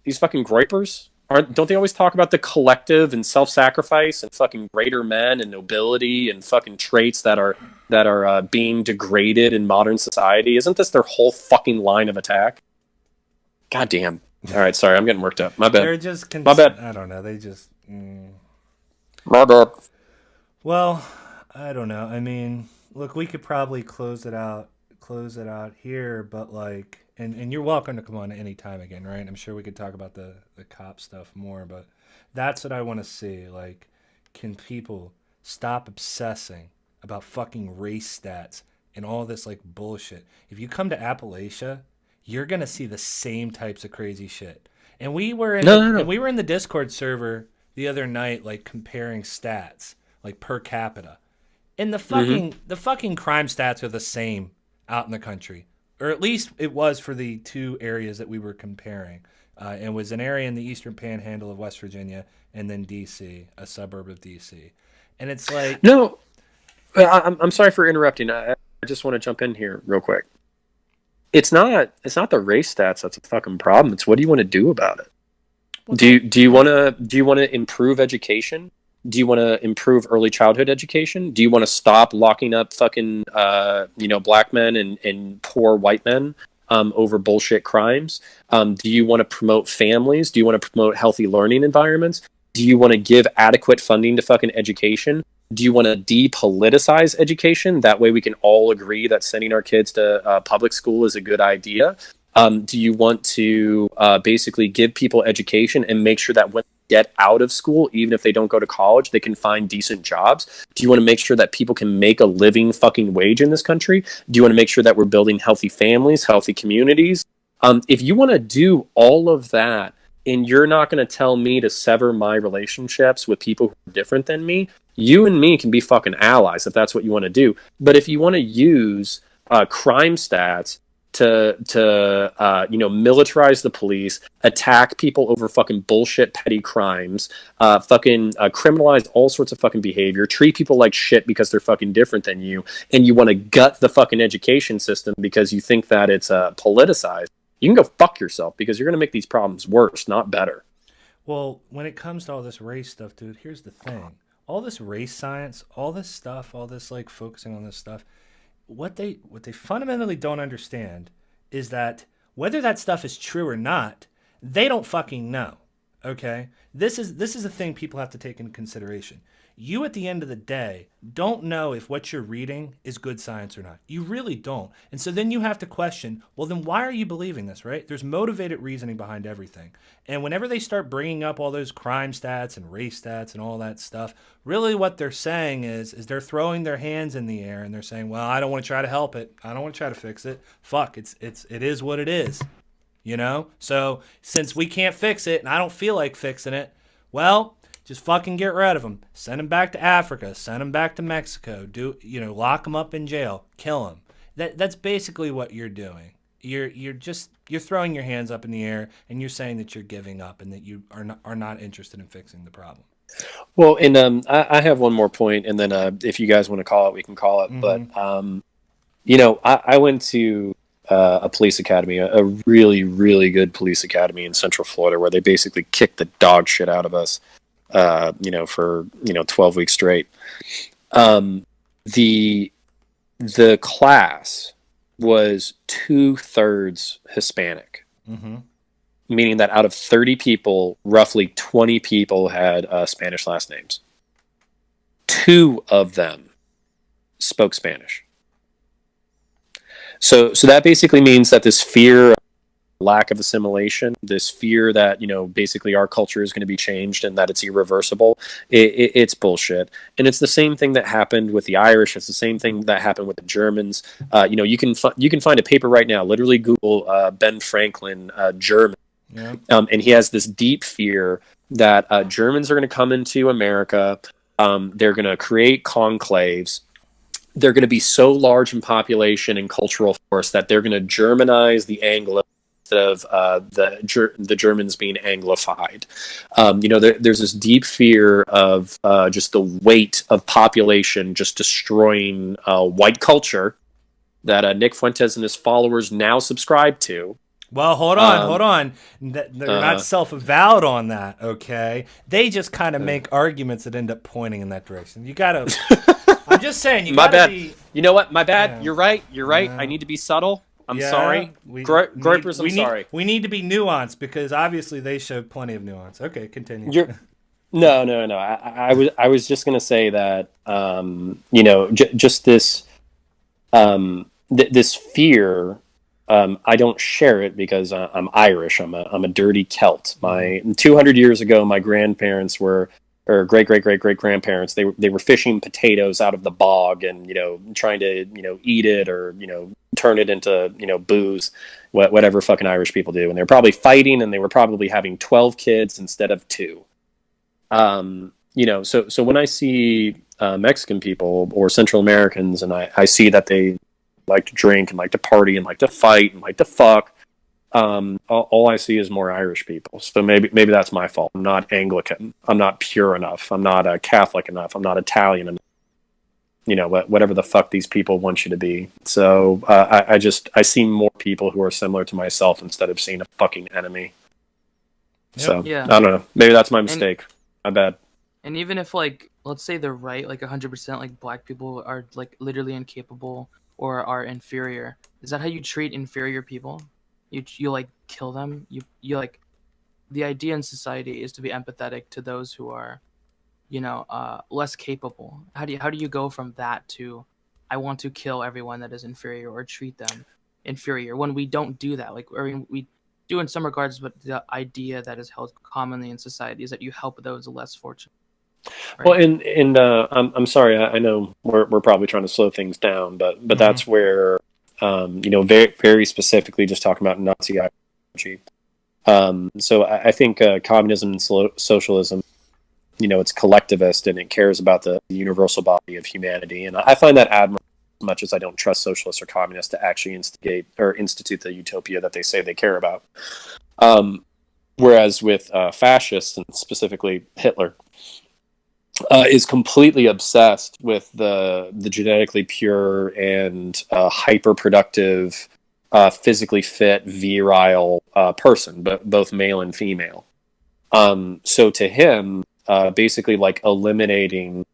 [SPEAKER 2] These fucking groypers? Don't they always talk about the collective and self-sacrifice and fucking greater men and nobility and fucking traits that are being degraded in modern society? Isn't this their whole fucking line of attack? God damn. All right, sorry, I'm getting worked up. My bad.
[SPEAKER 1] They're just
[SPEAKER 2] My bad.
[SPEAKER 1] I don't know. They just.
[SPEAKER 2] My bad.
[SPEAKER 1] Well, I don't know. I mean, look, we could probably close it out here, but like, and you're welcome to come on any time again, right? I'm sure we could talk about the cop stuff more, but that's what I want to see. Like, can people stop obsessing about fucking race stats and all this like bullshit? If you come to Appalachia, you're gonna see the same types of crazy shit. And we were in and we were in the Discord server the other night, like comparing stats, like per capita. And the fucking crime stats are the same out in the country, or at least it was for the two areas that we were comparing. It was an area in the Eastern Panhandle of West Virginia, and then D.C., a suburb of D.C. And it's like,
[SPEAKER 2] no, I'm sorry for interrupting. I just want to jump in here real quick. It's not the race stats that's a fucking problem. It's what do you want to do about it?
[SPEAKER 1] Well,
[SPEAKER 2] do you want to improve education? Do you want to improve early childhood education? Do you want to stop locking up fucking black men and poor white men over bullshit crimes? Do you want to promote families? Do you want to promote healthy learning environments? Do you want to give adequate funding to fucking education? Do you want to depoliticize education? That way we can all agree that sending our kids to public school is a good idea. Do you want to basically give people education and make sure that when they get out of school, even if they don't go to college, they can find decent jobs? Do you want to make sure that people can make a living fucking wage in this country? Do you want to make sure that we're building healthy families, healthy communities? If you want to do all of that, and you're not going to tell me to sever my relationships with people who are different than me, you and me can be fucking allies if that's what you want to do. But if you want to use crime stats to militarize the police, attack people over fucking bullshit petty crimes, criminalize all sorts of fucking behavior, treat people like shit because they're fucking different than you, and you want to gut the fucking education system because you think that it's politicized, you can go fuck yourself because you're going to make these problems worse, not better.
[SPEAKER 1] Well, when it comes to all this race stuff, dude, here's the thing. All this race science, all this stuff, all this like focusing on this stuff, what they fundamentally don't understand is that whether that stuff is true or not, they don't fucking know. Okay? This is a thing people have to take into consideration. You, at the end of the day, don't know if what you're reading is good science or not. You really don't. And so then you have to question, well, then why are you believing this, right? There's motivated reasoning behind everything. And whenever they start bringing up all those crime stats and race stats and all that stuff, really what they're saying is they're throwing their hands in the air and they're saying, well, I don't want to try to help it. I don't want to try to fix it. Fuck, it is what it is. You know? So since we can't fix it and I don't feel like fixing it, well, just fucking get rid of them. Send them back to Africa. Send them back to Mexico. Lock them up in jail. Kill them. That's basically what you're doing. You're throwing your hands up in the air and you're saying that you're giving up and that you are not interested in fixing the problem.
[SPEAKER 2] Well, and I have one more point, and then if you guys want to call it, we can call it.
[SPEAKER 1] Mm-hmm.
[SPEAKER 2] But I went to a police academy, a really, really good police academy in Central Florida, where they basically kicked the dog shit out of us. For 12 weeks straight. The class was 2/3 Hispanic,
[SPEAKER 1] mm-hmm.
[SPEAKER 2] meaning that out of 30 people, roughly 20 people had Spanish last names. 2 of them spoke Spanish. So that basically means that this fear of lack of assimilation, this fear that, basically our culture is going to be changed and that it's irreversible. It's bullshit. And it's the same thing that happened with the Irish. It's the same thing that happened with the Germans. You can find a paper right now. Literally Google Ben Franklin, German.
[SPEAKER 1] Yeah.
[SPEAKER 2] And he has this deep fear that Germans are going to come into America. They're going to create conclaves. They're going to be so large in population and cultural force that they're going to Germanize the Anglo instead of the Germans being Anglified. There's this deep fear of just the weight of population just destroying white culture that Nick Fuentes and his followers now subscribe to.
[SPEAKER 1] Well, hold on. They're not self-avowed on that, okay? They just kind of make arguments that end up pointing in that direction. You gotta... I'm just saying, you gotta be...
[SPEAKER 2] You know what? My bad.
[SPEAKER 1] Yeah.
[SPEAKER 2] You're right.
[SPEAKER 1] Yeah.
[SPEAKER 2] I need to be subtle. I'm
[SPEAKER 1] Yeah,
[SPEAKER 2] sorry. Groypers, I'm sorry.
[SPEAKER 1] We need to be nuanced because obviously they showed plenty of nuance. Okay, continue.
[SPEAKER 2] No. I was just going to say that, just this... this fear... I don't share it because I'm Irish. I'm a dirty Celt. 200 years ago, my grandparents were, or great grandparents. They were fishing potatoes out of the bog and trying to eat it or turn it into booze, whatever fucking Irish people do. And they were probably fighting and they were probably having 12 kids instead of 2. So when I see Mexican people or Central Americans and I see that they like to drink and like to party and like to fight and like to fuck. All I see is more Irish people. So maybe that's my fault. I'm not Anglican. I'm not pure enough. I'm not Catholic enough. I'm not Italian enough. Whatever the fuck these people want you to be. So I see more people who are similar to myself instead of seeing a fucking enemy. Yep. So yeah. I don't know. Maybe that's my mistake. My bad.
[SPEAKER 3] And even if let's say they're right, 100%, black people are literally incapable or are inferior. Is that how you treat inferior people? You kill them? You the idea in society is to be empathetic to those who are, less capable. How do you go from that to I want to kill everyone that is inferior or treat them inferior when we don't do that? We do in some regards, but the idea that is held commonly in society is that you help those less fortunate. Right.
[SPEAKER 2] Well, and I'm sorry. I know we're probably trying to slow things down, but that's where very very specifically just talking about Nazi ideology. So I think communism and socialism, it's collectivist and it cares about the universal body of humanity, and I find that admirable. As much as I don't trust socialists or communists to actually instigate or institute the utopia that they say they care about. Whereas with fascists and specifically Hitler. Is completely obsessed with the genetically pure and hyper-productive, physically fit, virile person, but both male and female. So to him, basically eliminating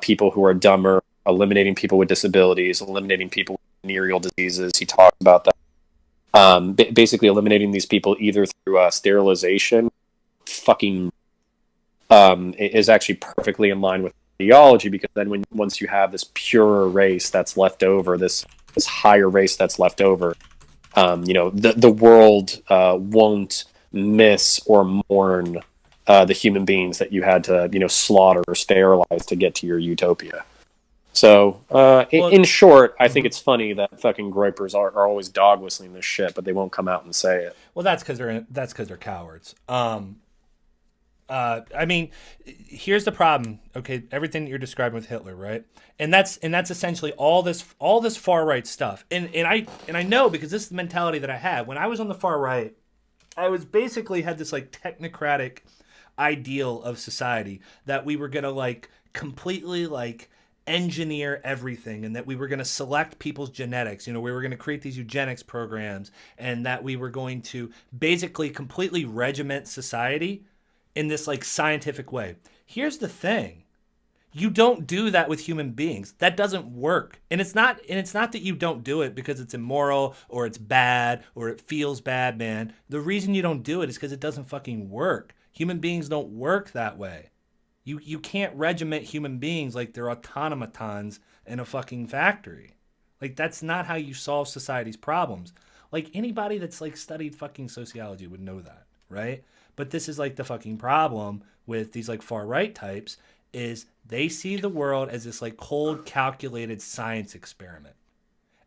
[SPEAKER 2] people who are dumber, eliminating people with disabilities, eliminating people with venereal diseases. He talks about that. Basically eliminating these people either through sterilization, fucking is actually perfectly in line with theology, because then once you have this purer race that's left over, this higher race that's left over, the world won't miss or mourn the human beings that you had to slaughter or sterilize to get to your utopia. So in short, I think it's funny that fucking groypers are always dog whistling this shit, but they won't come out and say it.
[SPEAKER 1] Well, that's because they're cowards. Here's the problem. Okay, everything that you're describing with Hitler, right? And that's essentially all this far right stuff. And I know, because this is the mentality that I had when I was on the far right. I was basically had this technocratic ideal of society that we were gonna completely engineer everything, and that we were going to select people's genetics. We were going to create these eugenics programs, and that we were going to basically completely regiment society in this scientific way. Here's the thing. You don't do that with human beings. That doesn't work. And it's not that you don't do it because it's immoral or it's bad or it feels bad, man. The reason you don't do it is because it doesn't fucking work. Human beings don't work that way. You can't regiment human beings like they're automatons in a fucking factory. Like, that's not how you solve society's problems. Like, anybody that's like studied fucking sociology would know that, right? But this is like the fucking problem with these like far right types is they see the world as this like cold calculated science experiment.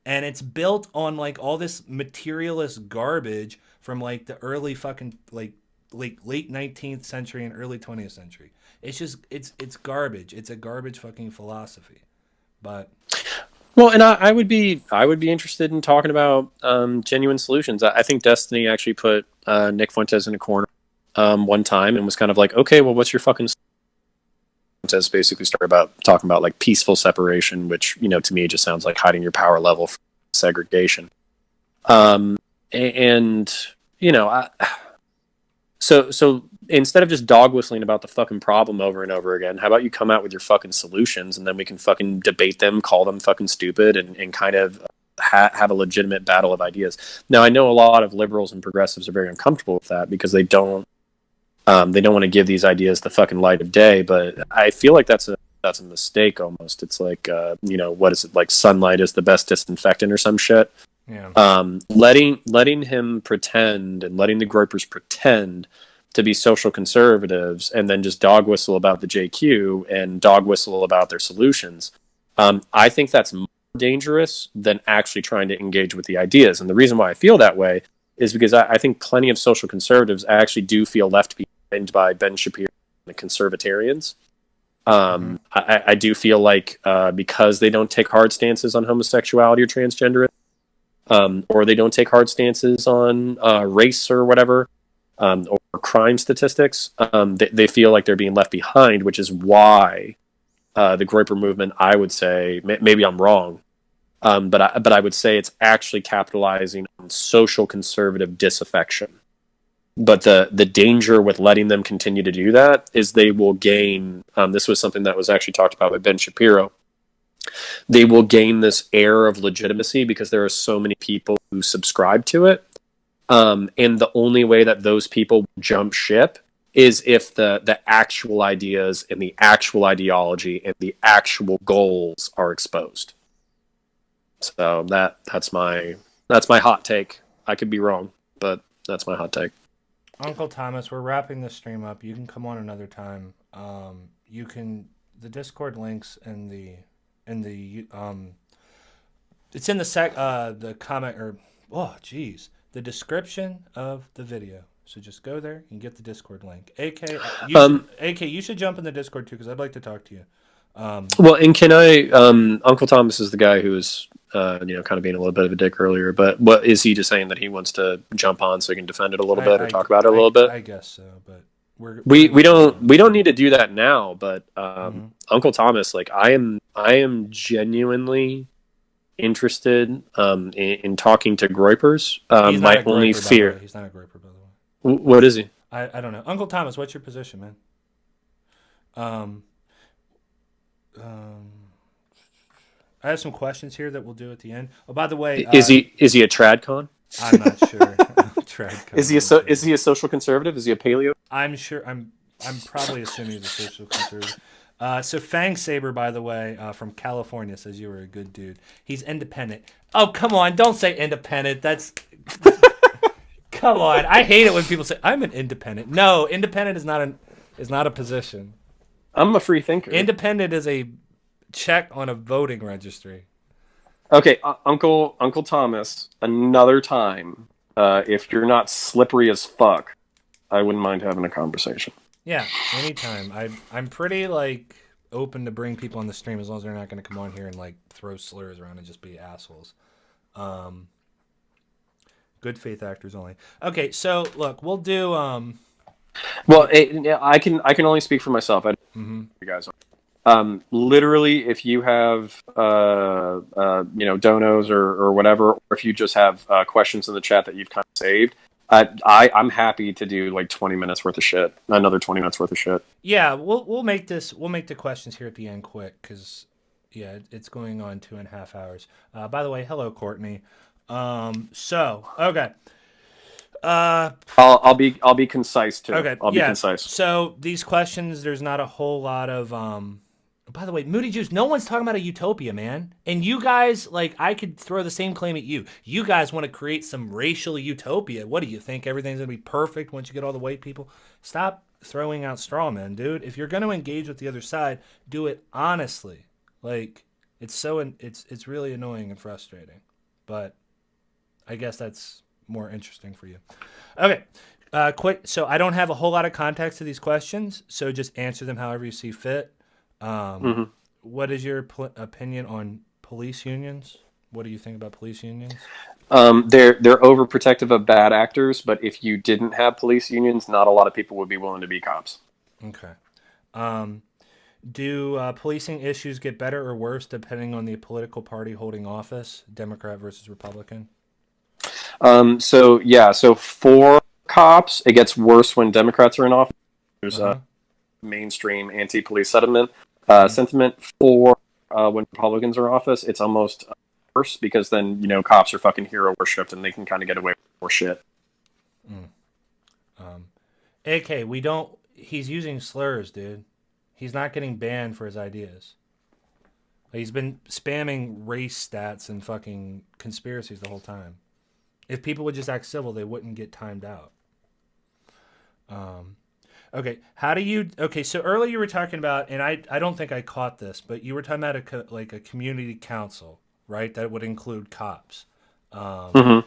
[SPEAKER 1] And it's built on like all this materialist garbage from like the early fucking like late 19th century and early 20th century. It's just it's garbage. It's a garbage fucking philosophy. But
[SPEAKER 2] Well, and I would be interested in talking about genuine solutions. I think Destiny actually put Nick Fuentes in a corner one time and was kind of like, okay, well, what's your fucking Fuentes basically started about talking about like peaceful separation, which, you know, to me just sounds like hiding your power level from segregation. And you know, so instead of just dog whistling about the fucking problem over and over again, how about you come out with your fucking solutions and then we can fucking debate them, call them fucking stupid, and kind of have a legitimate battle of ideas. Now, I know a lot of liberals and progressives are very uncomfortable with that because they don't want to give these ideas the fucking light of day. But I feel like that's a mistake almost. It's like, you know, what is it, like sunlight is the best disinfectant or some shit.
[SPEAKER 1] yeah.
[SPEAKER 2] Letting him pretend and letting the Groypers pretend to be social conservatives and then just dog whistle about the JQ and dog whistle about their solutions. I think that's more dangerous than actually trying to engage with the ideas. And the reason why I feel that way is because I think plenty of social conservatives actually do feel left behind by Ben Shapiro and the conservatarians. I do feel like because they don't take hard stances on homosexuality or transgenderism, or they don't take hard stances on race or whatever, or crime statistics, they feel like they're being left behind, which is why the Groyper movement, I would say, maybe I'm wrong, but I would say it's actually capitalizing on social conservative disaffection. But the danger with letting them continue to do that is they will gain, this was something that was actually talked about by Ben Shapiro, they will gain this air of legitimacy because there are so many people who subscribe to it. And the only way that those people jump ship is if the actual ideas and the actual ideology and the actual goals are exposed. So that's my hot take. I could be wrong, but that's my hot take.
[SPEAKER 1] Uncle Thomas, we're wrapping this stream up. You can come on another time. You can the Discord links in the it's in the comment or the description of the video. So just go there and get the Discord link. AK, you should jump in the Discord too because I'd like to talk to you.
[SPEAKER 2] Well, and can I? Uncle Thomas is the guy who was, kind of being a little bit of a dick earlier. But what is he just saying that he wants to jump on so he can defend it a little bit or talk about it a little bit?
[SPEAKER 1] I guess so, but
[SPEAKER 2] we don't need to do that now. But Uncle Thomas, like I am genuinely interested in talking to Groypers. My only fear.
[SPEAKER 1] He's not a Groyper, by the way.
[SPEAKER 2] What is he?
[SPEAKER 1] I don't know. Uncle Thomas, what's your position, man? I have some questions here that we'll do at the end. Oh, by the way,
[SPEAKER 2] is he a tradcon?
[SPEAKER 1] I'm not sure. Tradcon.
[SPEAKER 2] Is he a social conservative? Is he a paleo?
[SPEAKER 1] I'm sure. I'm probably assuming he's a social conservative. So Fang Saber, by the way, from California, says you were a good dude. He's independent. Oh, come on! Don't say independent. That's come on. I hate it when people say I'm an independent. No, independent is not a position.
[SPEAKER 2] I'm a free thinker.
[SPEAKER 1] Independent is a check on a voting registry.
[SPEAKER 2] Okay, Uncle Thomas, another time, if you're not slippery as fuck, I wouldn't mind having a conversation.
[SPEAKER 1] Yeah, anytime. I'm pretty like open to bring people on the stream as long as they're not going to come on here and like throw slurs around and just be assholes. Good faith actors only. Okay, so look, we'll do.
[SPEAKER 2] Well, I can only speak for myself. You guys are. Literally, if you have donos or whatever, or if you just have questions in the chat that you've kind of saved, I'm happy to do like 20 minutes worth of shit. Another 20 minutes worth of shit.
[SPEAKER 1] Yeah, we'll make the questions here at the end quick because it's going on 2.5 hours. By the way, hello Courtney. Okay.
[SPEAKER 2] I'll be concise too.
[SPEAKER 1] Okay.
[SPEAKER 2] I'll be concise.
[SPEAKER 1] So these questions, there's not a whole lot of By the way, Moody Juice, no one's talking about a utopia, man. And you guys, like, I could throw the same claim at you. You guys want to create some racial utopia. What do you think? Everything's going to be perfect once you get all the white people? Stop throwing out straw men, dude. If you're going to engage with the other side, do it honestly. Like, it's really annoying and frustrating. But I guess that's more interesting for you. Okay. Quick. So I don't have a whole lot of context to these questions, so just answer them however you see fit. What is your opinion on police unions? What do you think about police unions?
[SPEAKER 2] They're overprotective of bad actors, but if you didn't have police unions, not a lot of people would be willing to be cops.
[SPEAKER 1] Okay. Do policing issues get better or worse depending on the political party holding office, Democrat versus Republican?
[SPEAKER 2] So for cops, it gets worse when Democrats are in office. There's a mainstream anti-police sentiment. Sentiment for when Republicans are in office, it's almost worse because then cops are fucking hero worshipped and they can kind of get away with more shit.
[SPEAKER 1] AK, we don't. He's using slurs, dude. He's not getting banned for his ideas. He's been spamming race stats and fucking conspiracies the whole time. If people would just act civil, they wouldn't get timed out. Okay, how do you... Okay, so earlier you were talking about, and I don't think I caught this, but you were talking about a community council, right? That would include cops. And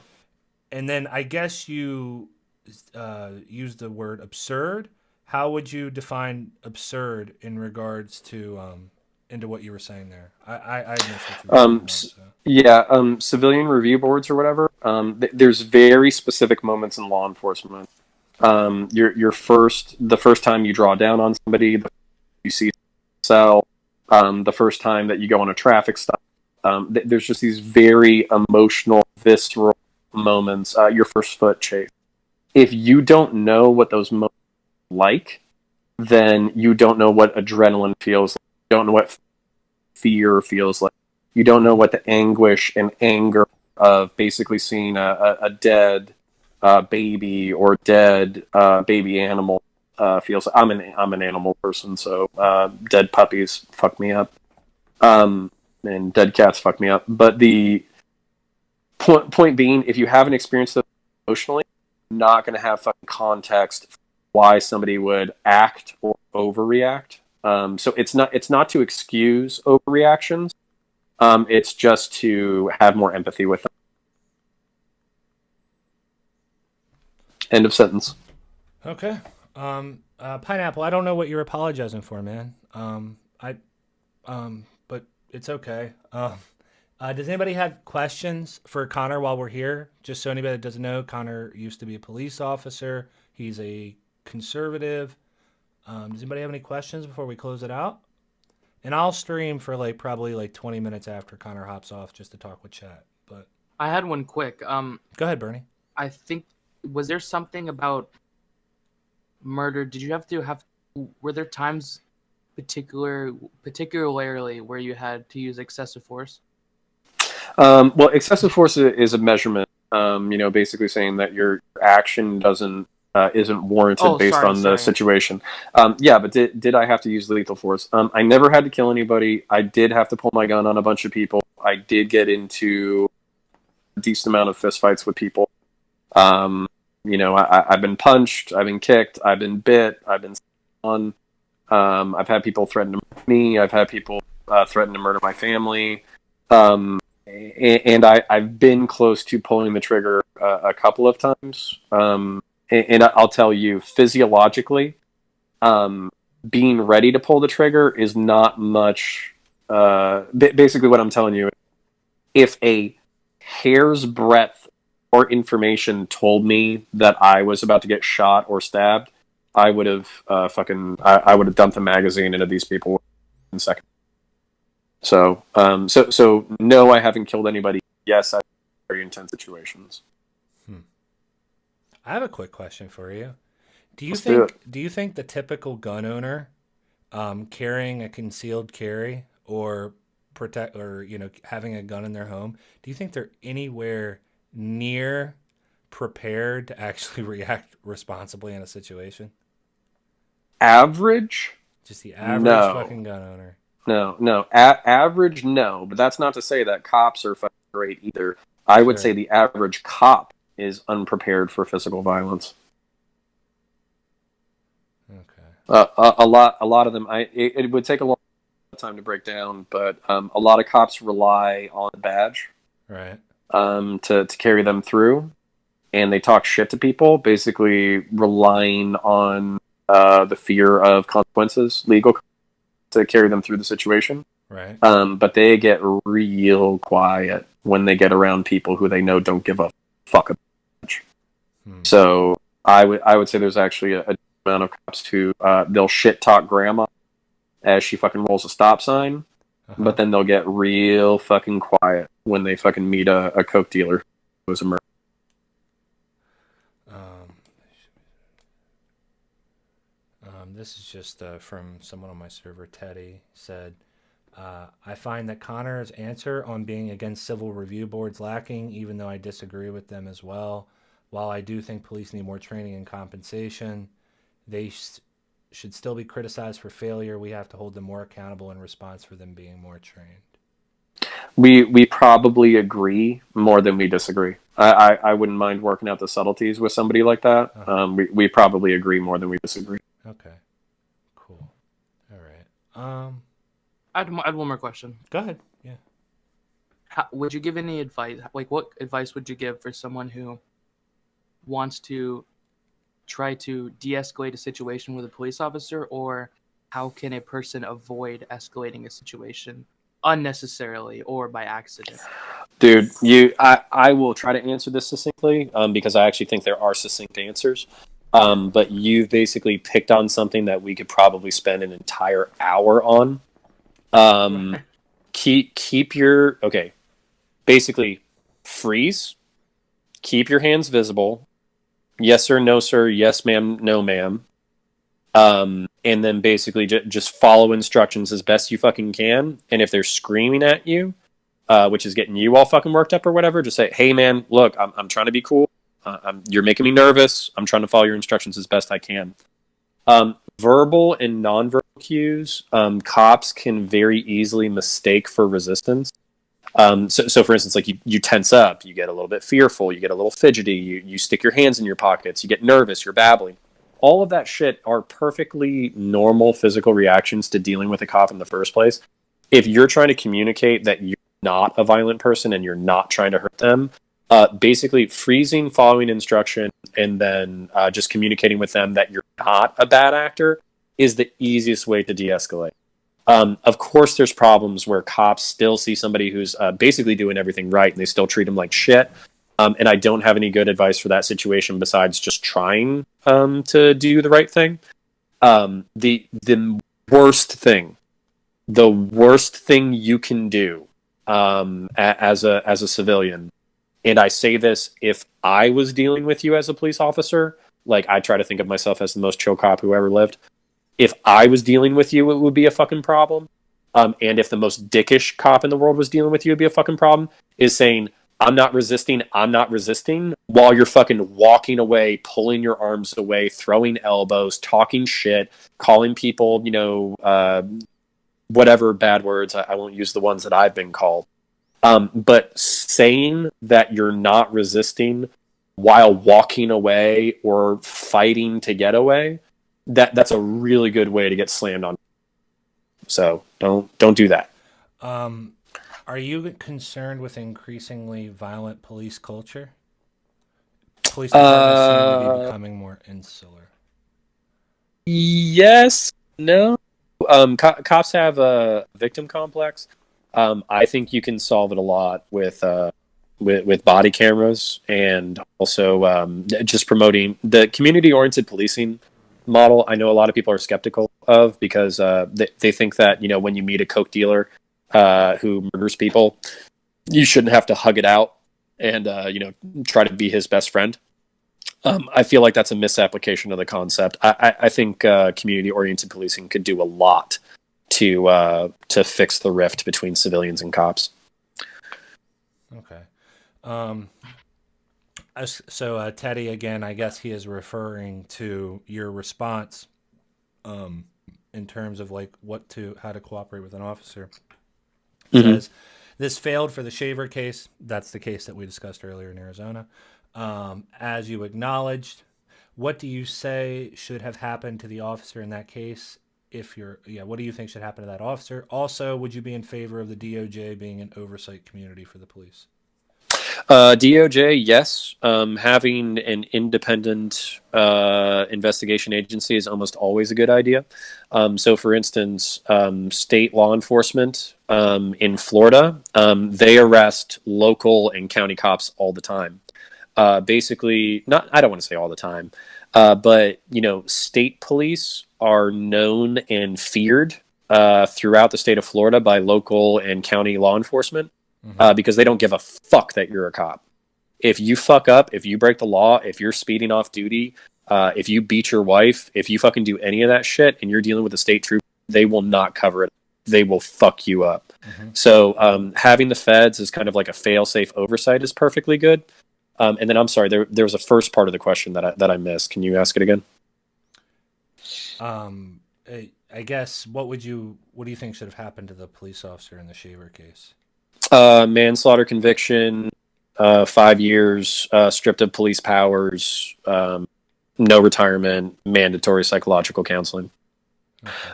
[SPEAKER 1] then I guess you used the word absurd. How would you define absurd in regards to into what you were saying there? I missed what you were saying.
[SPEAKER 2] So. Civilian review boards or whatever. There's very specific moments in law enforcement. The first time you draw down on somebody, you see cell, the first time that you go on a traffic stop. There's just these very emotional, visceral moments. Your first foot chase. If you don't know what those moments are like, then you don't know what adrenaline feels like. You don't know what fear feels like. You don't know what the anguish and anger of basically seeing a dead baby or dead baby animal feels. I'm an animal person, so dead puppies fuck me up, and dead cats fuck me up. But the point being, if you haven't experienced it emotionally, you're not going to have fucking context for why somebody would act or overreact. So it's not to excuse overreactions. It's just to have more empathy with them. End of sentence.
[SPEAKER 1] Okay. Pineapple, I don't know what you're apologizing for, man. But it's okay. Does anybody have questions for Connor while we're here? Just so anybody that doesn't know, Connor used to be a police officer. He's a conservative. Does anybody have any questions before we close it out? And I'll stream for probably 20 minutes after Connor hops off just to talk with chat. But
[SPEAKER 3] I had one quick.
[SPEAKER 1] Go ahead, Bernie.
[SPEAKER 3] I think, was there something about murder? Did you have to were there times particularly where you had to use excessive force?
[SPEAKER 2] Well, excessive force is a measurement, basically saying that your action isn't warranted based on the situation. But did I have to use lethal force? I never had to kill anybody. I did have to pull my gun on a bunch of people. I did get into a decent amount of fistfights with people. I've been punched, I've been kicked, I've been bit, I've been on. I've had people threaten to murder me. I've had people threaten to murder my family. And I've been close to pulling the trigger a couple of times. And I'll tell you, physiologically, being ready to pull the trigger is not much. Basically, what I'm telling you, if a hair's breadth or information told me that I was about to get shot or stabbed, I would have I would have dumped the magazine into these people in a second. So no, I haven't killed anybody. Yes, I've been in very intense situations.
[SPEAKER 1] I have a quick question for you. Do you think the typical gun owner carrying a concealed carry or having a gun in their home, do you think they're anywhere near prepared to actually react responsibly in a situation?
[SPEAKER 2] Average?
[SPEAKER 1] Just the average fucking gun owner.
[SPEAKER 2] Average, no. But that's not to say that cops are fucking great either. I would say the average cop is unprepared for physical violence.
[SPEAKER 1] Okay.
[SPEAKER 2] A lot of them. It would take a long time to break down, but a lot of cops rely on the badge,
[SPEAKER 1] Right.
[SPEAKER 2] To carry them through, and they talk shit to people, basically relying on the fear of consequences, legal, to carry them through the situation.
[SPEAKER 1] Right.
[SPEAKER 2] But they get real quiet when they get around people who they know don't give a fuck about badge. So I would say there's actually a amount of cops who they'll shit talk grandma as she fucking rolls a stop sign, but then they'll get real fucking quiet when they fucking meet a coke dealer who was a murderer.
[SPEAKER 1] This is just from someone on my server. Teddy said, I find that Connor's answer on being against civil review boards lacking, even though I disagree with them as well. While I do think police need more training and compensation, they should still be criticized for failure. We have to hold them more accountable in response for them being more trained.
[SPEAKER 2] We probably agree more than we disagree. I wouldn't mind working out the subtleties with somebody like that. We probably agree more than we disagree.
[SPEAKER 1] Okay. Cool. All right.
[SPEAKER 3] I had one more question.
[SPEAKER 1] Go ahead. Yeah.
[SPEAKER 3] Would you give any advice? Like, what advice would you give for someone who wants to try to de-escalate a situation with a police officer, or how can a person avoid escalating a situation unnecessarily or by accident?
[SPEAKER 2] Dude, I will try to answer this succinctly, because I actually think there are succinct answers. But you've basically picked on something that we could probably spend an entire hour on. Keep your basically freeze, keep your hands visible. Yes sir, no sir, yes ma'am, no ma'am. And then basically just follow instructions as best you fucking can. And if they're screaming at you, which is getting you all fucking worked up or whatever, just say, hey man, look, I'm trying to be cool. You're making me nervous. I'm trying to follow your instructions as best I can. Verbal and nonverbal cues, cops can very easily mistake for resistance. So for instance, like you tense up, you get a little bit fearful, you get a little fidgety, you stick your hands in your pockets, you get nervous, you're babbling. All of that shit are perfectly normal physical reactions to dealing with a cop in the first place. If you're trying to communicate that you're not a violent person and you're not trying to hurt them, basically freezing, following instruction, and then just communicating with them that you're not a bad actor is the easiest way to de-escalate. Of course, there's problems where cops still see somebody who's basically doing everything right and they still treat them like shit. And I don't have any good advice for that situation besides just trying to do the right thing. The worst thing you can do as a civilian, and I say this if I was dealing with you as a police officer, like I try to think of myself as the most chill cop who ever lived. If I was dealing with you, it would be a fucking problem. And if the most dickish cop in the world was dealing with you, it'd be a fucking problem. Is saying, I'm not resisting, while you're fucking walking away, pulling your arms away, throwing elbows, talking shit, calling people, whatever bad words. I won't use the ones that I've been called. But saying that you're not resisting while walking away or fighting to get away, that's a really good way to get slammed on. So don't do that.
[SPEAKER 1] Are you concerned with increasingly violent police culture? Police departments seem to be becoming more insular.
[SPEAKER 2] Yes, no. Cops have a victim complex. I think you can solve it a lot with body cameras and also just promoting the community-oriented policing model. I know a lot of people are skeptical of because they think that when you meet a coke dealer who murders people, you shouldn't have to hug it out and try to be his best friend. I feel like that's a misapplication of the concept. I think community-oriented policing could do a lot to fix the rift between civilians and cops.
[SPEAKER 1] Okay. So Teddy, again, I guess he is referring to your response in terms of like how to cooperate with an officer.
[SPEAKER 2] Mm-hmm.
[SPEAKER 1] Says this failed for the Shaver case. That's the case that we discussed earlier in Arizona. As you acknowledged, what do you say should have happened to the officer in that case? What do you think should happen to that officer? Also, would you be in favor of the DOJ being an oversight community for the police?
[SPEAKER 2] DOJ, yes. Having an independent investigation agency is almost always a good idea. So, for instance, state law enforcement in Florida, they arrest local and county cops all the time. Basically, I don't want to say all the time, but, state police are known and feared throughout the state of Florida by local and county law enforcement. Because they don't give a fuck that you're a cop. If you fuck up, if you break the law, if you're speeding off duty, if you beat your wife, if you fucking do any of that shit and you're dealing with a state troop, they will not cover it. They will fuck you up. So having the feds as kind of like a fail-safe oversight is perfectly good. And then I'm sorry, there was a first part of the question that I missed. Can you ask it again?
[SPEAKER 1] I guess what do you think should have happened to the police officer in the Shaver case?
[SPEAKER 2] Manslaughter conviction, 5 years, stripped of police powers, no retirement, mandatory psychological counseling.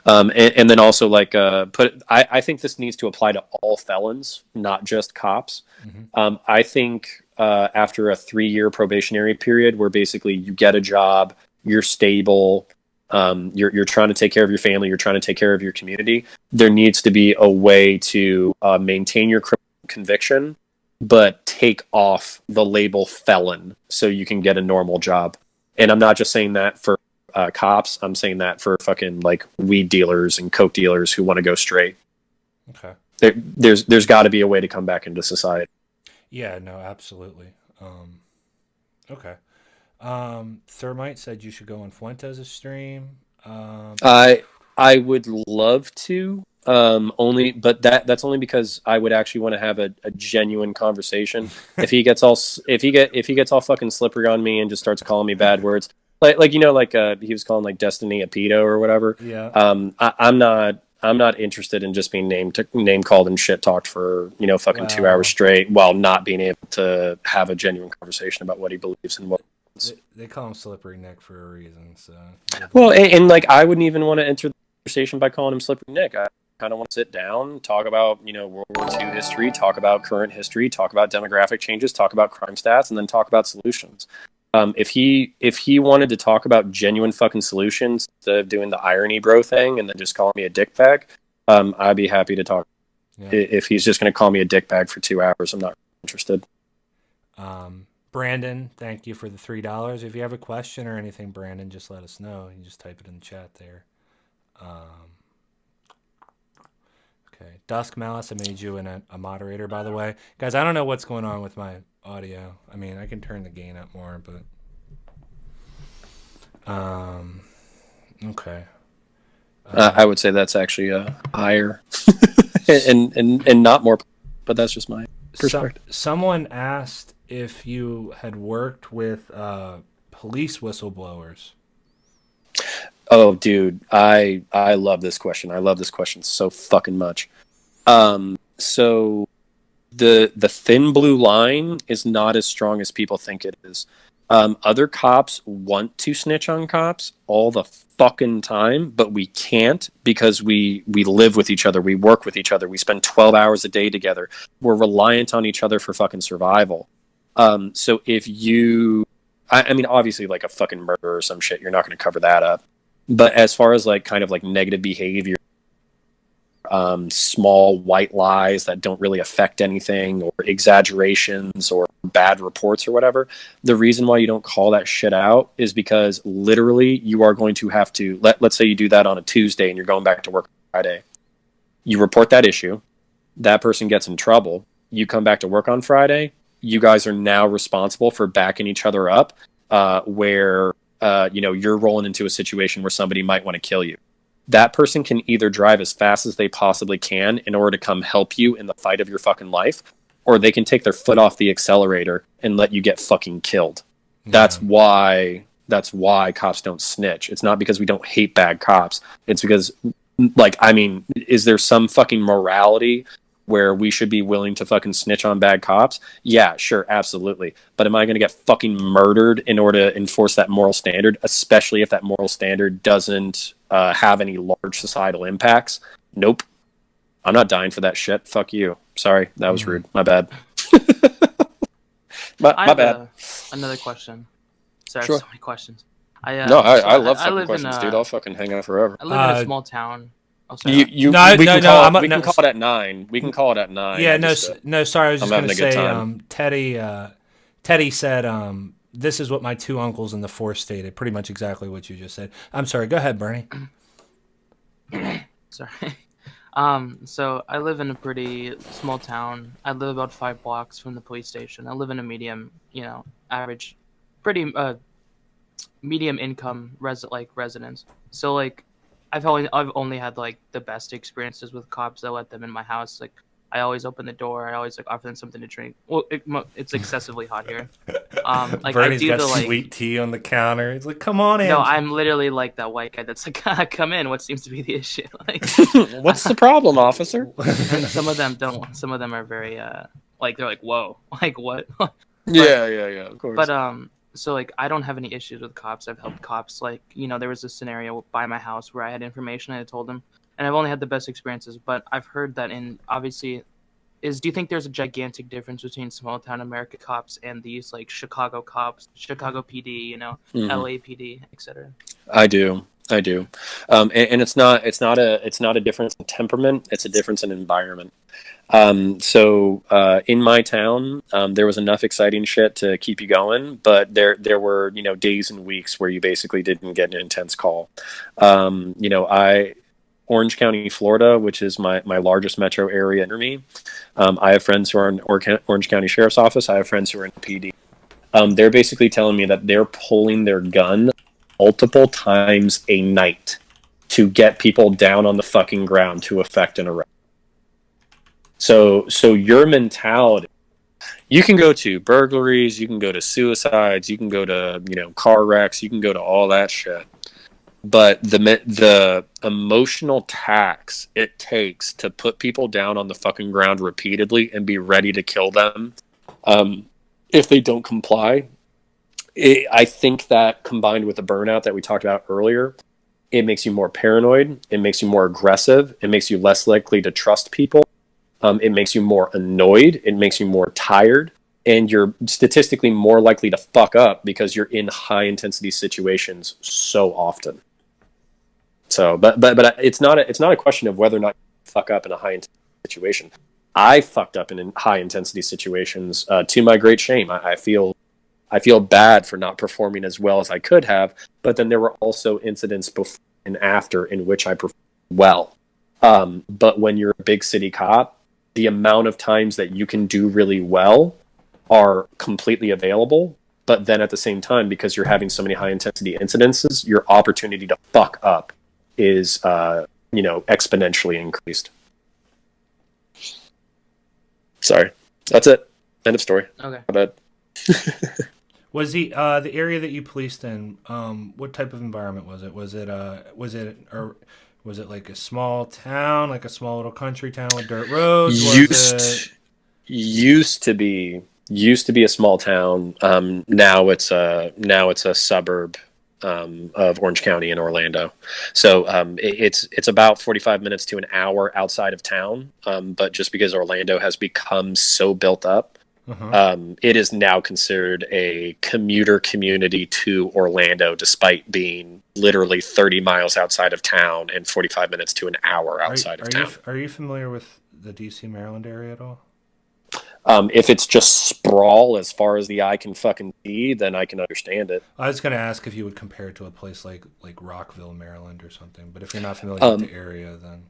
[SPEAKER 2] Okay. And then also I think this needs to apply to all felons, not just cops. I think after a 3-year probationary period where basically you get a job, you're stable, you're trying to take care of your family, you're trying to take care of your community, there needs to be a way to maintain your criminal conviction, but take off the label felon so you can get a normal job. And I'm not just saying that for cops, I'm saying that for fucking like weed dealers and coke dealers who want to go straight.
[SPEAKER 1] Okay.
[SPEAKER 2] There's got to be a way to come back into society.
[SPEAKER 1] Yeah, no, absolutely. Okay. Thermite said you should go on Fuentes' stream.
[SPEAKER 2] I would love to, but that's only because I would actually want to have a genuine conversation. If he gets all fucking slippery on me and just starts calling me bad words, he was calling like Destiny a pedo or whatever.
[SPEAKER 1] Yeah.
[SPEAKER 2] I'm not interested in just being name called and shit talked for 2 hours straight while not being able to have a genuine conversation about what he believes and what.
[SPEAKER 1] They call him Slippery Nick for a reason. So.
[SPEAKER 2] Well, and I wouldn't even want to enter the conversation by calling him Slippery Nick. I kind of want to sit down, talk about World War II history, talk about current history, talk about demographic changes, talk about crime stats, and then talk about solutions. If he wanted to talk about genuine fucking solutions instead of doing the irony bro thing and then just calling me a dickbag, I'd be happy to talk. Yeah. If he's just going to call me a dickbag for 2 hours, I'm not interested.
[SPEAKER 1] Brandon, thank you for the $3. If you have a question or anything, Brandon, just let us know. You can just type it in the chat there. Okay. Dusk Malice, I made you a moderator, by the way. Guys, I don't know what's going on with my audio. I mean, I can turn the gain up more, but... Okay.
[SPEAKER 2] I would say that's actually higher and not more, but that's just my perspective.
[SPEAKER 1] Someone asked if you had worked with police whistleblowers.
[SPEAKER 2] Oh, dude, I love this question. I love this question so fucking much. So the thin blue line is not as strong as people think it is. Other cops want to snitch on cops all the fucking time, but we can't because we live with each other. We work with each other. We spend 12 hours a day together. We're reliant on each other for fucking survival. So if I mean, obviously like a fucking murder or some shit, you're not going to cover that up. But as far as like kind of like negative behavior, small white lies that don't really affect anything, or exaggerations or bad reports or whatever, the reason why you don't call that shit out is because literally you are going to have to, let's say you do that on a Tuesday and you're going back to work on Friday. You report that issue, that person gets in trouble, you come back to work on Friday, you guys are now responsible for backing each other up, where you're rolling into a situation where somebody might want to kill you. That person can either drive as fast as they possibly can in order to come help you in the fight of your fucking life, or they can take their foot off the accelerator and let you get fucking killed. Yeah. That's why cops don't snitch. It's not because we don't hate bad cops. It's because Like, I mean, is there some fucking morality where we should be willing to fucking snitch on bad cops? Yeah, sure, absolutely. But am I going to get fucking murdered in order to enforce that moral standard, especially if that moral standard doesn't have any large societal impacts? Nope. I'm not dying for that shit. Fuck you. Sorry, that was rude. My bad. my bad.
[SPEAKER 3] Another question. Sorry,
[SPEAKER 2] Sure.
[SPEAKER 3] I have so many questions.
[SPEAKER 2] I love
[SPEAKER 3] I
[SPEAKER 2] fucking
[SPEAKER 3] live
[SPEAKER 2] questions,
[SPEAKER 3] in
[SPEAKER 2] dude. I'll fucking hang out forever.
[SPEAKER 3] I live in a small town. Oh, sorry.
[SPEAKER 2] We can call it at 9. We can call it at 9.
[SPEAKER 1] Yeah, no, sorry. I was just going to say, Teddy said, this is what my 2 uncles in the force stated. Pretty much exactly what you just said. I'm sorry. Go ahead, Bernie.
[SPEAKER 3] Sorry. So I live in a pretty small town. I live about 5 blocks from the police station. I live in a medium, average, pretty medium income residence. So like, I've only had like the best experiences with cops. I let them in my house. Like, I always open the door. I always like offer them something to drink. Well, it's excessively hot here. Like
[SPEAKER 1] Bernie's
[SPEAKER 3] I do
[SPEAKER 1] got
[SPEAKER 3] the like
[SPEAKER 1] sweet tea on the counter. He's like, "Come on in."
[SPEAKER 3] No, I'm literally like that white guy that's like, "Come in." What seems to be the issue? Like,
[SPEAKER 2] what's the problem, officer?
[SPEAKER 3] and some of them don't. Some of them are very like they're like, "Whoa, like what?"
[SPEAKER 2] Yeah, of course.
[SPEAKER 3] But so like I don't have any issues with cops. I've helped cops. Like there was a scenario by my house where I had information I told them, and I've only had the best experiences. But I've heard that do you think there's a gigantic difference between small town America cops and these like Chicago cops, Chicago PD, LAPD, etc.?
[SPEAKER 2] I do. And it's not a difference in temperament. It's a difference in environment. So in my town, there was enough exciting shit to keep you going, but there were days and weeks where you basically didn't get an intense call. Orange County, Florida, which is my largest metro area near me. I have friends who are in Orange County Sheriff's Office. I have friends who are in PD. They're basically telling me that they're pulling their gun multiple times a night to get people down on the fucking ground to effect an arrest. So your mentality, you can go to burglaries, you can go to suicides, you can go to car wrecks, you can go to all that shit. But the emotional tax it takes to put people down on the fucking ground repeatedly and be ready to kill them if they don't comply, I think that combined with the burnout that we talked about earlier, it makes you more paranoid, it makes you more aggressive, it makes you less likely to trust people, it makes you more annoyed, it makes you more tired, and you're statistically more likely to fuck up because you're in high intensity situations so often. So, but it's not a question of whether or not you fuck up in a high intensity situation. I fucked up in high intensity situations to my great shame. I feel bad for not performing as well as I could have, but then there were also incidents before and after in which I performed well. But when you're a big city cop, the amount of times that you can do really well are completely available. But then at the same time, because you're having so many high intensity incidences, your opportunity to fuck up is exponentially increased. Sorry, that's it. End of story.
[SPEAKER 3] Okay.
[SPEAKER 2] My bad.
[SPEAKER 1] Was the area that you policed in? What type of environment was it? Was it like a small town, like a small little country town with dirt roads?
[SPEAKER 2] Used to be a small town. Now it's a suburb of Orange County in Orlando. So it's about 45 minutes to an hour outside of town. But just because Orlando has become so built up, it is now considered a commuter community to Orlando, despite being literally 30 miles outside of town and 45 minutes to an hour outside of town.
[SPEAKER 1] Are you familiar with the DC, Maryland area at all?
[SPEAKER 2] If it's just sprawl as far as the eye can fucking see, then I can understand it.
[SPEAKER 1] I was going to ask if you would compare it to a place like Rockville, Maryland or something, but if you're not familiar with the area, then...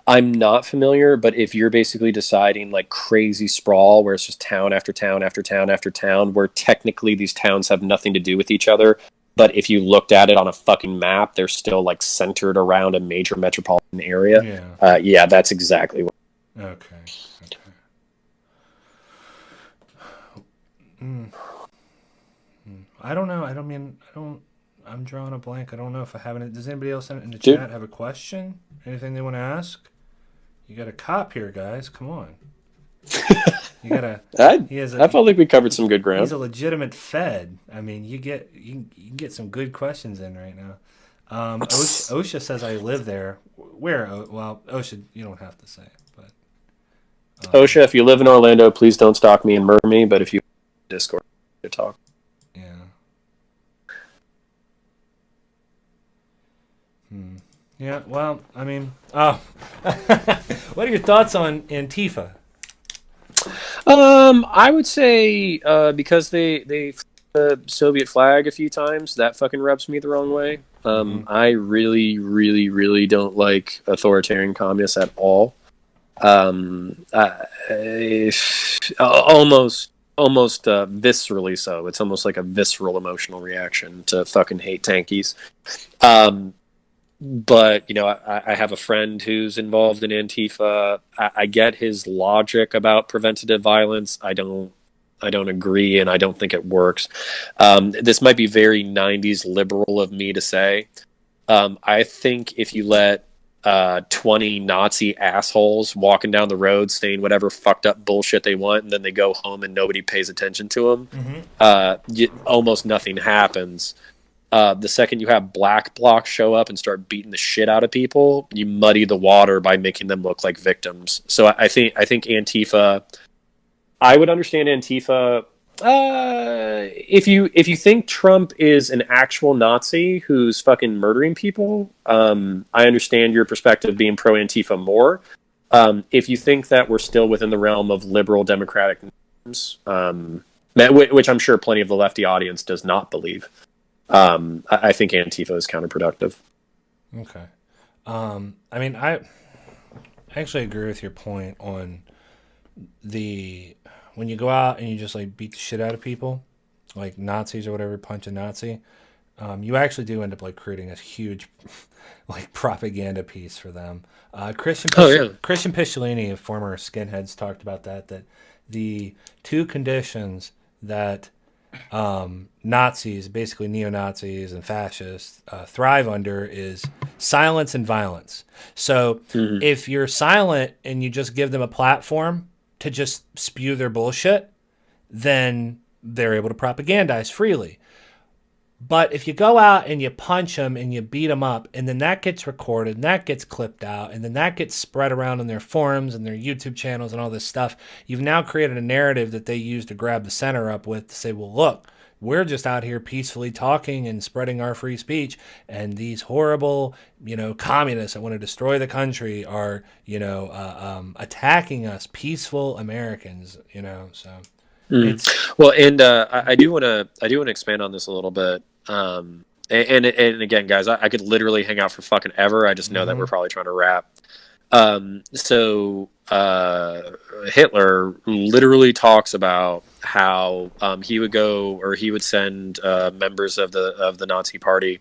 [SPEAKER 2] I'm not familiar, but if you're basically deciding like crazy sprawl where it's just town after town after town after town, where technically these towns have nothing to do with each other, but if you looked at it on a fucking map, they're still like centered around a major metropolitan area. Yeah, that's exactly what...
[SPEAKER 1] Okay. I don't know. I'm drawing a blank. I don't know if I have it. Does anybody else in the
[SPEAKER 2] Dude.
[SPEAKER 1] chat have a question? Anything they want to ask? You got a cop here, guys. Come on. You got a.
[SPEAKER 2] I felt like we covered some good ground.
[SPEAKER 1] He's a legitimate Fed. I mean, you can get some good questions in right now. OSHA says I live there. Where? Well, OSHA, you don't have to say it, but
[SPEAKER 2] OSHA, if you live in Orlando, please don't stalk me and murder me. But if you Discord to talk,
[SPEAKER 1] yeah. Yeah. Well, I mean, what are your thoughts on Antifa?
[SPEAKER 2] I would say because they flew the Soviet flag a few times, that fucking rubs me the wrong way. I really, really, really don't like authoritarian communists at all. Almost viscerally so. It's almost like a visceral emotional reaction to fucking hate tankies. But I have a friend who's involved in Antifa. I get his logic about preventative violence. I don't agree, and I don't think it works. This might be very 90s liberal of me to say. I think if you let 20 Nazi assholes walking down the road saying whatever fucked up bullshit they want, and then they go home and nobody pays attention to them, almost nothing happens. The second you have black blocs show up and start beating the shit out of people, you muddy the water by making them look like victims. So I think Antifa. I would understand Antifa if you think Trump is an actual Nazi who's fucking murdering people. I understand your perspective being pro Antifa more. If you think that we're still within the realm of liberal democratic norms, which I'm sure plenty of the lefty audience does not believe. I think Antifa is counterproductive.
[SPEAKER 1] Okay. I mean, I actually agree with your point on when you go out and you just like beat the shit out of people, like Nazis or whatever, punch a Nazi, you actually do end up like creating a huge like propaganda piece for them. Christian Picciolini, a former Skinheads, talked about that the two conditions that Nazis, basically neo-Nazis and fascists, thrive under is silence and violence. So if you're silent and you just give them a platform to just spew their bullshit, then they're able to propagandize freely. But if you go out and you punch them and you beat them up, and then that gets recorded and that gets clipped out, and then that gets spread around on their forums and their YouTube channels and all this stuff, you've now created a narrative that they use to grab the center up with to say, well, look, we're just out here peacefully talking and spreading our free speech, and these horrible, communists that want to destroy the country are, attacking us, peaceful Americans, so.
[SPEAKER 2] Well, and I do want to expand on this a little bit. And again, guys, I could literally hang out for fucking ever. I just know that we're probably trying to wrap. So Hitler literally talks about how he would send members of the Nazi Party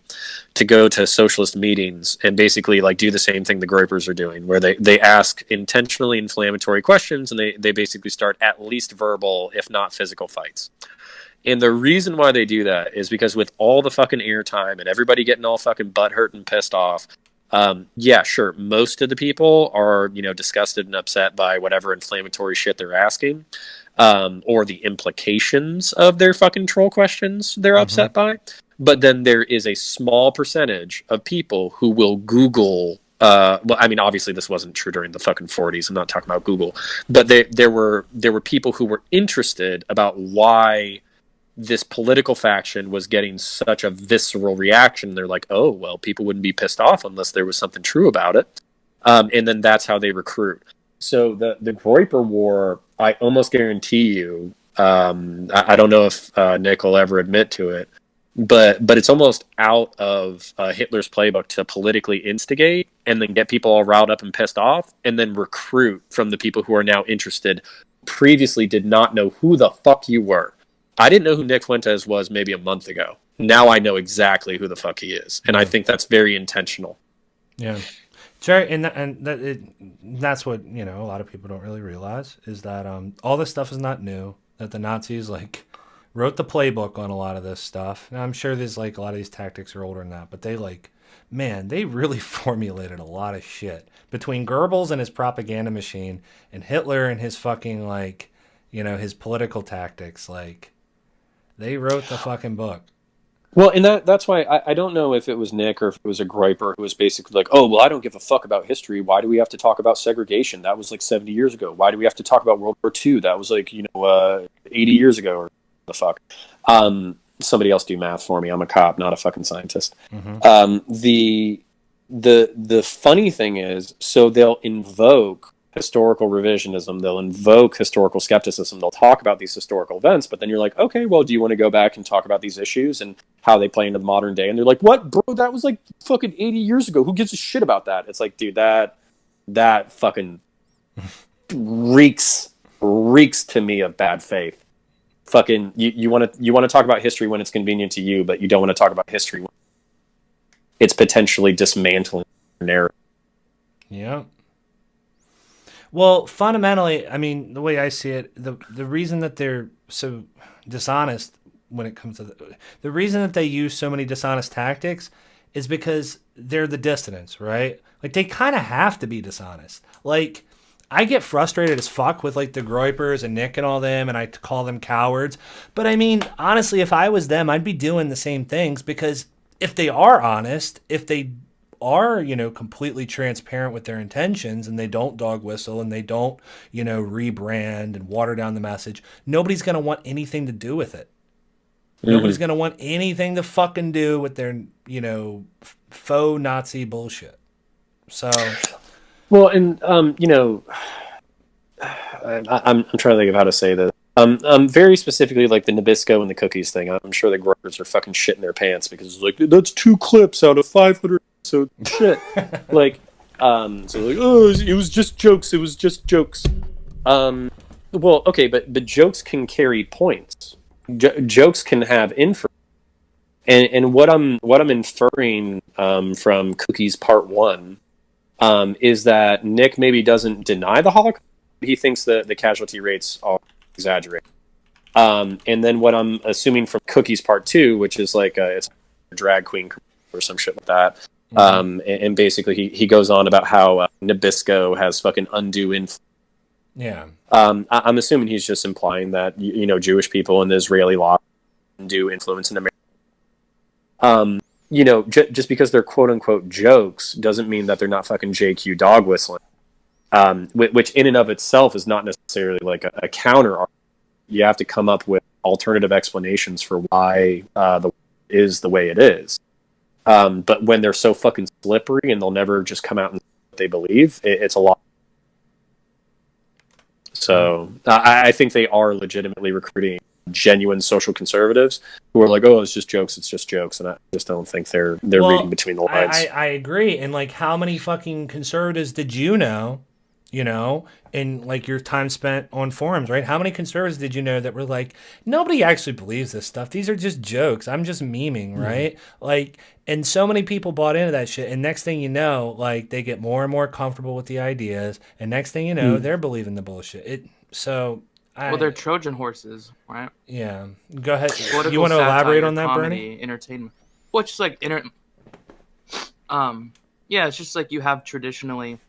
[SPEAKER 2] to go to socialist meetings and basically like do the same thing the Groypers are doing, where they ask intentionally inflammatory questions and they basically start at least verbal, if not physical fights. And the reason why they do that is because with all the fucking airtime and everybody getting all fucking butthurt and pissed off, yeah, sure, most of the people are, disgusted and upset by whatever inflammatory shit they're asking, or the implications of their fucking troll questions they're upset by. But then there is a small percentage of people who will Google. Well, I mean, obviously this wasn't true during the fucking 40s. I'm not talking about Google, but there were people who were interested about why this political faction was getting such a visceral reaction. They're like, oh, well, people wouldn't be pissed off unless there was something true about it. And then that's how they recruit. So the Groyper War, I almost guarantee you, I don't know if Nick will ever admit to it, but it's almost out of Hitler's playbook to politically instigate and then get people all riled up and pissed off and then recruit from the people who are now interested, previously did not know who the fuck you were. I didn't know who Nick Fuentes was maybe a month ago. Now I know exactly who the fuck he is. And I think that's very intentional.
[SPEAKER 1] Yeah. Jerry, that's what, a lot of people don't really realize is that all this stuff is not new, that the Nazis wrote the playbook on a lot of this stuff. And I'm sure there's like a lot of these tactics are older than that, but they like, man, they really formulated a lot of shit between Goebbels and his propaganda machine and Hitler and his fucking like, his political tactics. Like, they wrote the fucking book.
[SPEAKER 2] Well, and that's why I don't know if it was Nick or if it was a griper who was basically like, oh, well, I don't give a fuck about history. Why do we have to talk about segregation? That was like 70 years ago. Why do we have to talk about World War II? That was like, 80 years ago or the fuck. Somebody else do math for me. I'm a cop, not a fucking scientist.
[SPEAKER 1] Mm-hmm.
[SPEAKER 2] The funny thing is, so they'll invoke historical revisionism, they'll invoke historical skepticism, they'll talk about these historical events, but then you're like, okay, well, do you want to go back and talk about these issues and how they play into the modern day? And they're like, what, bro, that was like fucking 80 years ago. Who gives a shit about that? It's like, dude, that fucking reeks to me of bad faith. Fucking, you want to talk about history when it's convenient to you, but you don't want to talk about history when it's potentially dismantling your narrative.
[SPEAKER 1] Yeah. Well, fundamentally, I mean, the way I see it, the reason that they're so dishonest when it comes to the reason that they use so many dishonest tactics is because they're the dissidents, right? Like, they kind of have to be dishonest. Like, I get frustrated as fuck with like the Groypers and Nick and all them, and I call them cowards. But I mean, honestly, if I was them, I'd be doing the same things, because if they are honest, if they are, completely transparent with their intentions, and they don't dog whistle and they don't, rebrand and water down the message, nobody's going to want anything to do with it. Mm-hmm. Nobody's going to want anything to fucking do with their, faux Nazi bullshit. So,
[SPEAKER 2] well, and, I'm trying to think of how to say this. Very specifically, like the Nabisco and the cookies thing, I'm sure the growers are fucking shitting their pants because it's like, that's 2 clips out of 500. So shit, like, so like, oh, it was just jokes. It was just jokes. Well, okay, but jokes can carry points. Jokes can have info. And what I'm inferring from Cookies Part 1 is that Nick maybe doesn't deny the Holocaust. He thinks that the casualty rates are exaggerated. And then what I'm assuming from Cookies Part 2, which is like it's a drag queen or some shit like that. And basically he goes on about how Nabisco has fucking undue influence.
[SPEAKER 1] Yeah.
[SPEAKER 2] I'm assuming he's just implying that, Jewish people and the Israeli law undue influence in America. Just because they're quote unquote jokes doesn't mean that they're not fucking JQ dog whistling. Which in and of itself is not necessarily like a counter argument. You have to come up with alternative explanations for why the is the way it is. But when they're so fucking slippery and they'll never just come out and say what they believe, it's a lot. So I think they are legitimately recruiting genuine social conservatives who are like, oh, it's just jokes, and I just don't think they're reading between the lines.
[SPEAKER 1] I agree. And like, how many fucking conservatives did you know, in like your time spent on forums, right? How many conservatives did you know that were like, nobody actually believes this stuff. These are just jokes. I'm just memeing, right? Like, and so many people bought into that shit. And next thing you know, like, they get more and more comfortable with the ideas. And next thing you know, they're believing the bullshit. Well,
[SPEAKER 3] they're Trojan horses, right?
[SPEAKER 1] Yeah. Go ahead.
[SPEAKER 3] Political
[SPEAKER 1] you want to elaborate on that,
[SPEAKER 3] comedy,
[SPEAKER 1] Bernie?
[SPEAKER 3] Entertainment. Well, it's just like yeah, it's just like you have traditionally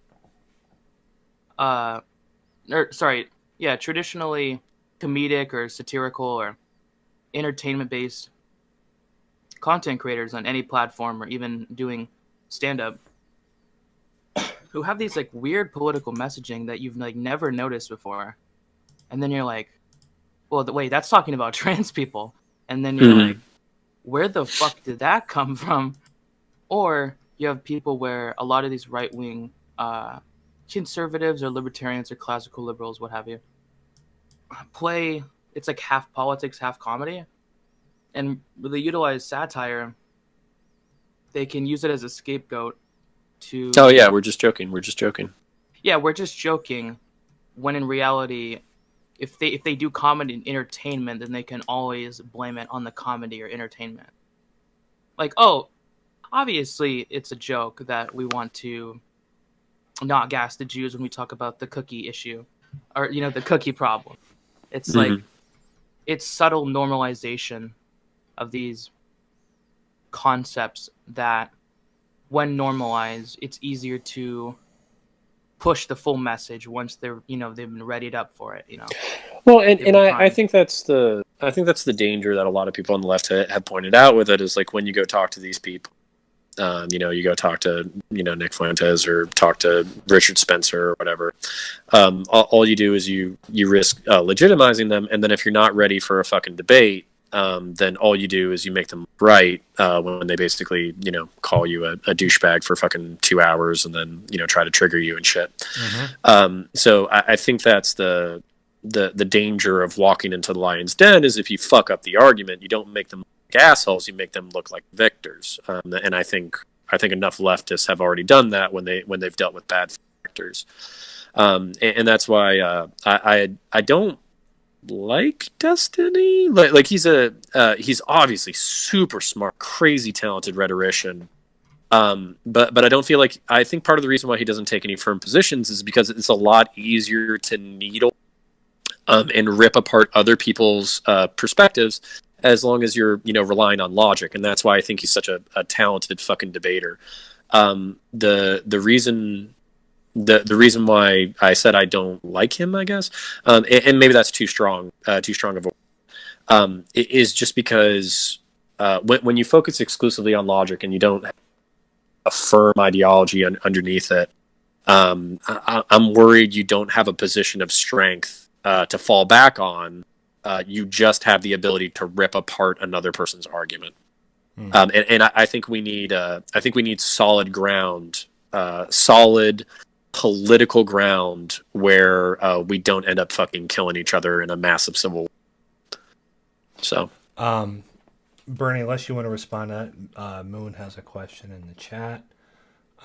[SPEAKER 3] traditionally comedic or satirical or entertainment based content creators on any platform, or even doing stand up, who have these like weird political messaging that you've like never noticed before. And then you're like, well, wait, that's talking about trans people. And then you're like, where the fuck did that come from? Or you have people where a lot of these right-wing conservatives or libertarians or classical liberals, what have you, it's like half politics, half comedy. And they utilize satire. They can use it as a scapegoat to...
[SPEAKER 2] Oh, yeah, we're just joking.
[SPEAKER 3] Yeah, we're just joking. When in reality... If they do comedy and entertainment, then they can always blame it on the comedy or entertainment. Like, oh, obviously it's a joke that we want to not gas the Jews when we talk about the cookie issue, or the cookie problem. It's like, it's subtle normalization of these concepts that, when normalized, it's easier to push the full message once they're, they've been readied up for it.
[SPEAKER 2] Well, and I think that's the danger that a lot of people on the left have pointed out with it, is like when you go talk to these people, you go talk to Nick Fuentes or talk to Richard Spencer or whatever. All you do is you risk legitimizing them, and then if you're not ready for a fucking debate, then all you do is you make them right when they basically call you a douchebag for fucking 2 hours and then try to trigger you and shit.
[SPEAKER 1] Mm-hmm.
[SPEAKER 2] So I think that's the danger of walking into the lion's den, is if you fuck up the argument, you don't make them look like assholes, you make them look like victors. And I think enough leftists have already done that when they've dealt with bad factors. And that's why I don't like Destiny. Like he's obviously super smart, crazy talented rhetorician. But I don't feel like, I think part of the reason why he doesn't take any firm positions is because it's a lot easier to needle and rip apart other people's perspectives, as long as you're relying on logic. And that's why I think he's such a talented fucking debater. The reason why I said I don't like him, I guess, and maybe that's too strong of a is just because when you focus exclusively on logic and you don't have a firm ideology underneath it, I'm worried you don't have a position of strength to fall back on. You just have the ability to rip apart another person's argument. And I think we need solid ground, solid political ground where we don't end up fucking killing each other in a massive civil war. So,
[SPEAKER 1] Bernie, unless you want to respond to that, Moon has a question in the chat.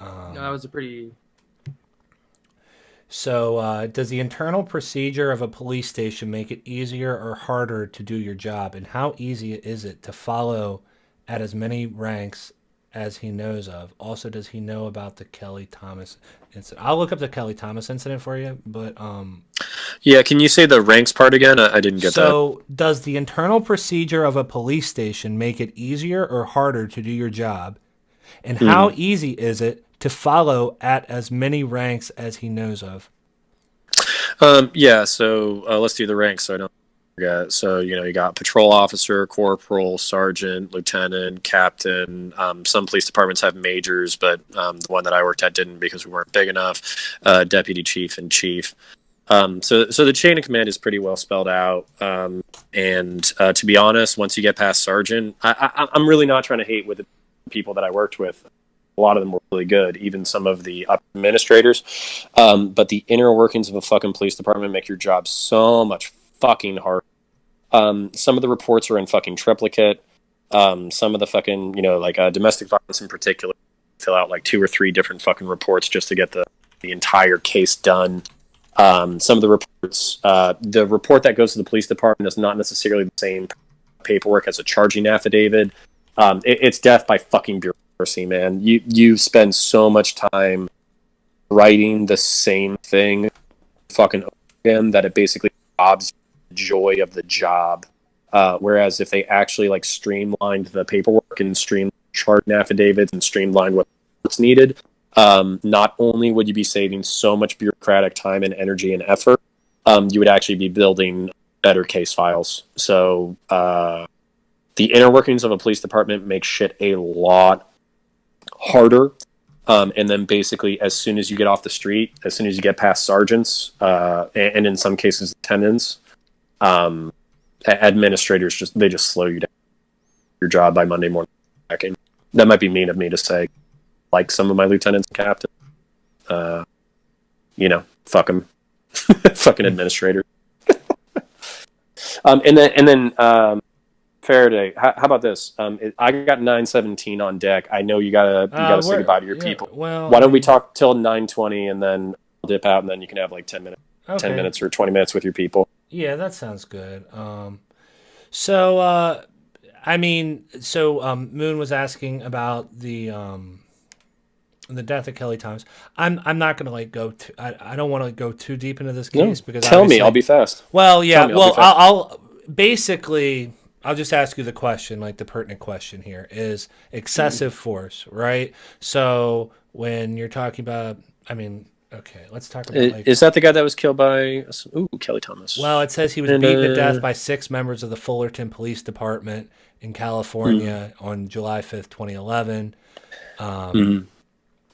[SPEAKER 3] No, that was a pretty...
[SPEAKER 1] So, does the internal procedure of a police station make it easier or harder to do your job? And how easy is it to follow at as many ranks as he knows of? Also, does he know about the Kelly Thomas incident? I'll look up the Kelly Thomas incident for you, but...
[SPEAKER 2] Yeah, can you say the ranks part again? I didn't get that.
[SPEAKER 1] So, does the internal procedure of a police station make it easier or harder to do your job? And how easy is it to follow at as many ranks as he knows of?
[SPEAKER 2] Yeah, so let's do the ranks so I don't forget. So, you got patrol officer, corporal, sergeant, lieutenant, captain. Some police departments have majors, but the one that I worked at didn't because we weren't big enough. Deputy chief and chief. So the chain of command is pretty well spelled out. And to be honest, once you get past sergeant, I'm really not trying to hate with the people that I worked with. A lot of them were really good, even some of the administrators. But the inner workings of a fucking police department make your job so much fucking hard. Some of the reports are in fucking triplicate. Some of the fucking, domestic violence in particular, fill out like 2 or 3 different fucking reports just to get the entire case done. Some of the reports, the report that goes to the police department is not necessarily the same paperwork as a charging affidavit. It's death by fucking bureaucracy, man. You spend so much time writing the same thing fucking over again that it basically robs the joy of the job. Whereas if they actually streamlined the paperwork and streamlined charging affidavits and streamlined what's needed, not only would you be saving so much bureaucratic time and energy and effort, you would actually be building better case files. So the inner workings of a police department make shit a lot harder. And then basically as soon as you get off the street, as soon as you get past sergeants, and in some cases lieutenants, administrators just slow you down your job by Monday morning. That might be mean of me to say, like some of my lieutenants and captains, fuck them, fucking administrators. And then Faraday, how about this? I got 9:17 on deck. I know you gotta say goodbye to your people.
[SPEAKER 1] Well,
[SPEAKER 2] why don't we talk till 9:20 and then I'll dip out and then you can have 10 minutes,
[SPEAKER 1] okay.
[SPEAKER 2] 10 minutes or 20 minutes with your people.
[SPEAKER 1] Yeah, that sounds good. Moon was asking about the death of Kelly Thomas. I'm not gonna go. I don't want to go too deep into this case because
[SPEAKER 2] tell me, I'll be fast.
[SPEAKER 1] Well, yeah. Well, I'll basically, I'll just ask you the question, like the pertinent question here is excessive force, right? So when you're talking about, I mean, okay, let's talk about like.
[SPEAKER 2] Is that the guy that was killed by Kelly Thomas?
[SPEAKER 1] Well, it says he was beaten to death by 6 members of the Fullerton Police Department in California on July 5th, 2011.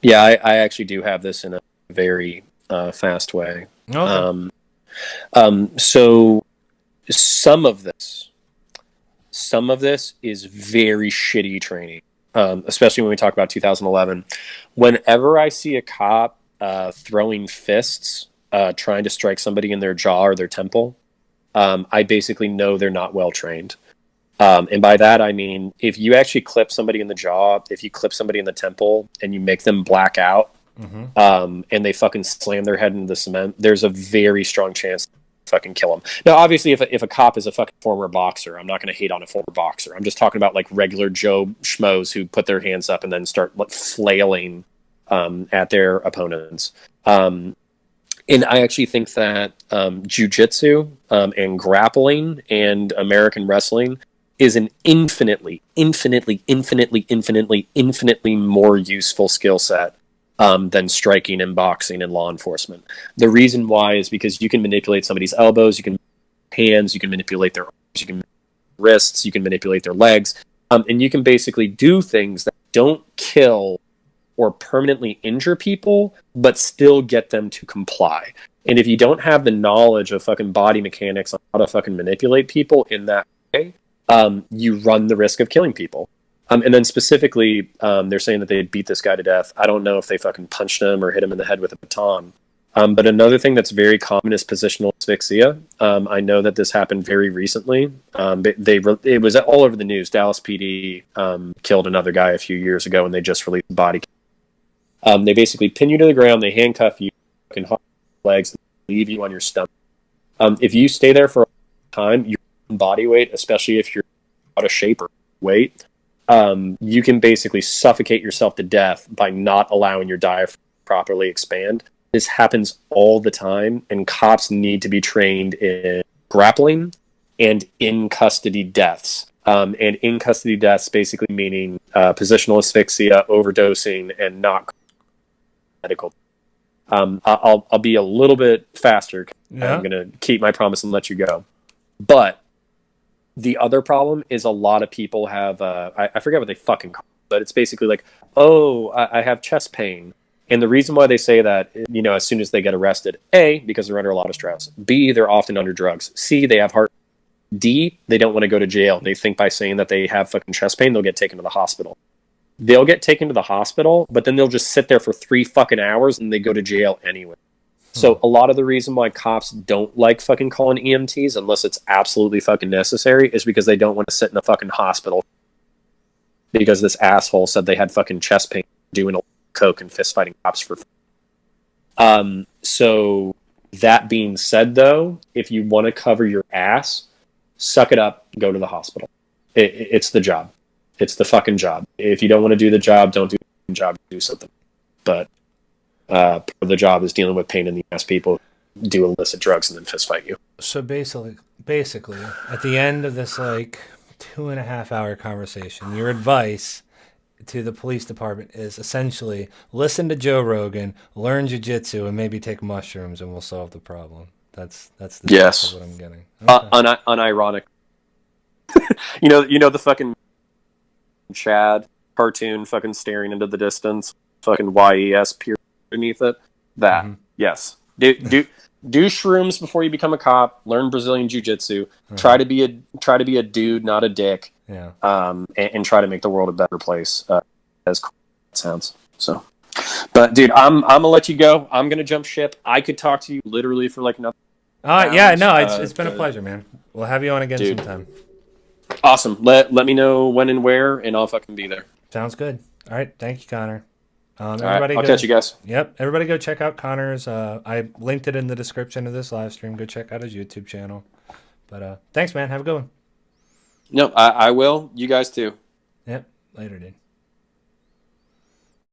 [SPEAKER 2] Yeah, I actually do have this in a very fast way.
[SPEAKER 1] Okay.
[SPEAKER 2] So some of this is very shitty training, especially when we talk about 2011. Whenever I see a cop throwing fists, trying to strike somebody in their jaw or their temple, I basically know they're not well trained. And by that, I mean, if you actually clip somebody in the jaw, if you clip somebody in the temple and you make them black out, and they fucking slam their head into the cement, there's a very strong chance to fucking kill them. Now, obviously, if a cop is a fucking former boxer, I'm not going to hate on a former boxer. I'm just talking about like regular Joe schmoes who put their hands up and then start like flailing at their opponents. And I actually think that jiu-jitsu and grappling and American wrestling is an infinitely more useful skill set than striking and boxing and law enforcement. The reason why is because you can manipulate somebody's elbows, you can hands, you can manipulate their arms, you can wrists, you can manipulate their legs, and you can basically do things that don't kill or permanently injure people, but still get them to comply. And if you don't have the knowledge of fucking body mechanics on how to fucking manipulate people in that way, you run the risk of killing people. And then specifically, they're saying that they beat this guy to death. I don't know if they fucking punched him or hit him in the head with a baton. But another thing that's very common is positional asphyxia. I know that this happened very recently. It was all over the news. Dallas PD killed another guy a few years ago, and they just released the body. They basically pin you to the ground, they handcuff you, fucking hold your legs, and leave you on your stomach. If you stay there for a long time, your body weight, especially if you're out of shape or weight, you can basically suffocate yourself to death by not allowing your diaphragm to properly expand. This happens all the time, and cops need to be trained in grappling and in custody deaths. And in custody deaths basically meaning positional asphyxia, overdosing, and not medical. I'll be a little bit faster. Yeah. I'm going to keep my promise and let you go. But the other problem is a lot of people have, I forget what they fucking call it, but it's basically like, oh, I have chest pain. And the reason why they say that, you know, as soon as they get arrested, A, because they're under a lot of stress. B, they're often under drugs. C, they have heart. D, they don't want to go to jail. They think by saying that they have fucking chest pain, they'll get taken to the hospital. They'll get taken to the hospital, but then they'll just sit there for 3 fucking hours and they go to jail anyway. So a lot of the reason why cops don't like fucking calling EMTs unless it's absolutely fucking necessary is because they don't want to sit in a fucking hospital because this asshole said they had fucking chest pain doing a coke and fist fighting cops for. So that being said, though, if you want to cover your ass, suck it up, go to the hospital. It's the job. It's the fucking job. If you don't want to do the job, don't do the job. Do something. But part of the job is dealing with pain in the ass people who do illicit drugs and then fist fight you.
[SPEAKER 1] So basically, at the end of this like 2.5 hour conversation, your advice to the police department is essentially listen to Joe Rogan, learn jiu-jitsu, and maybe take mushrooms, and we'll solve the problem. That's the
[SPEAKER 2] yes.
[SPEAKER 1] what I'm getting. Okay.
[SPEAKER 2] Unironic. you know the fucking Chad cartoon fucking staring into the distance, fucking YES peer beneath it. That yes. Do shrooms before you become a cop. Learn Brazilian jiu-jitsu. Try to be a dude, not a dick.
[SPEAKER 1] Yeah.
[SPEAKER 2] And try to make the world a better place. As cool as it sounds. So, but dude, I'm gonna let you go. I'm gonna jump ship. I could talk to you literally for like nothing.
[SPEAKER 1] Yeah, no, it's been a pleasure, man. We'll have you on again sometime.
[SPEAKER 2] Awesome. Let me know when and where, and I'll fucking be there.
[SPEAKER 1] Sounds good. All right, thank you, Connor.
[SPEAKER 2] Everybody, I'll catch you guys.
[SPEAKER 1] Yep, everybody go check out Connor's. I linked it in the description of this live stream. Go check out his YouTube channel. But thanks, man. Have a good one.
[SPEAKER 2] No, I will. You guys too.
[SPEAKER 1] Yep. Later, dude.